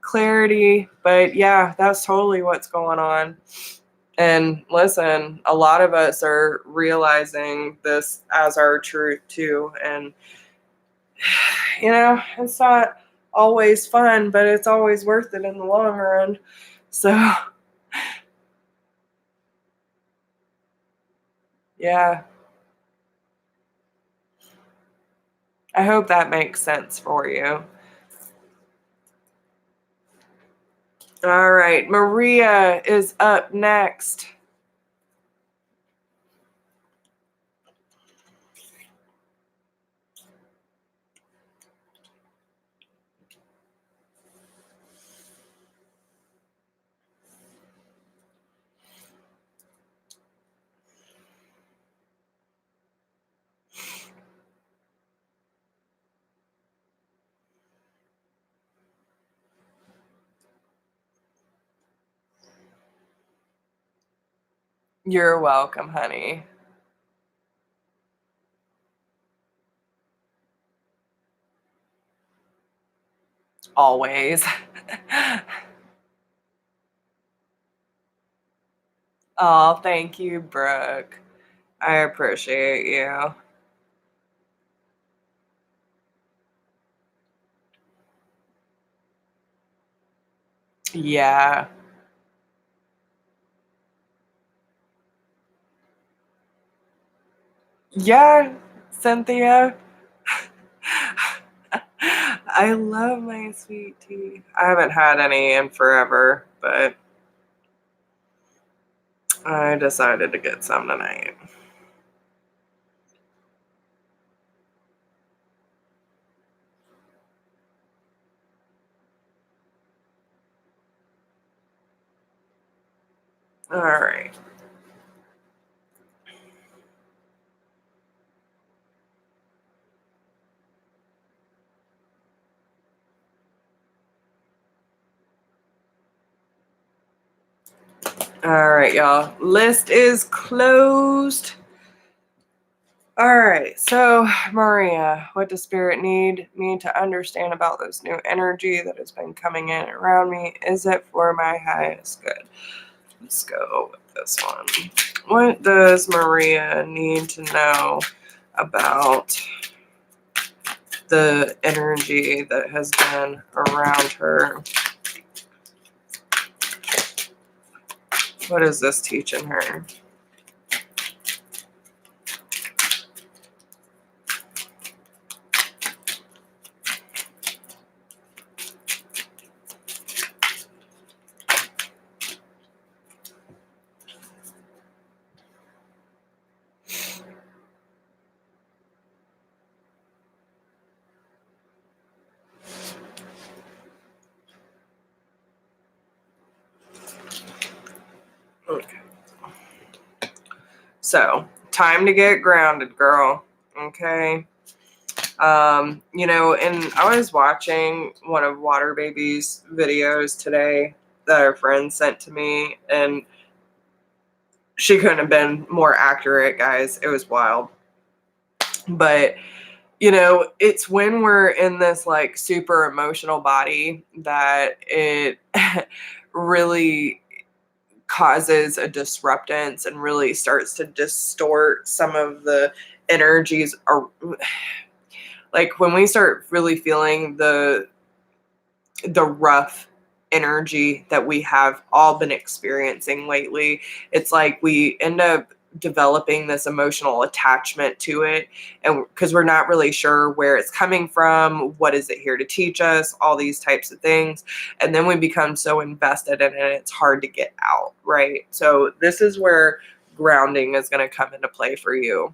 clarity. But yeah, that's totally what's going on. And listen, a lot of us are realizing this as our truth too. And, it's not always fun, but it's always worth it in the long run. So, yeah. I hope that makes sense for you. All right, Maria is up next. You're welcome, honey. Always. Oh, thank you, Brooke. I appreciate you. Yeah. Yeah, Cynthia. I love my sweet tea. I haven't had any in forever, but I decided to get some tonight. All right. All right, y'all. List is closed. All right. So, Maria, what does Spirit need me to understand about this new energy that has been coming in around me? Is it for my highest good? Let's go with this one. What does Maria need to know about the energy that has been around her? What is this teaching her? Okay. So, time to get grounded, girl. Okay. And I was watching one of Water Baby's videos today that our friend sent to me, and she couldn't have been more accurate, guys. It was wild. But, it's when we're in this like super emotional body that it really causes a disruptance and really starts to distort some of the energies. Like when we start really feeling the rough energy that we have all been experiencing lately, it's like we end up developing this emotional attachment to it, and because we're not really sure where it's coming from, what is it here to teach us, all these types of things, and then we become so invested in it, it's hard to get out, right? So this is where grounding is going to come into play for you.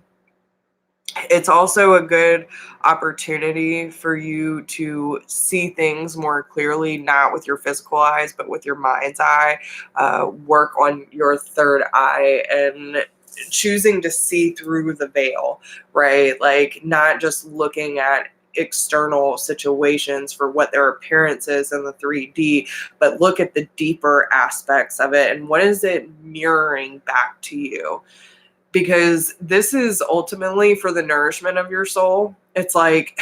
It's also a good opportunity for you to see things more clearly, not with your physical eyes, but with your mind's eye. Work on your third eye and choosing to see through the veil, right? Like not just looking at external situations for what their appearance is in the 3D, but look at the deeper aspects of it and what is it mirroring back to you. Because this is ultimately for the nourishment of your soul. It's like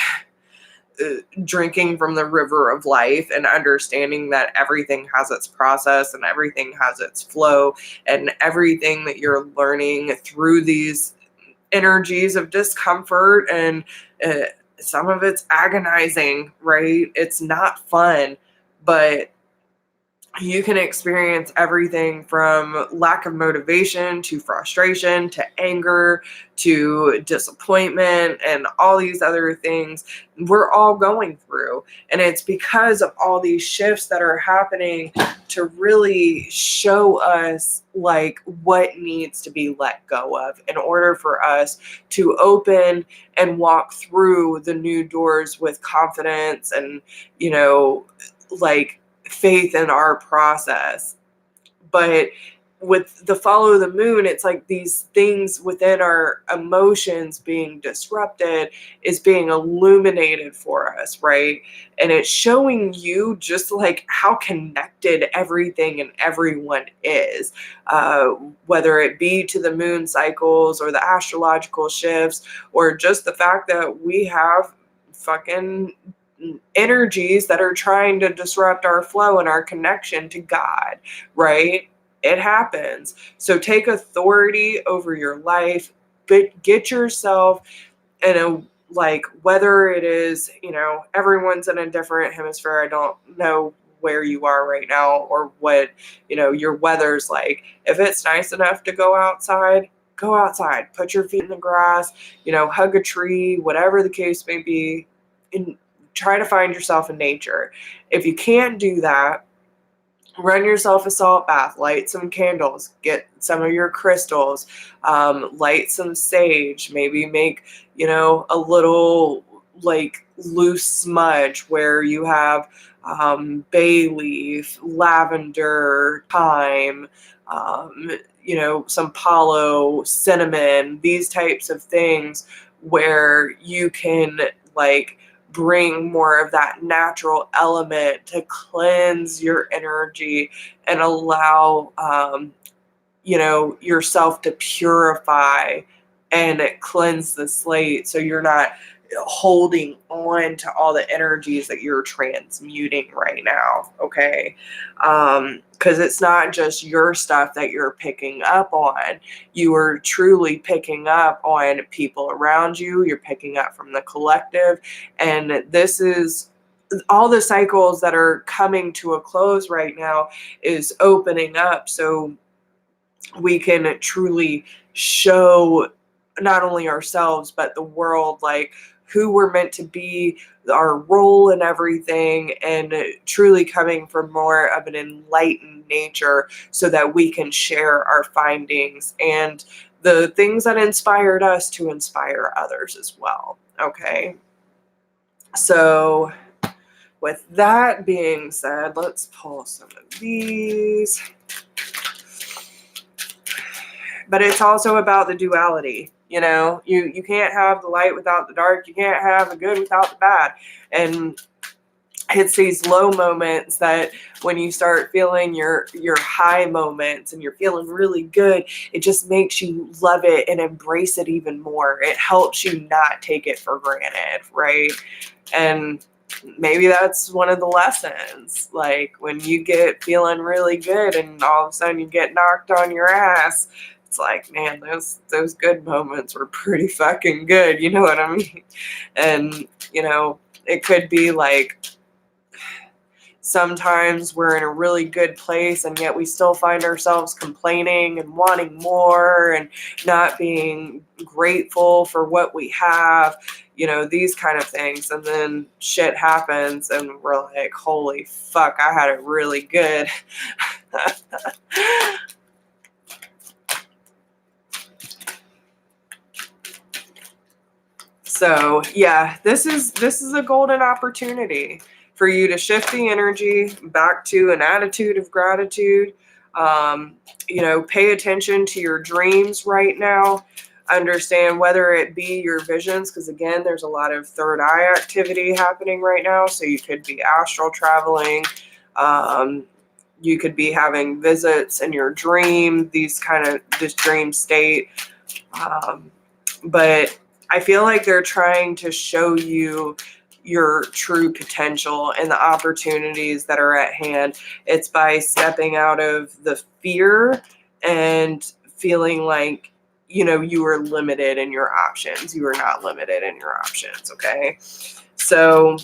drinking from the river of life and understanding that everything has its process and everything has its flow, and everything that you're learning through these energies of discomfort and some of it's agonizing, right? It's not fun, but you can experience everything from lack of motivation to frustration to anger to disappointment and all these other things we're all going through. And it's because of all these shifts that are happening to really show us like what needs to be let go of in order for us to open and walk through the new doors with confidence and, you know, like faith in our process. But with the follow the moon, it's like these things within our emotions being disrupted is being illuminated for us, right? And it's showing you just like how connected everything and everyone is, whether it be to the moon cycles or the astrological shifts, or just the fact that we have fucking energies that are trying to disrupt our flow and our connection to God, right? It happens. So take authority over your life, but get yourself in a, like, whether it is, you know, everyone's in a different hemisphere. I don't know where you are right now or what, you know, your weather's like. If it's nice enough to go outside, go outside, put your feet in the grass, you know, hug a tree, whatever the case may be, and try to find yourself in nature. If you can't do that, run yourself a salt bath, light some candles, get some of your crystals, light some sage, maybe make, you know, a little like loose smudge where you have bay leaf, lavender, thyme, you know, some palo, cinnamon, these types of things where you can like bring more of that natural element to cleanse your energy and allow you know, yourself to purify and cleanse the slate so you're not holding on to all the energies that you're transmuting right now, okay? Because it's not just your stuff that you're picking up on. You are truly picking up on people around you. You're picking up from the collective. And this is all the cycles that are coming to a close right now is opening up. So we can truly show not only ourselves but the world like who we're meant to be, our role in everything, and truly coming from more of an enlightened nature so that we can share our findings and the things that inspired us to inspire others as well. Okay, so with that being said, let's pull some of these. But it's also about the duality. You know, you can't have the light without the dark. You can't have the good without the bad. And it's these low moments that when you start feeling your high moments and you're feeling really good, it just makes you love it and embrace it even more. It helps you not take it for granted, right? And maybe that's one of the lessons. Like when you get feeling really good and all of a sudden you get knocked on your ass, it's like, man, those good moments were pretty fucking good. You know what I mean? And, you know, it could be like sometimes we're in a really good place and yet we still find ourselves complaining and wanting more and not being grateful for what we have, you know, these kind of things. And then shit happens and we're like, holy fuck, I had it really good. So yeah, this is a golden opportunity for you to shift the energy back to an attitude of gratitude. You know, pay attention to your dreams right now. Understand whether it be your visions, because again, there's a lot of third eye activity happening right now. So you could be astral traveling. You could be having visits in your dream, this dream state. But I feel like they're trying to show you your true potential and the opportunities that are at hand. It's by stepping out of the fear and feeling like, you know, you are limited in your options. You are not limited in your options, okay? So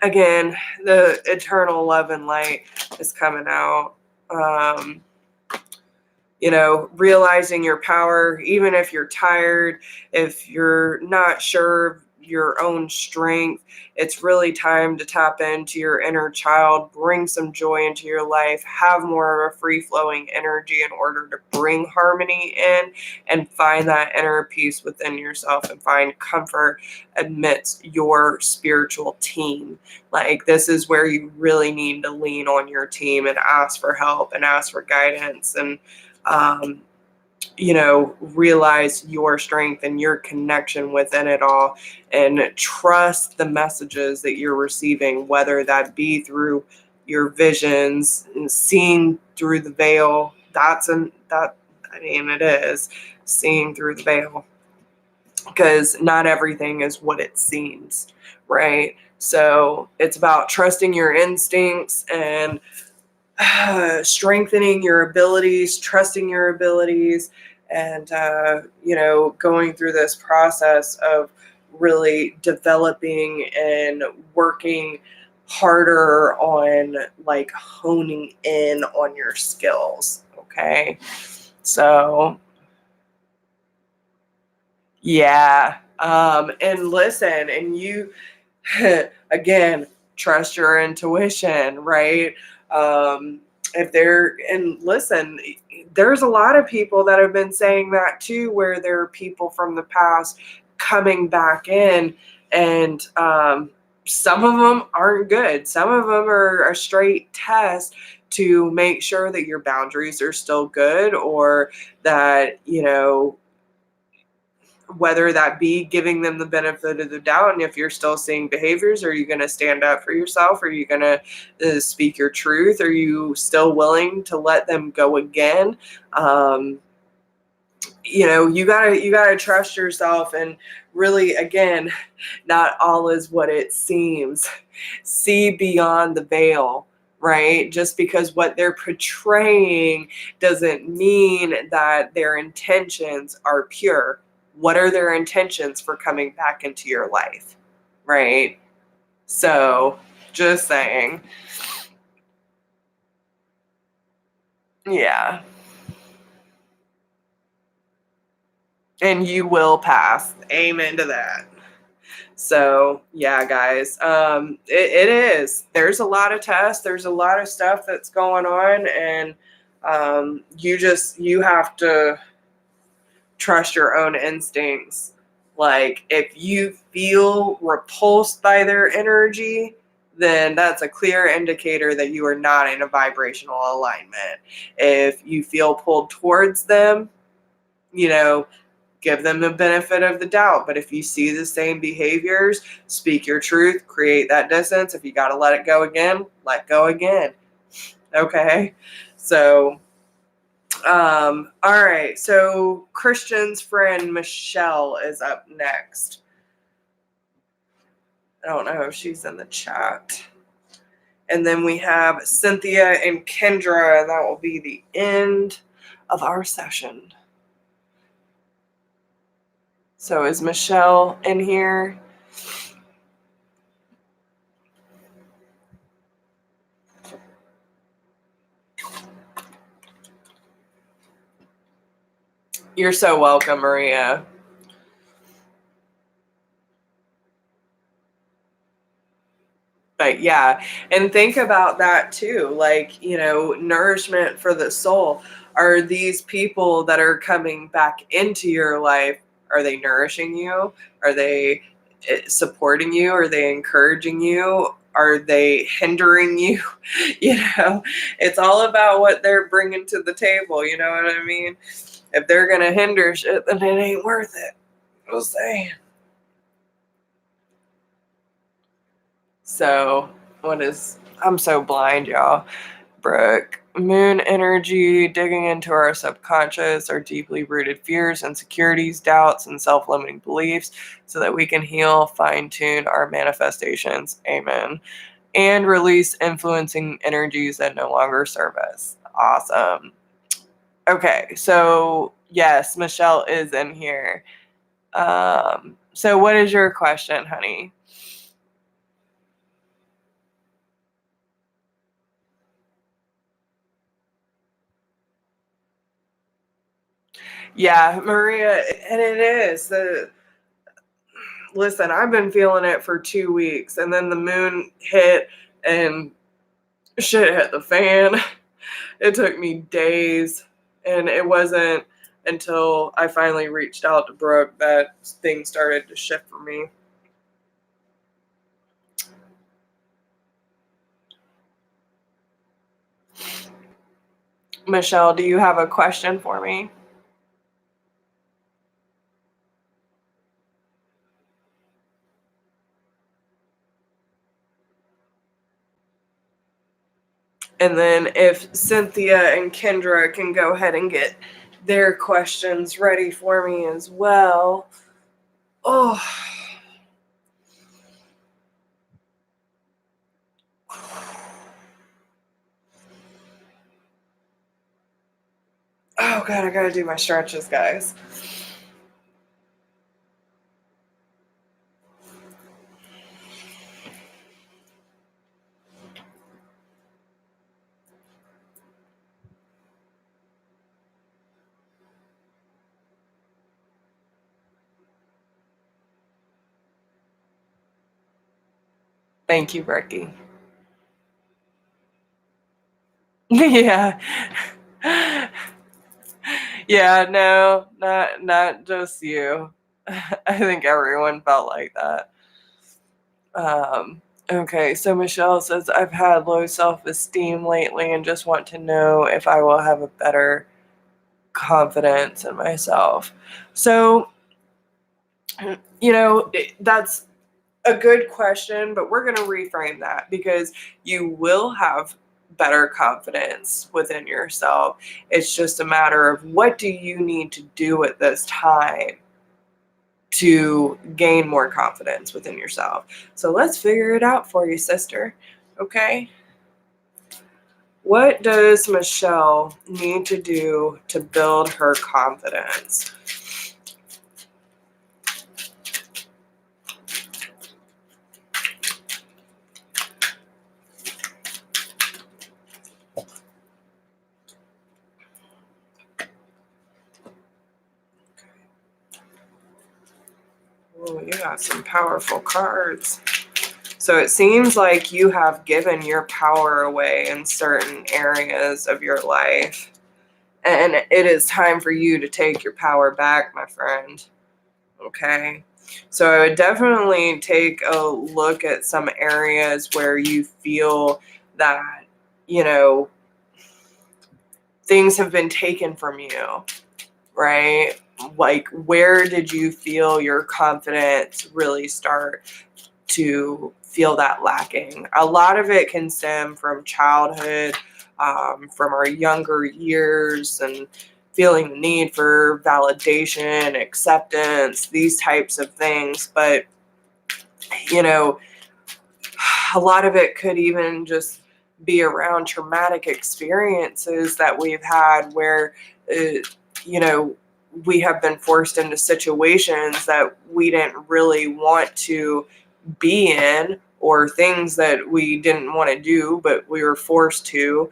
again, the eternal love and light is coming out. You know, realizing your power, even if you're tired, if you're not sure of your own strength, it's really time to tap into your inner child, bring some joy into your life, have more of a free-flowing energy in order to bring harmony in and find that inner peace within yourself and find comfort amidst your spiritual team. Like, this is where you really need to lean on your team and ask for help and ask for guidance and you know, realize your strength and your connection within it all, and trust the messages that you're receiving, whether that be through your visions and seeing through the veil. It is seeing through the veil, because not everything is what it seems, right? So it's about trusting your instincts and strengthening your abilities, trusting your abilities, and you know, going through this process of really developing and working harder on like honing in on your skills. Okay, so yeah, and listen, and you again, trust your intuition, right? If they're, and listen, there's a lot of people that have been saying that too, where there are people from the past coming back in, and some of them aren't good. Some of them are a straight test to make sure that your boundaries are still good, or that, you know, whether that be giving them the benefit of the doubt. And if you're still seeing behaviors, are you going to stand up for yourself? Are you going to speak your truth? Are you still willing to let them go again? You know, you gotta trust yourself, and really, again, not all is what it seems. See beyond the veil, right? Just because what they're portraying doesn't mean that their intentions are pure. What are their intentions for coming back into your life, right? So, just saying. Yeah. And you will pass. Amen to that. So yeah, guys, it is. There's a lot of tests. There's a lot of stuff that's going on, and you have to trust your own instincts. Like, if you feel repulsed by their energy, then that's a clear indicator that you are not in a vibrational alignment. If you feel pulled towards them, you know, give them the benefit of the doubt. But if you see the same behaviors, speak your truth, create that distance. If you got to let it go again, let go again. Okay. So, all right. So Christian's friend Michelle is up next. I don't know if she's in the chat. And then we have Cynthia and Kendra, and that will be the end of our session. So is Michelle in here? You're so welcome, Maria. But yeah, and think about that too. Like, you know, nourishment for the soul. Are these people that are coming back into your life, are they nourishing you? Are they supporting you? Are they encouraging you? Are they hindering you? You know, it's all about what they're bringing to the table. You know what I mean? If they're going to hinder shit, then it ain't worth it. I'll say. So, I'm so blind, y'all. Brooke, moon energy, digging into our subconscious, our deeply rooted fears, insecurities, doubts, and self-limiting beliefs so that we can heal, fine-tune our manifestations. Amen. And release influencing energies that no longer serve us. Awesome. Okay, so yes, Michelle is in here. So what is your question, honey? Yeah, Maria, and it is. Listen, I've been feeling it for 2 weeks, and then the moon hit and shit hit the fan. It took me days, and it wasn't until I finally reached out to Brooke that things started to shift for me. Michelle, do you have a question for me? And then if Cynthia and Kendra can go ahead and get their questions ready for me as well. Oh. Oh, God, I gotta do my stretches, guys. Thank you, Ricky. Yeah. Yeah, no, not just you. I think everyone felt like that. Okay, so Michelle says, I've had low self-esteem lately and just want to know if I will have a better confidence in myself. So, that's a good question, but we're going to reframe that because you will have better confidence within yourself. It's just a matter of what do you need to do at this time to gain more confidence within yourself. So let's figure it out for you, sister. Okay? What does Michelle need to do to build her confidence? Oh, you got some powerful cards. So it seems like you have given your power away in certain areas of your life. And it is time for you to take your power back, my friend. Okay? So I would definitely take a look at some areas where you feel that, things have been taken from you, right? Like, where did you feel your confidence really start to feel that lacking? A lot of it can stem from childhood, from our younger years, and feeling the need for validation, acceptance, these types of things. But, a lot of it could even just be around traumatic experiences that we've had where, we have been forced into situations that we didn't really want to be in, or things that we didn't want to do, but we were forced to,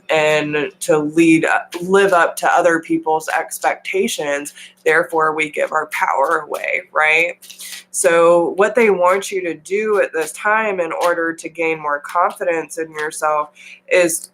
and to live up to other people's expectations. Therefore, we give our power away, right? So what they want you to do at this time in order to gain more confidence in yourself is,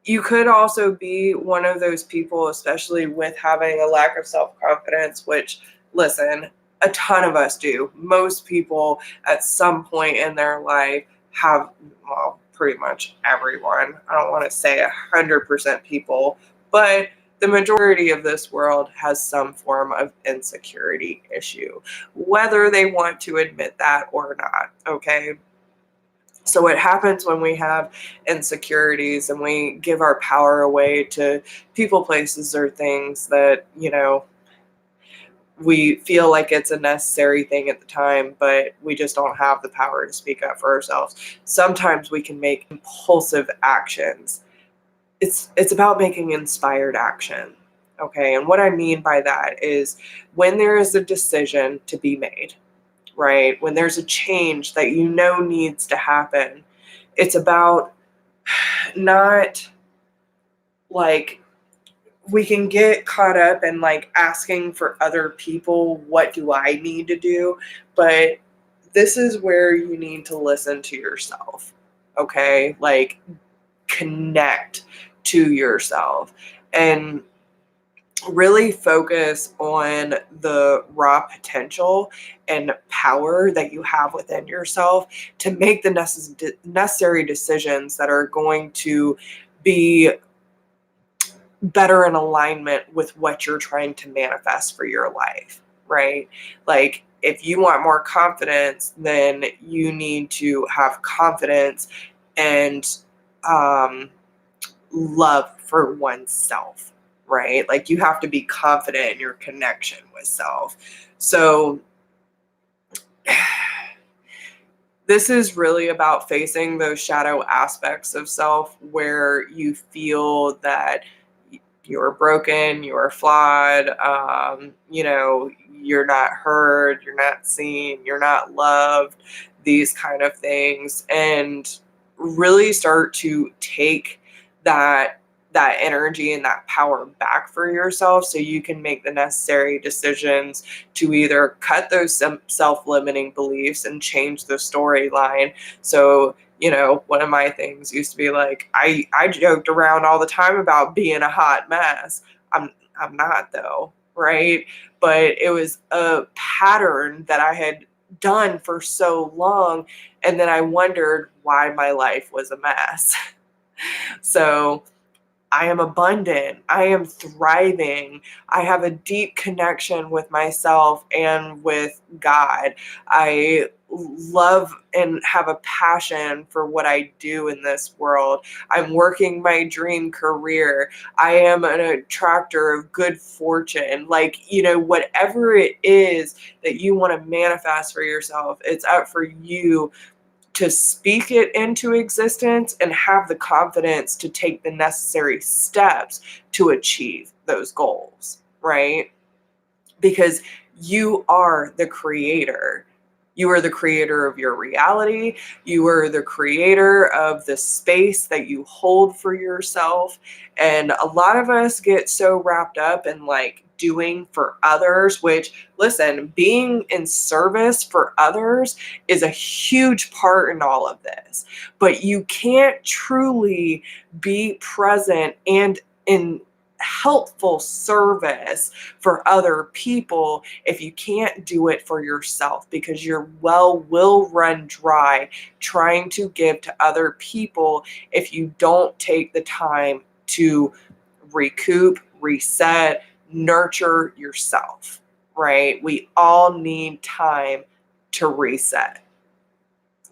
you could also be one of those people, especially with having a lack of self-confidence, which, listen, a ton of us do. Most people at some point in their life have, well, pretty much everyone. I don't want to say 100% people, but the majority of this world has some form of insecurity issue, whether they want to admit that or not, okay? So what happens when we have insecurities and we give our power away to people, places, or things that, we feel like it's a necessary thing at the time, but we just don't have the power to speak up for ourselves. Sometimes we can make impulsive actions. It's about making inspired action. Okay, and what I mean by that is when there is a decision to be made, right? When there's a change that needs to happen, it's about not like, we can get caught up in like asking for other people, what do I need to do? But this is where you need to listen to yourself. Okay? Like, connect to yourself and really focus on the raw potential and power that you have within yourself to make the necessary decisions that are going to be better in alignment with what you're trying to manifest for your life, right? Like, if you want more confidence, then you need to have confidence and love for oneself, right? Like, you have to be confident in your connection with self. So this is really about facing those shadow aspects of self where you feel that you're broken, you're flawed, you're not heard, you're not seen, you're not loved, these kind of things, and really start to take that energy and that power back for yourself so you can make the necessary decisions to either cut those self-limiting beliefs and change the storyline. So, one of my things used to be like, I joked around all the time about being a hot mess. I'm not, though, right? But it was a pattern that I had done for so long, and then I wondered why my life was a mess. So I am abundant. I am thriving. I have a deep connection with myself and with God. I love and have a passion for what I do in this world. I'm working my dream career. I am an attractor of good fortune. Like, whatever it is that you want to manifest for yourself, it's up for you to speak it into existence and have the confidence to take the necessary steps to achieve those goals, right? Because you are the creator. You are the creator of your reality. You are the creator of the space that you hold for yourself. And a lot of us get so wrapped up in like doing for others, which, listen, being in service for others is a huge part in all of this. But you can't truly be present and in helpful service for other people if you can't do it for yourself, because your well will run dry trying to give to other people if you don't take the time to recoup, reset, nurture yourself, right? We all need time to reset.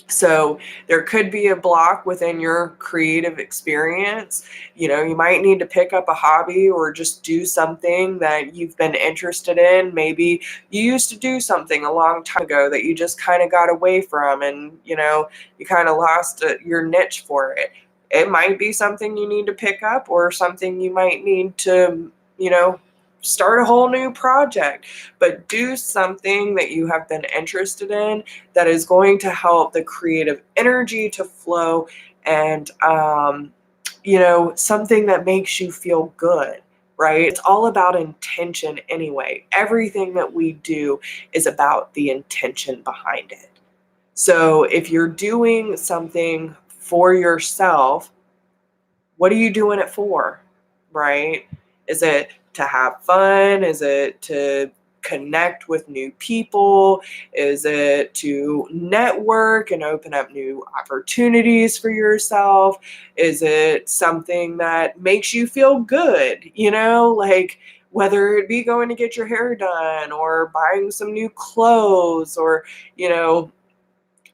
So there could be a block within your creative experience. You might need to pick up a hobby or just do something that you've been interested in. Maybe you used to do something a long time ago that you just kind of got away from, and you kind of lost your niche for it. It might be something you need to pick up, or something you might need to, start a whole new project. But do something that you have been interested in that is going to help the creative energy to flow, and something that makes you feel good, right? It's all about intention anyway. Everything that we do is about the intention behind it. So if you're doing something for yourself, what are you doing it for, right? Is it to have fun? Is it to connect with new people? Is it to network and open up new opportunities for yourself? Is it something that makes you feel good? Like, whether it be going to get your hair done or buying some new clothes, or,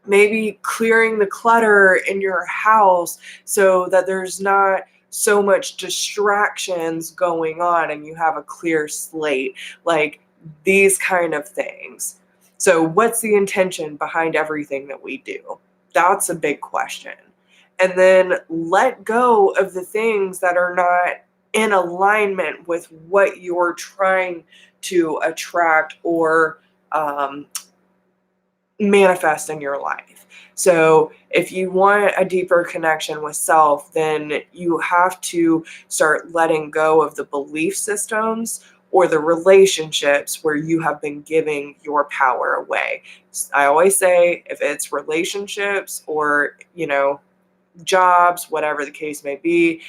maybe clearing the clutter in your house so that there's not so much distractions going on and you have a clear slate, like these kind of things. So what's the intention behind everything that we do? That's a big question. And then let go of the things that are not in alignment with what you're trying to attract or manifest in your life. So if you want a deeper connection with self, then you have to start letting go of the belief systems or the relationships where you have been giving your power away. I always say, if it's relationships or, jobs, whatever the case may be,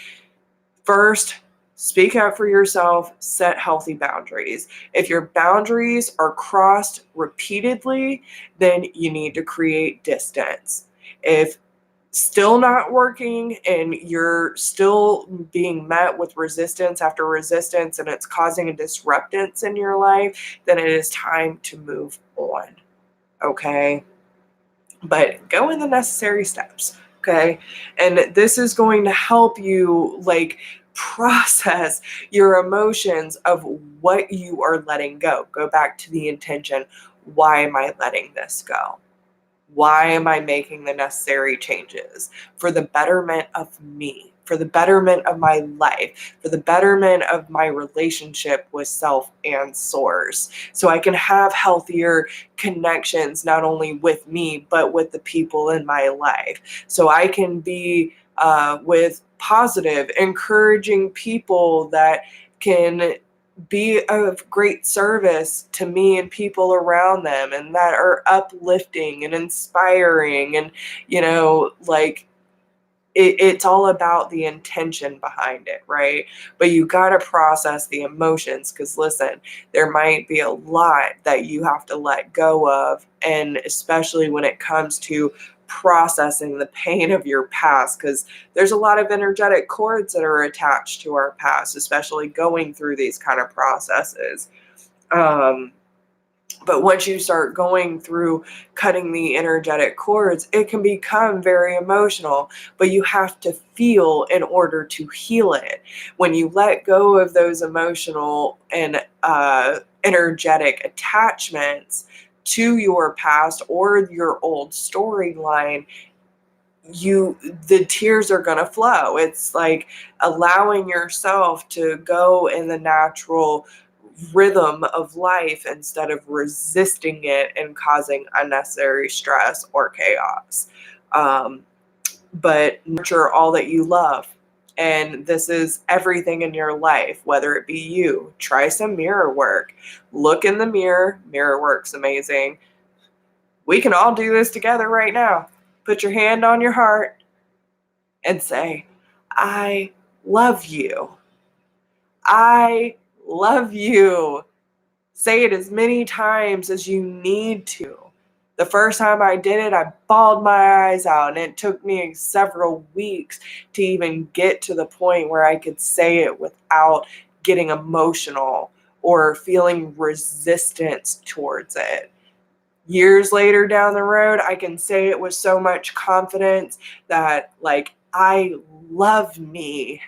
first, speak up for yourself, set healthy boundaries. If your boundaries are crossed repeatedly, then you need to create distance. If still not working and you're still being met with resistance after resistance and it's causing a disruptance in your life, then it is time to move on. Okay? But go in the necessary steps. Okay? And this is going to help you process your emotions of what you are letting go. Go back to the intention. Why am I letting this go? Why am I making the necessary changes? For the betterment of me, for the betterment of my life, for the betterment of my relationship with self and source. So I can have healthier connections, not only with me, but with the people in my life. So I can be with positive, encouraging people that can be of great service to me and people around them, and that are uplifting and inspiring. And it's all about the intention behind it, right? But you got to process the emotions, because listen, there might be a lot that you have to let go of, and especially when it comes to processing the pain of your past, because there's a lot of energetic cords that are attached to our past, especially going through these kind of processes. But once you start going through cutting the energetic cords, it can become very emotional, but you have to feel in order to heal it. When you let go of those emotional and energetic attachments to your past or your old storyline, the tears are going to flow. It's like allowing yourself to go in the natural rhythm of life instead of resisting it and causing unnecessary stress or chaos. But nurture all that you love. And this is everything in your life, whether it be you. Try some mirror work. Look in the mirror. Mirror work's amazing. We can all do this together right now. Put your hand on your heart and say, I love you. I love you. Say it as many times as you need to. The first time I did it, I bawled my eyes out, and it took me several weeks to even get to the point where I could say it without getting emotional or feeling resistance towards it. Years later down the road, I can say it with so much confidence that, I love me.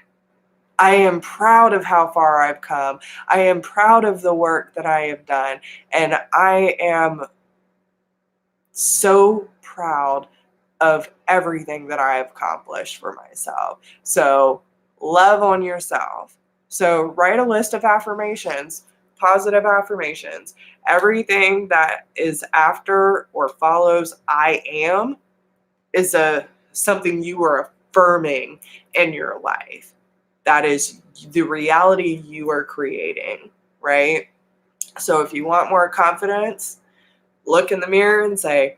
I am proud of how far I've come. I am proud of the work that I have done. And I am so proud of everything that I have accomplished for myself. So love on yourself. So write a list of affirmations, positive affirmations. Everything that is after or follows I am is something you are affirming in your life. That is the reality you are creating, right? So if you want more confidence, look in the mirror and say,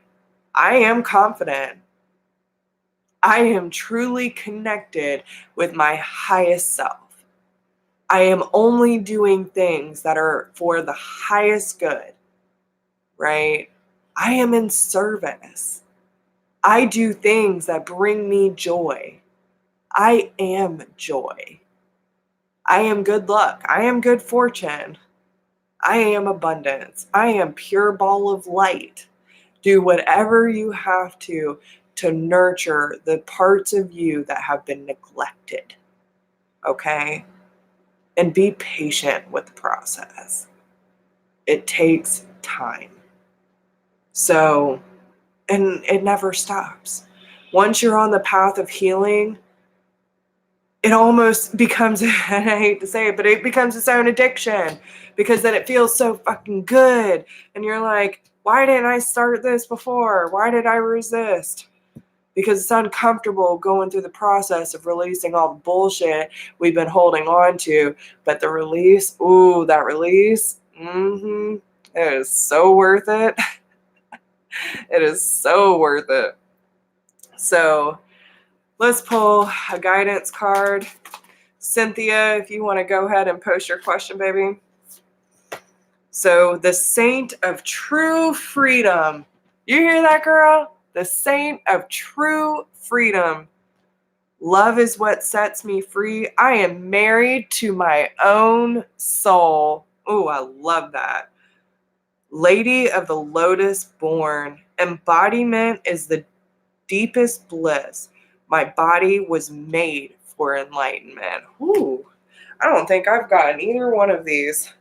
I am confident. I am truly connected with my highest self. I am only doing things that are for the highest good, right? I am in service. I do things that bring me joy. I am joy. I am good luck. I am good fortune. I am abundance. I am pure ball of light. Do whatever you have to nurture the parts of you that have been neglected. Okay? And be patient with the process. It takes time. So, and it never stops. Once you're on the path of healing, it almost becomes, and I hate to say it, but it becomes its own addiction, because then it feels so fucking good. And you're like, Why didn't I start this before? Why did I resist? Because it's uncomfortable going through the process of releasing all the bullshit we've been holding on to. But the release, ooh, that release, it is so worth it. It is so worth it. So let's pull a guidance card. Cynthia, if you want to go ahead and post your question, baby. So the saint of true freedom. You hear that, girl? The saint of true freedom. Love is what sets me free. I am married to my own soul. Oh, I love that. Lady of the Lotus born. Embodiment is the deepest bliss. My body was made for enlightenment. Ooh, I don't think I've gotten either one of these.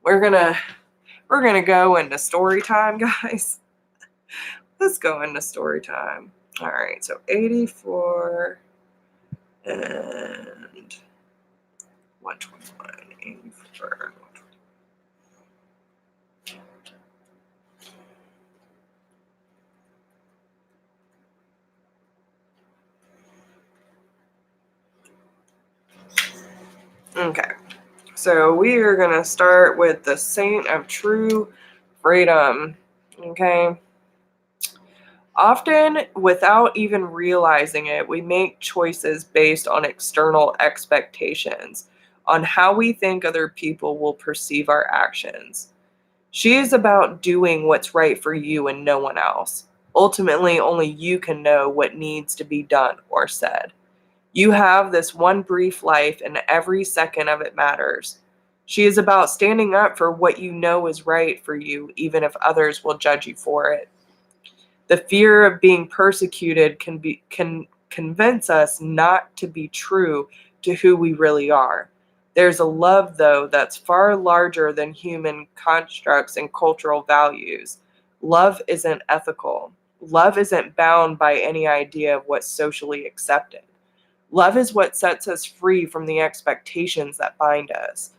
We're gonna go into story time, guys. Let's go into story time. All right, so 84 and 121. 84. Okay, so we are going to start with the saint of true freedom. Okay. Often, without even realizing it, we make choices based on external expectations, on how we think other people will perceive our actions. She is about doing what's right for you and no one else. Ultimately, only you can know what needs to be done or said. You have this one brief life, and every second of it matters. She is about standing up for what you know is right for you, even if others will judge you for it. The fear of being persecuted can convince us not to be true to who we really are. There's a love, though, that's far larger than human constructs and cultural values. Love isn't ethical. Love isn't bound by any idea of what's socially accepted. Love is what sets us free from the expectations that bind us.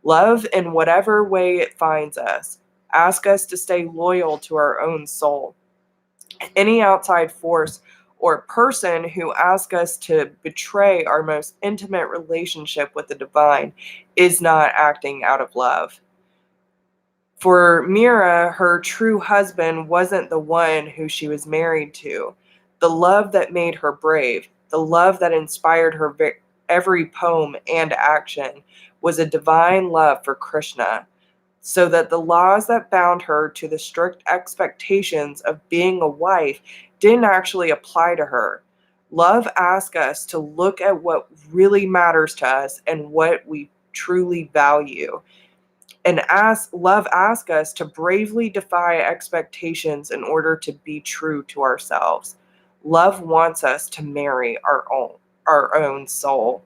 Love, in whatever way it finds us, asks us to stay loyal to our own soul. Any outside force or person who asks us to betray our most intimate relationship with the divine is not acting out of love. For Mira, her true husband wasn't the one who she was married to. The love that made her brave, the love that inspired her every poem and action, was a divine love for Krishna, so that the laws that bound her to the strict expectations of being a wife didn't actually apply to her. Love asks us to look at what really matters to us and what we truly value. And love asks us to bravely defy expectations in order to be true to ourselves. Love wants us to marry our own soul.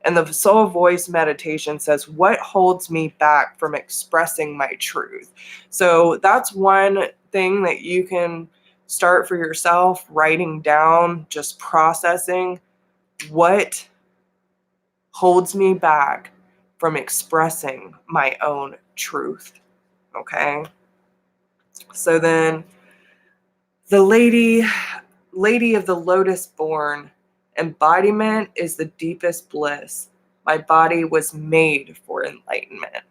And the soul voice meditation says, what holds me back from expressing my truth? So that's one thing that you can start for yourself, writing down, just processing what holds me back from expressing my own truth. Okay. So then the lady of the lotus born, embodiment is the deepest bliss. My body was made for enlightenment.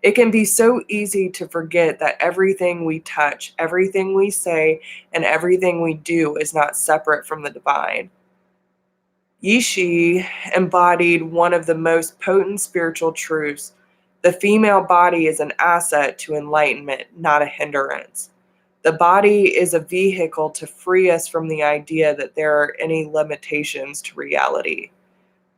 It can be so easy to forget that everything we touch, everything we say, and everything we do is not separate from the divine. Yishi embodied one of the most potent spiritual truths. The female body is an asset to enlightenment, not a hindrance. The body is a vehicle to free us from the idea that there are any limitations to reality.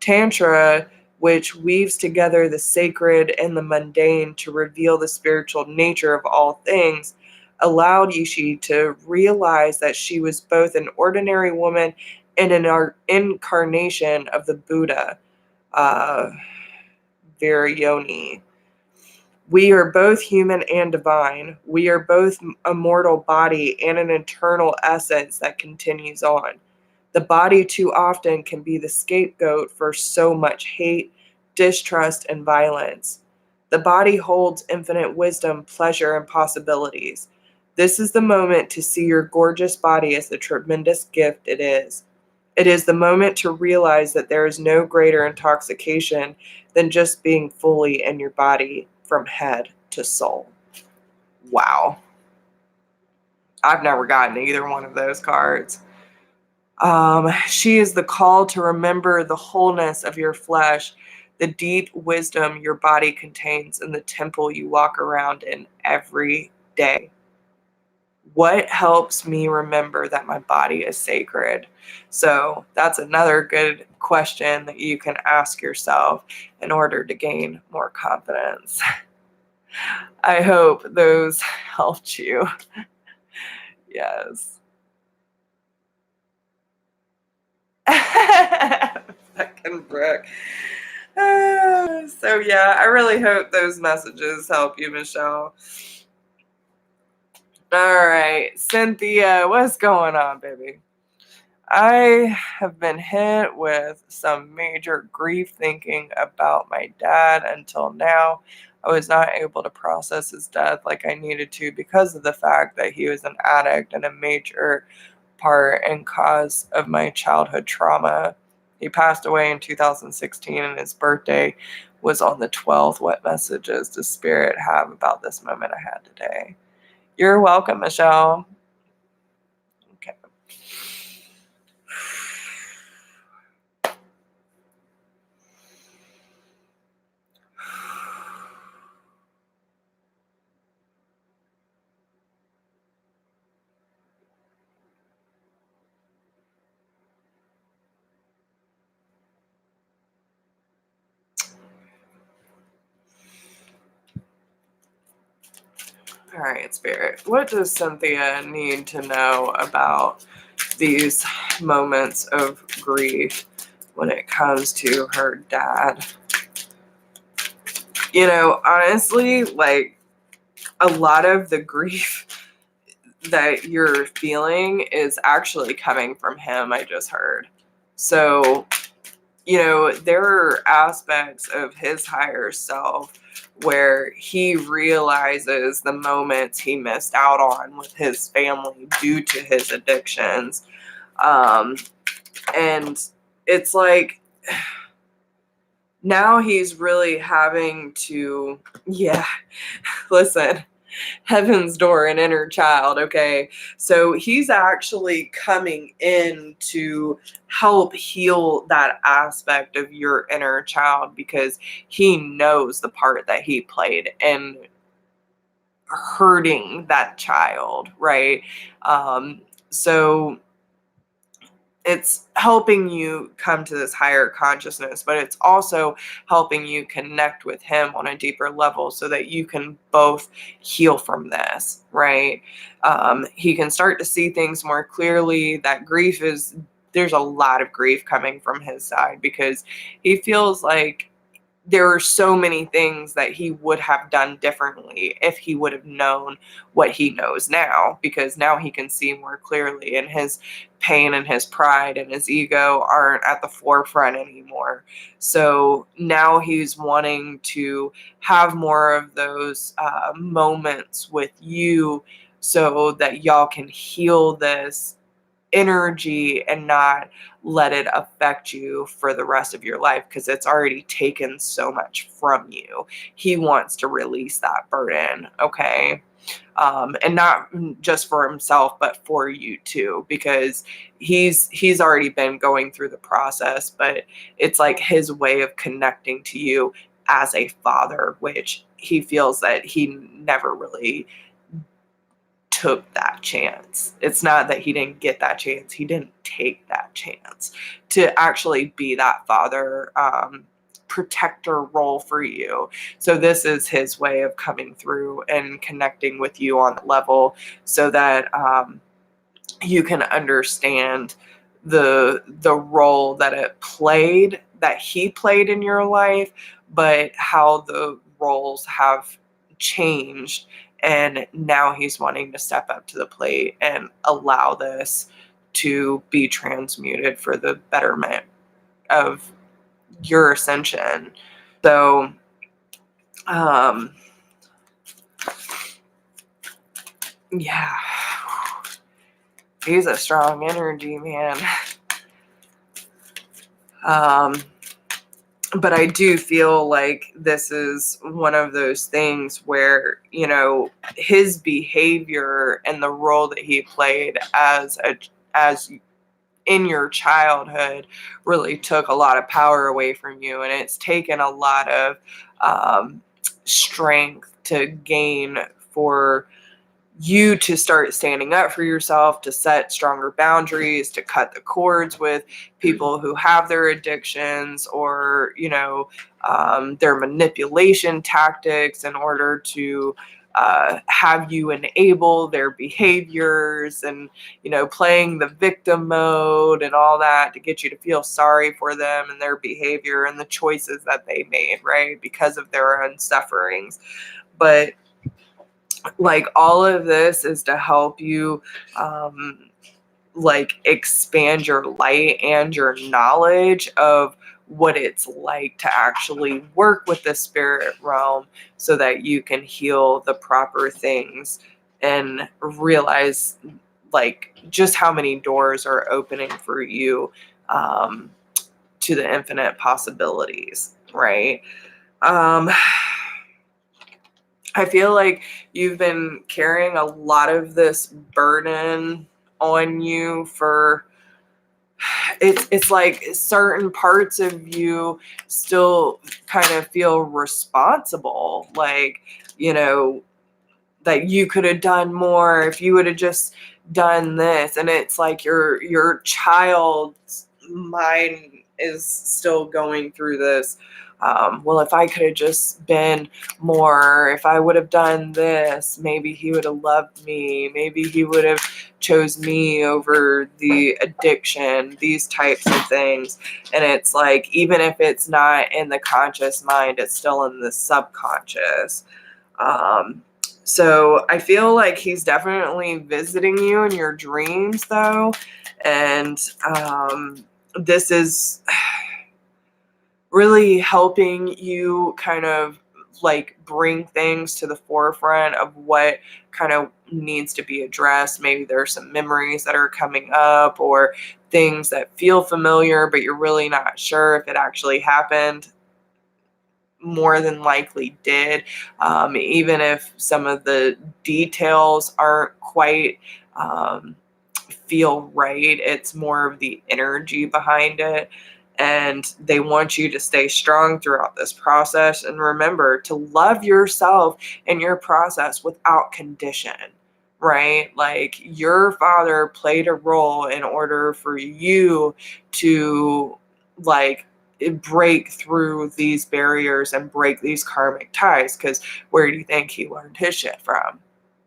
Tantra, which weaves together the sacred and the mundane to reveal the spiritual nature of all things, allowed Yishi to realize that she was both an ordinary woman and an incarnation of the Buddha, Virayoni. We are both human and divine. We are both a mortal body and an eternal essence that continues on. The body too often can be the scapegoat for so much hate, distrust, and violence. The body holds infinite wisdom, pleasure, and possibilities. This is the moment to see your gorgeous body as the tremendous gift it is. It is the moment to realize that there is no greater intoxication than just being fully in your body from head to soul. Wow. I've never gotten either one of those cards. She is the call to remember the wholeness of your flesh, the deep wisdom your body contains, and the temple you walk around in every day. What helps me remember that my body is sacred? So that's another good question that you can ask yourself in order to gain more confidence. I hope those helped you. Yes. Fucking Brooke. So yeah, I really hope those messages help you, Michelle. All right, Cynthia, what's going on, baby? I have been hit with some major grief thinking about my dad until now. I was not able to process his death like I needed to because of the fact that he was an addict and a major part and cause of my childhood trauma. He passed away in 2016 and his birthday was on the 12th. What messages does Spirit have about this moment I had today? You're welcome, Michelle. Okay. All right, Spirit. What does Cynthia need to know about these moments of grief when it comes to her dad? You know, honestly, like a lot of the grief that you're feeling is actually coming from him, I just heard. So, you know, there are aspects of his higher self where he realizes the moments he missed out on with his family due to his addictions. And it's like now he's really having to, yeah, listen, heaven's door and inner child. Okay. So he's actually coming in to help heal that aspect of your inner child because he knows the part that he played in hurting that child. Right. So it's helping you come to this higher consciousness, but it's also helping you connect with him on a deeper level so that you can both heal from this, right? He can start to see things more clearly. That grief is, there's a lot of grief coming from his side because he feels like there are so many things that he would have done differently if he would have known what he knows now, because now he can see more clearly and his pain and his pride and his ego aren't at the forefront anymore. So now he's wanting to have more of those moments with you so that y'all can heal this energy and not let it affect you for the rest of your life because it's already taken so much from you. He wants to release that burden, okay? And not just for himself, but for you too, because he's already been going through the process, but it's like his way of connecting to you as a father, which he feels that he never really took that chance. It's not that he didn't get that chance. He didn't take that chance to actually be that father, protector role for you. So this is his way of coming through and connecting with you on that level so that you can understand the role that he played in your life, but how the roles have changed. And now he's wanting to step up to the plate and allow this to be transmuted for the betterment of your ascension. So Yeah. He's a strong energy, man. But I do feel like this is one of those things where, you know, his behavior and the role that he played as in your childhood really took a lot of power away from you, and it's taken a lot of strength to gain for you to start standing up for yourself, to set stronger boundaries, to cut the cords with people who have their addictions, or, you know, their manipulation tactics in order to have you enable their behaviors, and, you know, playing the victim mode and all that to get you to feel sorry for them and their behavior and the choices that they made, right, because of their own sufferings. But like, all of this is to help you like expand your light and your knowledge of what it's like to actually work with the spirit realm, so that you can heal the proper things and realize like just how many doors are opening for you to the infinite possibilities, right? I feel like you've been carrying a lot of this burden on you for it's like certain parts of you still kind of feel responsible, like, you know, that you could have done more if you would have just done this, and it's like your child's mind is still going through this. Well, if I could have just been more, if I would have done this, maybe he would have loved me, maybe he would have chose me over the addiction, these types of things. And it's like, even if it's not in the conscious mind, it's still in the subconscious. So I feel like he's definitely visiting you in your dreams, though. And this is really helping you kind of like bring things to the forefront of what kind of needs to be addressed. Maybe there's some memories that are coming up, or things that feel familiar, but you're really not sure if it actually happened. More than likely did, even if some of the details aren't quite feel right. It's more of the energy behind it. And they want you to stay strong throughout this process. And remember to love yourself in your process without condition, right? Like, your father played a role in order for you to, like, break through these barriers and break these karmic ties. Because where do you think he learned his shit from?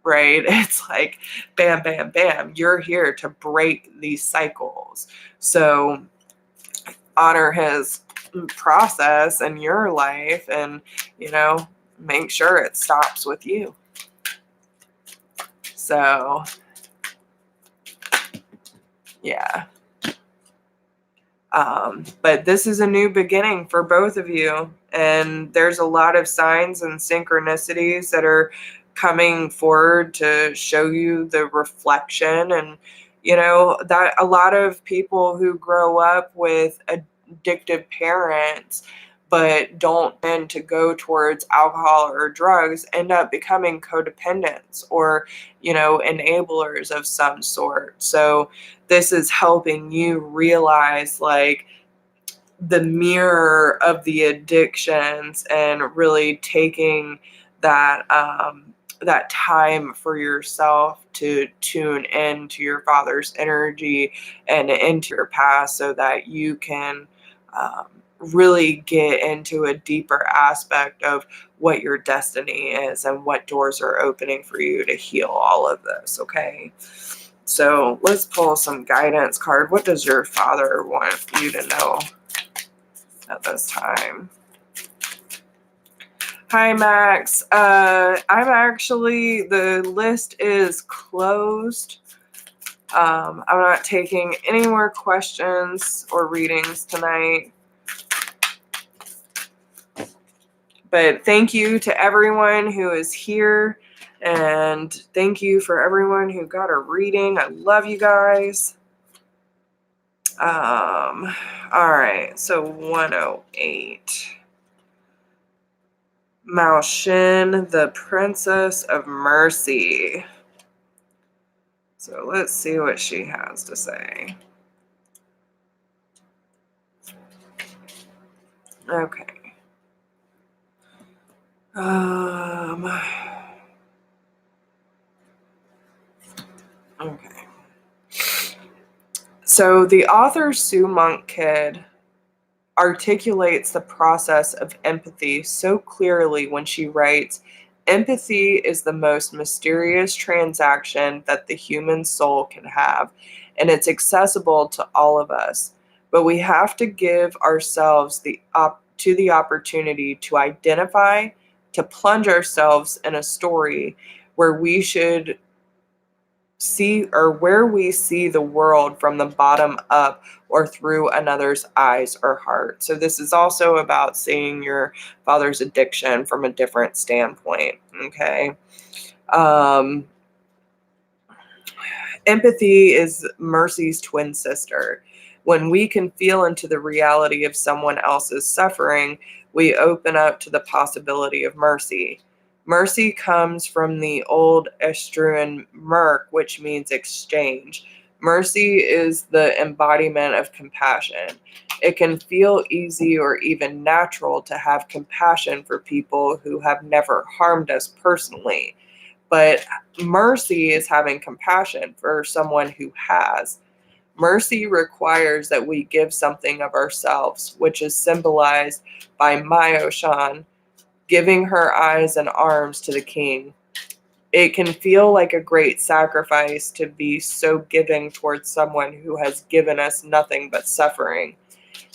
Right? It's like, bam, bam, bam. You're here to break these cycles. So honor his process in your life, and, you know, make sure it stops with you. So, yeah. But this is a new beginning for both of you, and there's a lot of signs and synchronicities that are coming forward to show you the reflection. And, you know, that a lot of people who grow up with addictive parents but don't tend to go towards alcohol or drugs end up becoming codependents, or, you know, enablers of some sort. So this is helping you realize, like, the mirror of the addictions, and really taking that that time for yourself to tune into your father's energy and into your past, so that you can really get into a deeper aspect of what your destiny is and what doors are opening for you to heal all of this. Okay. So let's pull some guidance card. What does your father want you to know at this time? Hi, Max. I'm actually, the list is closed. I'm not taking any more questions or readings tonight. But thank you to everyone who is here. And thank you for everyone who got a reading. I love you guys. All right. So 108. Mao Xin, the Princess of Mercy. So let's see what she has to say. Okay. Okay. So the author Sue Monk Kidd articulates the process of empathy so clearly when she writes, "Empathy is the most mysterious transaction that the human soul can have, and it's accessible to all of us. But we have to give ourselves the opportunity to identify, to plunge ourselves in a story where we should see, or where we see the world from the bottom up or through another's eyes or heart." So this is also about seeing your father's addiction from a different standpoint. Okay. Empathy is Mercy's twin sister. When we can feel into the reality of someone else's suffering, we open up to the possibility of mercy. Mercy comes from the old Estruan merc, which means exchange. Mercy is the embodiment of compassion. It can feel easy or even natural to have compassion for people who have never harmed us personally. But mercy is having compassion for someone who has. Mercy requires that we give something of ourselves, which is symbolized by Myoshan giving her eyes and arms to the king. It can feel like a great sacrifice to be so giving towards someone who has given us nothing but suffering.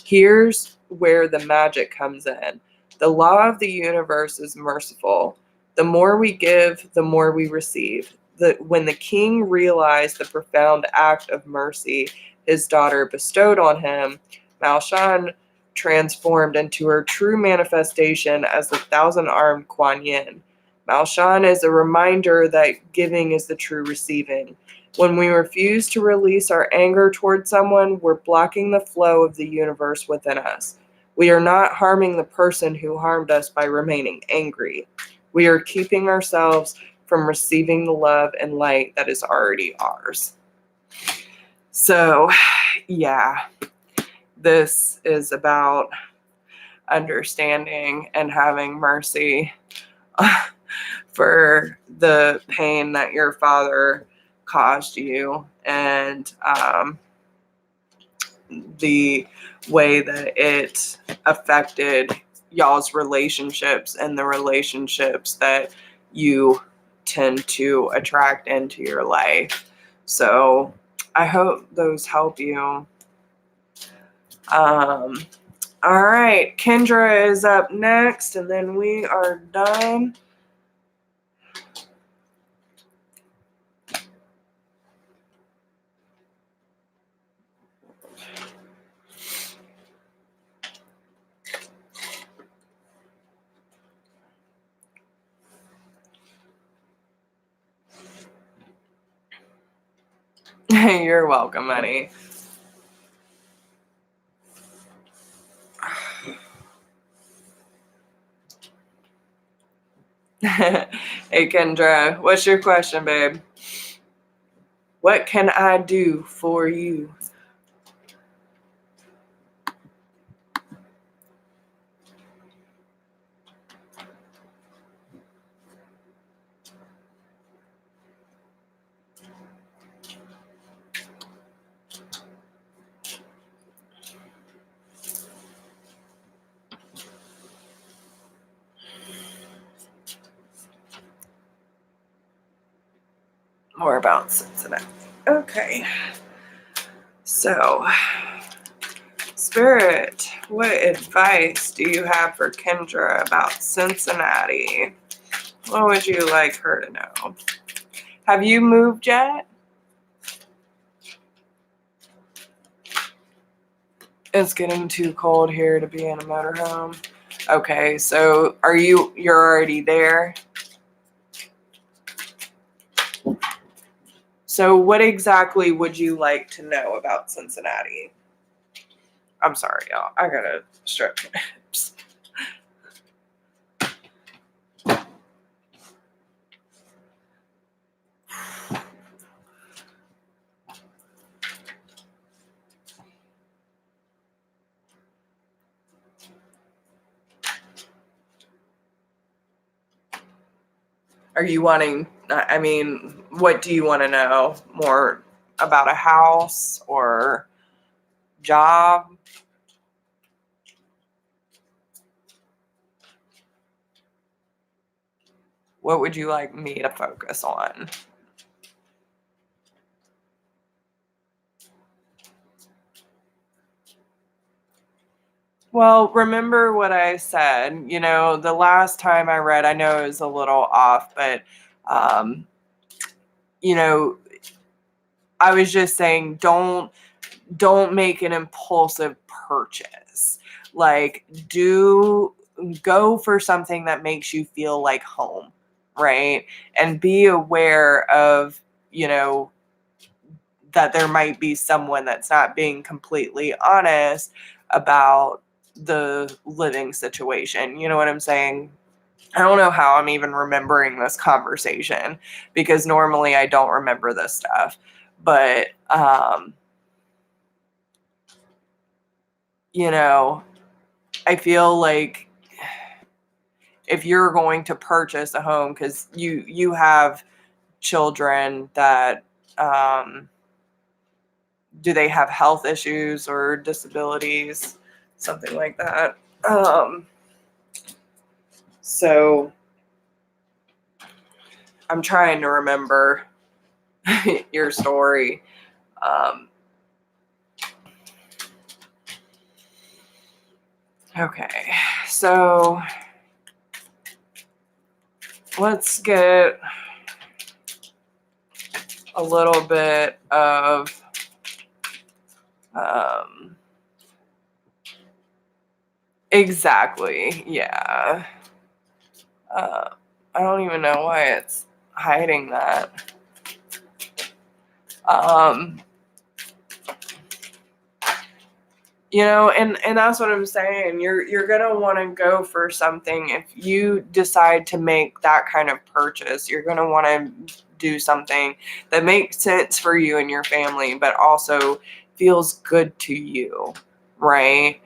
Here's where the magic comes in. The law of the universe is merciful. The more we give, the more we receive. When the king realized the profound act of mercy his daughter bestowed on him, Malshan transformed into her true manifestation as the thousand-armed Kuan Yin. Malshan is a reminder that giving is the true receiving. When we refuse to release our anger towards someone, we're blocking the flow of the universe within us. We are not harming the person who harmed us by remaining angry. We are keeping ourselves from receiving the love and light that is already ours. So, yeah, this is about understanding and having mercy for the pain that your father caused you, and the way that it affected y'all's relationships and the relationships that you tend to attract into your life. So I hope those help you. All right, Kendra is up next, and then we are done. You're welcome, honey. Hey, Kendra, what's your question, babe? What can I do for you? More about Cincinnati. Okay. So, Spirit, what advice do you have for Kendra about Cincinnati? What would you like her to know? Have you moved yet? It's getting too cold here to be in a motorhome. Okay, so you're already there? So what exactly would you like to know about Cincinnati? I'm sorry, y'all. I gotta stretch my hips. Are you wanting, I mean, what do you want to know? More about a house or job? What would you like me to focus on? Well, remember what I said. You know, the last time I read, I know it was a little off, but, you know, I was just saying, don't make an impulsive purchase. Like, go for something that makes you feel like home, right? And be aware of, you know, that there might be someone that's not being completely honest about the living situation. You know what I'm saying? I don't know how I'm even remembering this conversation, because normally I don't remember this stuff. But, you know, I feel like if you're going to purchase a home, because you have children that, do they have health issues or disabilities, something like that. So I'm trying to remember your story. Okay, so let's get a little bit of exactly, yeah. I don't even know why it's hiding that. You know, and that's what I'm saying. You're gonna want to go for something. If you decide to make that kind of purchase, you're gonna want to do something that makes sense for you and your family, but also feels good to you, right?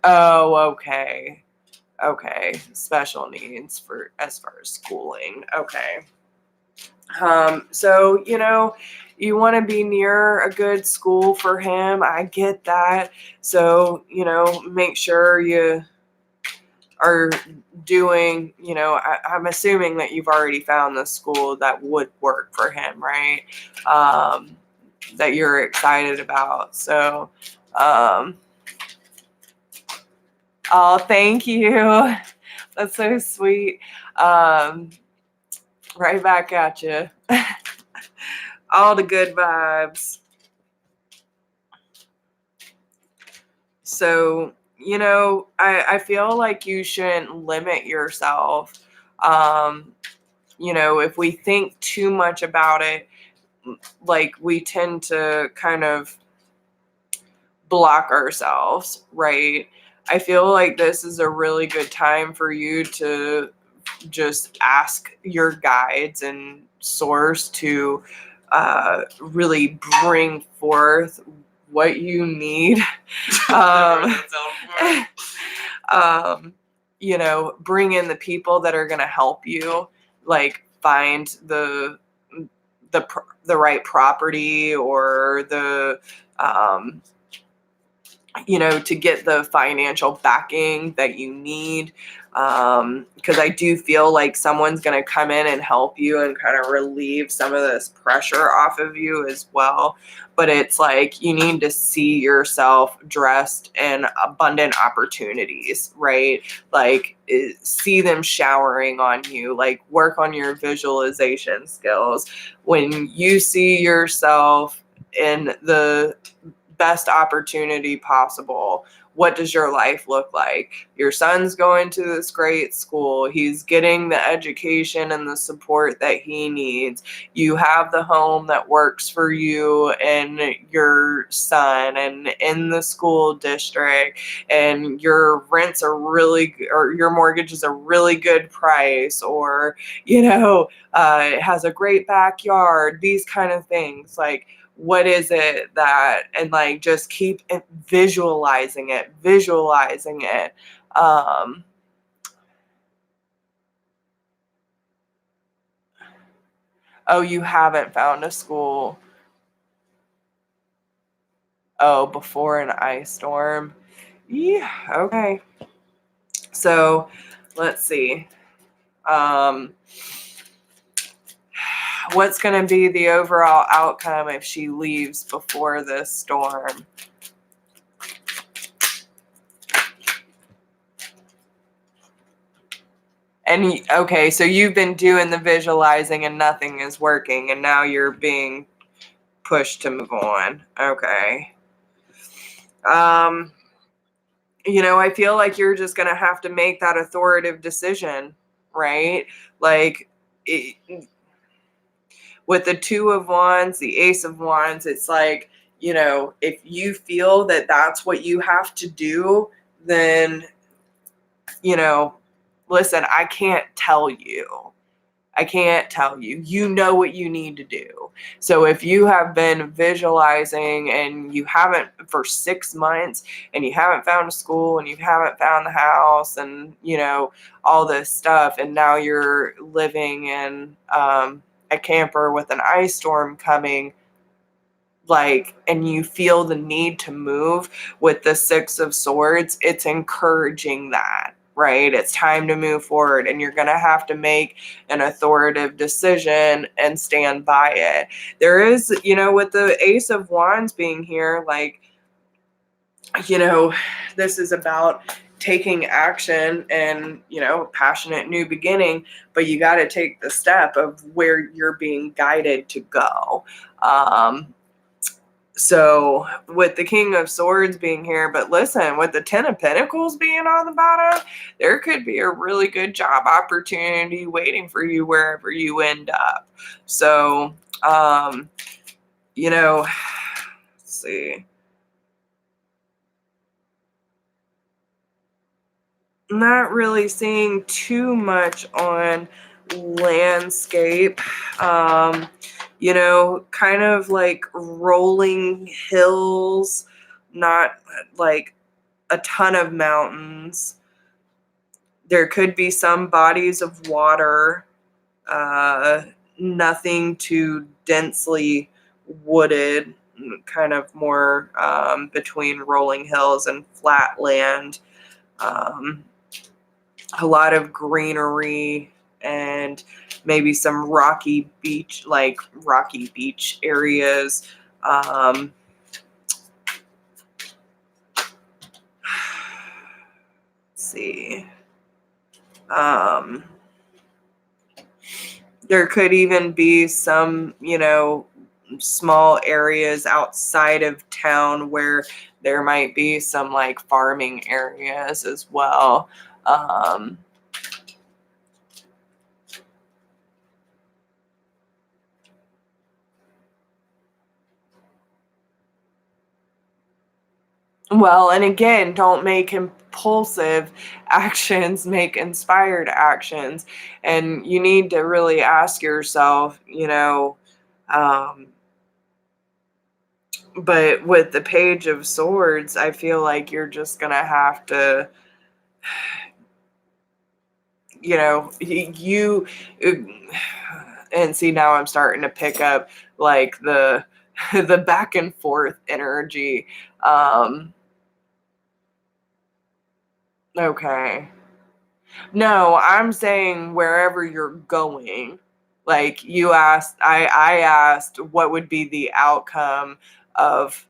Oh, okay. Okay. Special needs for as far as schooling. Okay. So, you know, you want to be near a good school for him. I get that. So, you know, make sure you are doing, you know, I'm assuming that you've already found the school that would work for him, right? That you're excited about. So, oh, thank you. That's so sweet. Right back at you. All the good vibes. So, you know, I feel like you shouldn't limit yourself. You know, if we think too much about it, like we tend to kind of block ourselves, right? I feel like this is a really good time for you to just ask your guides and source to really bring forth what you need. You know, bring in the people that are going to help you, like find the right property, or the you know, to get the financial backing that you need. Because I do feel like someone's going to come in and help you and kind of relieve some of this pressure off of you as well. But it's like you need to see yourself dressed in abundant opportunities, right? Like see them showering on you, like work on your visualization skills. When you see yourself in the best opportunity possible. What does your life look like? Your son's going to this great school. He's getting the education and the support that he needs. You have the home that works for you and your son and in the school district, and your rents are really, or your mortgage is a really good price, or, it has a great backyard, these kind of things. Like, what is it that, and like, just keep visualizing it. Oh, you haven't found a school. Oh, before an ice storm. Yeah, okay. So let's see. What's going to be the overall outcome if she leaves before this storm? And okay, so you've been doing the visualizing and nothing is working, and now you're being pushed to move on. Okay. I feel like you're just going to have to make that authoritative decision, right? Like, with the Two of Wands, the Ace of Wands, it's like, if you feel that that's what you have to do, then, listen, I can't tell you. You know what you need to do. So if you have been visualizing and you haven't for 6 months, and you haven't found a school, and you haven't found the house, and, all this stuff, and now you're living in a camper with an ice storm coming, like, and you feel the need to move with the Six of Swords, it's encouraging that. Right? It's time to move forward, and you're going to have to make an authoritative decision and stand by it. There is, with the Ace of Wands being here, like, this is about taking action and, passionate new beginning, but you got to take the step of where you're being guided to go. So with the King of Swords being here, but listen, with the Ten of Pentacles being on the bottom, there could be a really good job opportunity waiting for you wherever you end up. So, let's see. Not really seeing too much on landscape. Kind of like rolling hills, not like a ton of mountains. There could be some bodies of water, nothing too densely wooded, kind of more between rolling hills and flat land. A lot of greenery and maybe some rocky beach areas. Let's see. There could even be some, small areas outside of town where there might be some like farming areas as well. Well, and again, don't make impulsive actions, make inspired actions. And you need to really ask yourself, but with the Page of Swords, I feel like you're just going to have to, and see, now I'm starting to pick up like the back and forth energy. Okay. No, I'm saying wherever you're going. Like I asked what would be the outcome of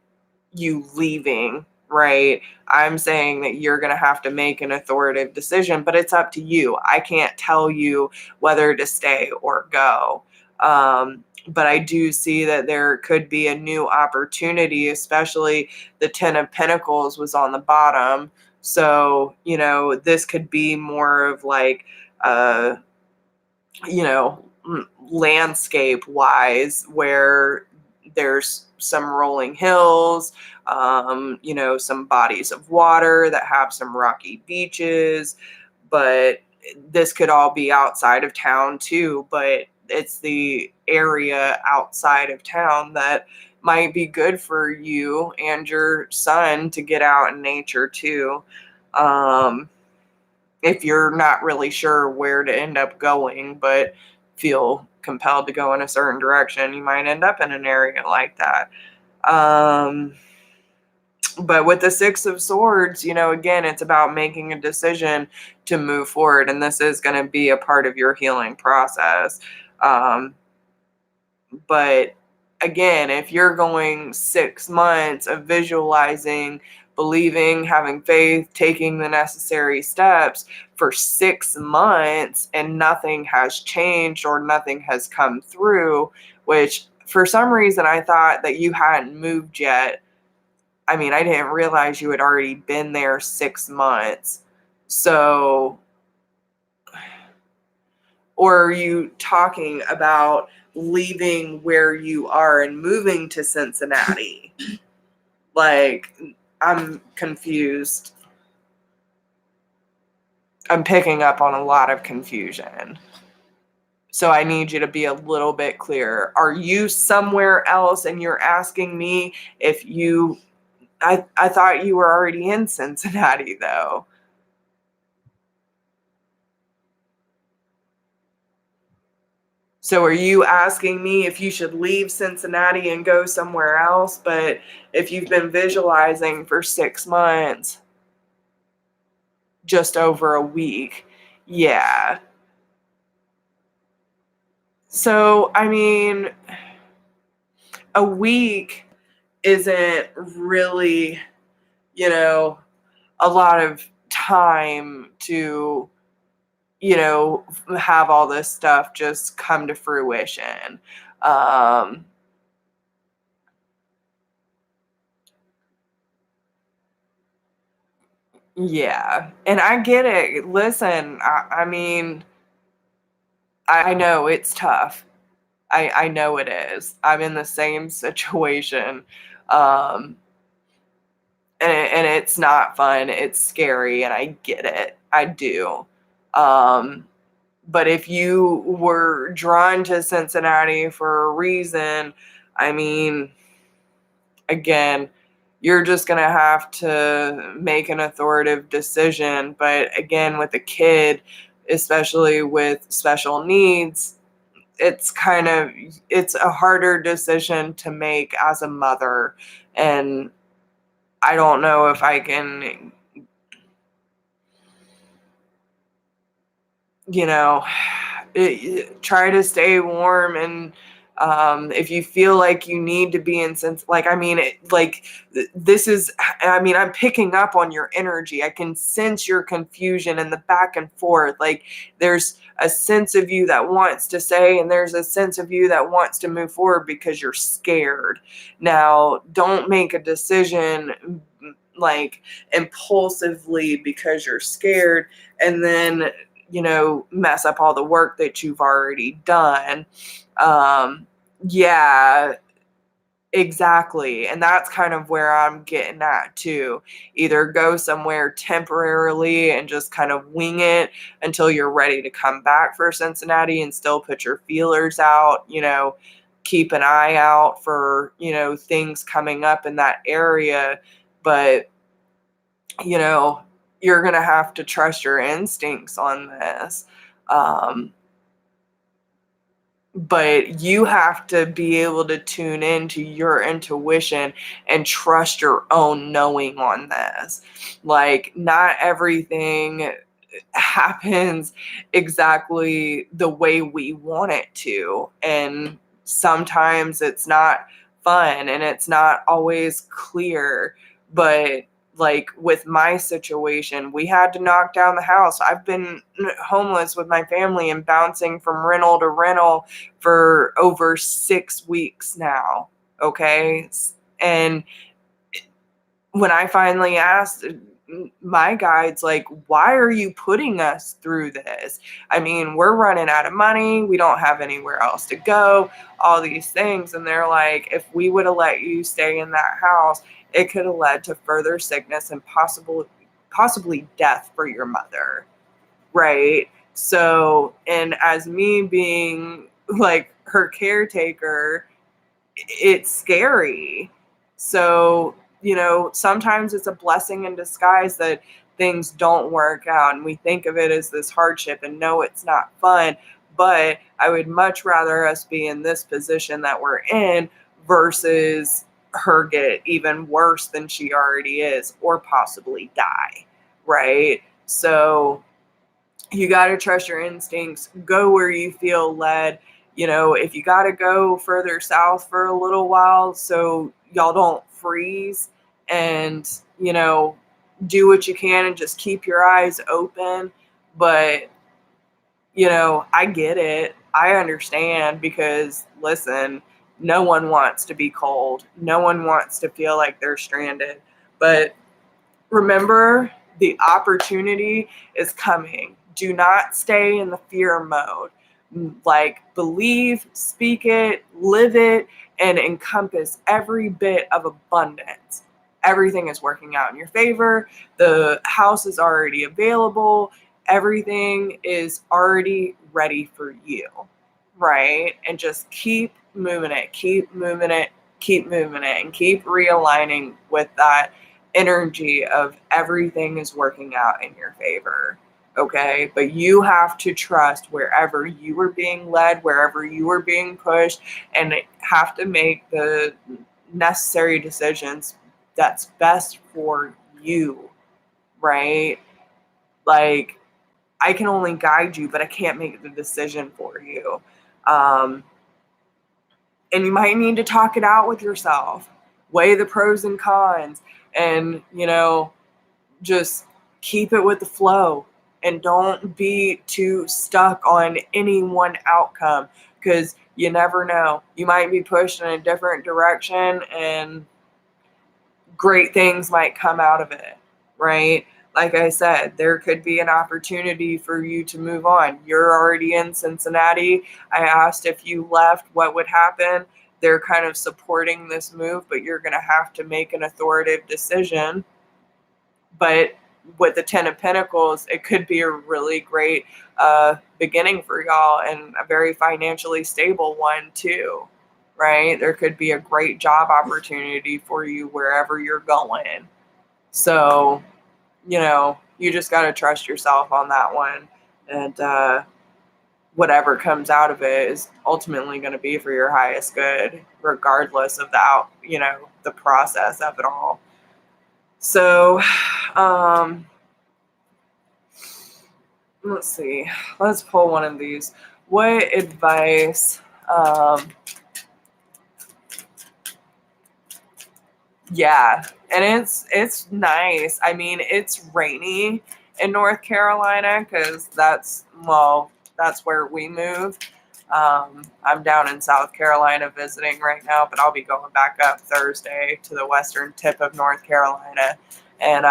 you leaving, right? I'm saying that you're going to have to make an authoritative decision, but it's up to you. I can't tell you whether to stay or go. But I do see that there could be a new opportunity, especially the Ten of Pentacles was on the bottom. So, this could be more of like, landscape wise, where there's some rolling hills, some bodies of water that have some rocky beaches, but this could all be outside of town too, but it's the area outside of town that might be good for you and your son to get out in nature too. If you're not really sure where to end up going, but feel compelled to go in a certain direction, you might end up in an area like that. But with the Six of Swords, again, it's about making a decision to move forward. And this is going to be a part of your healing process. But again, if you're going 6 months of visualizing, believing, having faith, taking the necessary steps for 6 months and nothing has changed or nothing has come through, which for some reason I thought that you hadn't moved yet. I mean, I didn't realize you had already been there 6 months. So, or are you talking about leaving where you are and moving to Cincinnati? Like, I'm confused. I'm picking up on a lot of confusion. So I need you to be a little bit clearer. Are you somewhere else and you're asking me if you... I thought you were already in Cincinnati, though. So are you asking me if you should leave Cincinnati and go somewhere else? But if you've been visualizing for 6 months, just over a week, yeah. So, I mean, a week isn't really, a lot of time to, have all this stuff just come to fruition. Yeah, and I get it. Listen, I mean, I know it's tough. I know it is. I'm in the same situation. Um, and it's not fun. It's scary, and I get it. I do. But if you were drawn to Cincinnati for a reason, I mean, again, you're just going to have to make an authoritative decision. But again, with a kid, especially with special needs, it's a harder decision to make as a mother. And I don't know if I can, try to stay warm. And if you feel like you need to be in sense, like, I mean, this is, I mean, I'm picking up on your energy. I can sense your confusion and the back and forth. Like, there's a sense of you that wants to say, and there's a sense of you that wants to move forward because you're scared. Now, don't make a decision like impulsively because you're scared and then mess up all the work that you've already done. Yeah, exactly. And that's kind of where I'm getting at too. Either go somewhere temporarily and just kind of wing it until you're ready to come back for Cincinnati and still put your feelers out, keep an eye out for, things coming up in that area. But, you're going to have to trust your instincts on this. But you have to be able to tune into your intuition and trust your own knowing on this. Like, not everything happens exactly the way we want it to. And sometimes it's not fun and it's not always clear. But like with my situation, we had to knock down the house. I've been homeless with my family and bouncing from rental to rental for over 6 weeks now. Okay. And when I finally asked my guides, like, why are you putting us through this? I mean, we're running out of money. We don't have anywhere else to go, all these things. And they're like, if we would have let you stay in that house, it could have led to further sickness and possibly death for your mother. Right. So, and as me being like her caretaker, it's scary. So, sometimes it's a blessing in disguise that things don't work out and we think of it as this hardship, and no, it's not fun. But I would much rather us be in this position that we're in versus her get even worse than she already is, or possibly die. Right. So you got to trust your instincts, go where you feel led. If you got to go further south for a little while so y'all don't freeze, and, do what you can and just keep your eyes open. But, I get it. I understand, because listen, no one wants to be cold. No one wants to feel like they're stranded. But remember, the opportunity is coming. Do not stay in the fear mode. Like, believe, speak it, live it, and encompass every bit of abundance. Everything is working out in your favor. The house is already available. Everything is already ready for you, right? And just keep moving it, keep moving it, keep moving it, and keep realigning with that energy of everything is working out in your favor. Okay, but you have to trust wherever you are being led, wherever you are being pushed, and have to make the necessary decisions that's best for you, right? Like, I can only guide you, but I can't make the decision for you. And you might need to talk it out with yourself, weigh the pros and cons, and, just keep it with the flow. And don't be too stuck on any one outcome, because you never know. You might be pushed in a different direction and great things might come out of it, right? Like I said, there could be an opportunity for you to move on. You're already in Cincinnati. I asked if you left, what would happen. They're kind of supporting this move, but you're going to have to make an authoritative decision. But with the 10 of Pentacles, it could be a really great beginning for y'all, and a very financially stable one too, right? There could be a great job opportunity for you wherever you're going. So, you just got to trust yourself on that one. And whatever comes out of it is ultimately going to be for your highest good, regardless of the process of it all. So, let's see. Let's pull one of these. What advice? Yeah, and it's nice. I mean, it's rainy in North Carolina because that's where we moved. I'm down in South Carolina visiting right now, but I'll be going back up Thursday to the western tip of North Carolina. And,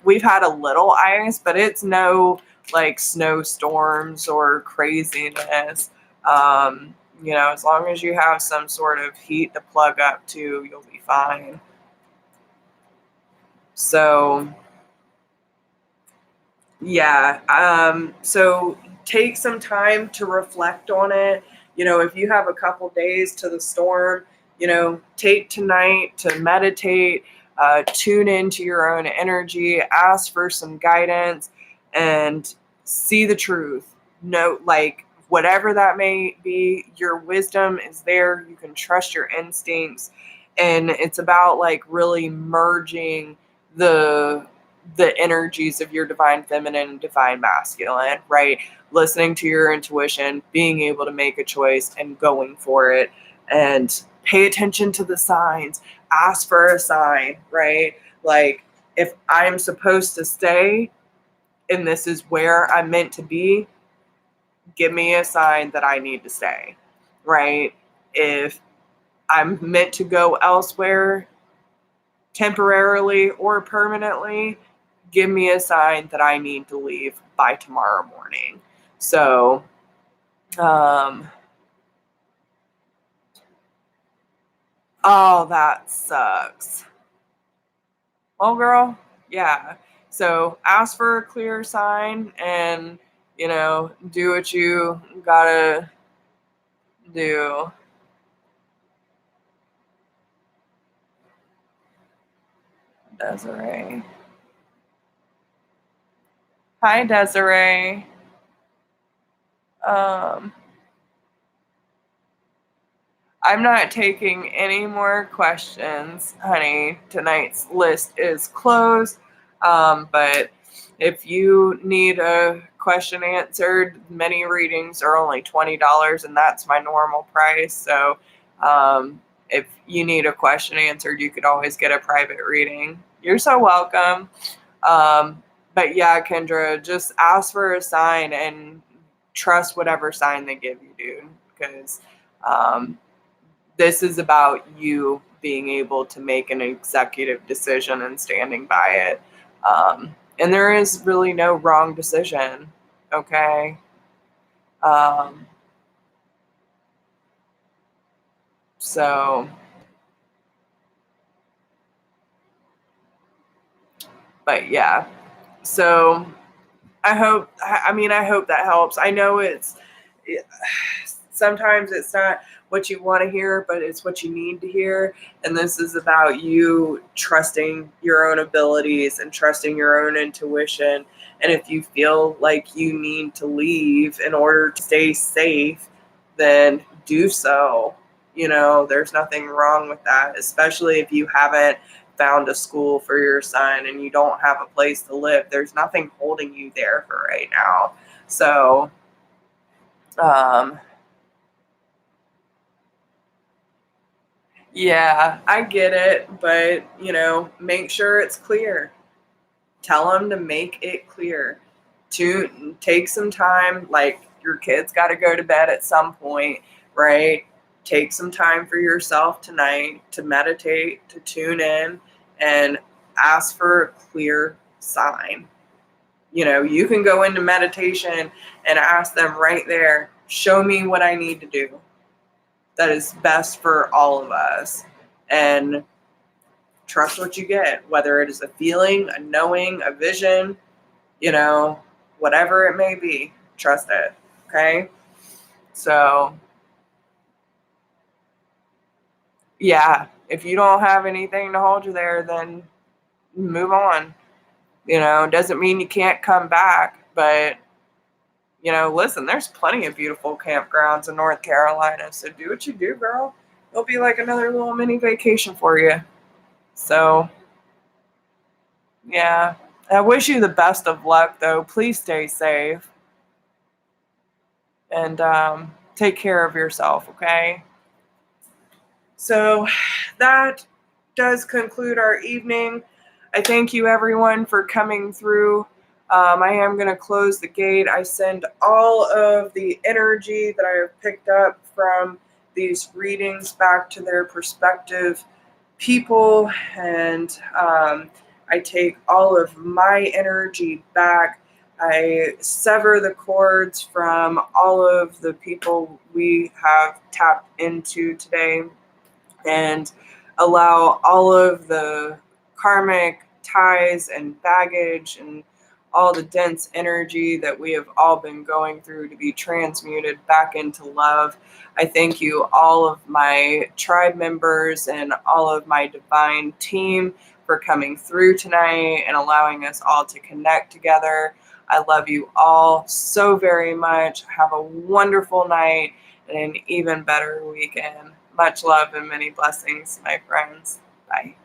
we've had a little ice, but it's no like snowstorms or craziness. As long as you have some sort of heat to plug up to, you'll be fine. So, yeah. So take some time to reflect on it. If you have a couple days to the storm, take tonight to meditate, tune into your own energy, ask for some guidance, and see the truth. Whatever that may be, your wisdom is there. You can trust your instincts. And it's about really merging the energies of your divine feminine and divine masculine, right? Listening to your intuition, being able to make a choice and going for it, and pay attention to the signs, ask for a sign, right? Like, if I'm supposed to stay and this is where I'm meant to be, give me a sign that I need to stay, right? If I'm meant to go elsewhere temporarily or permanently, give me a sign that I need to leave by tomorrow morning. So, oh, that sucks. Well, girl, yeah. So ask for a clear sign and, do what you gotta do. Desiree. Hi, Desiree. I'm not taking any more questions, honey. Tonight's list is closed. But if you need a question answered, many readings are only $20, and that's my normal price. So if you need a question answered, you could always get a private reading. You're so welcome. But yeah, Kendra, just ask for a sign and trust whatever sign they give you, dude. Because this is about you being able to make an executive decision and standing by it. And there is really no wrong decision, okay? So, but yeah. So I hope that helps. I know sometimes it's not what you want to hear, but it's what you need to hear. And this is about you trusting your own abilities and trusting your own intuition. And if you feel like you need to leave in order to stay safe, then do so. There's nothing wrong with that, especially if you haven't found a school for your son and you don't have a place to live. There's nothing holding you there for right now. So, yeah, I get it, but, make sure it's clear. Tell them to make it clear. To take some time, like your kids got to go to bed at some point, right? Take some time for yourself tonight to meditate, to tune in, and ask for a clear sign. You can go into meditation and ask them right there, show me what I need to do that is best for all of us. And trust what you get, whether it is a feeling, a knowing, a vision, whatever it may be, trust it. Okay? So, yeah, if you don't have anything to hold you there, then move on. Doesn't mean you can't come back, but listen, there's plenty of beautiful campgrounds in North Carolina, so do what you do, girl. It'll be like another little mini vacation for you. So, yeah. I wish you the best of luck, though. Please stay safe. And take care of yourself, okay? So that does conclude our evening. I thank you, everyone, for coming through. I am going to close the gate. I send all of the energy that I have picked up from these readings back to their prospective people, and I take all of my energy back. I sever the cords from all of the people we have tapped into today and allow all of the karmic ties and baggage and all the dense energy that we have all been going through to be transmuted back into love. I thank you, all of my tribe members and all of my divine team, for coming through tonight and allowing us all to connect together. I love you all so very much. Have a wonderful night and an even better weekend. Much love and many blessings, my friends. Bye.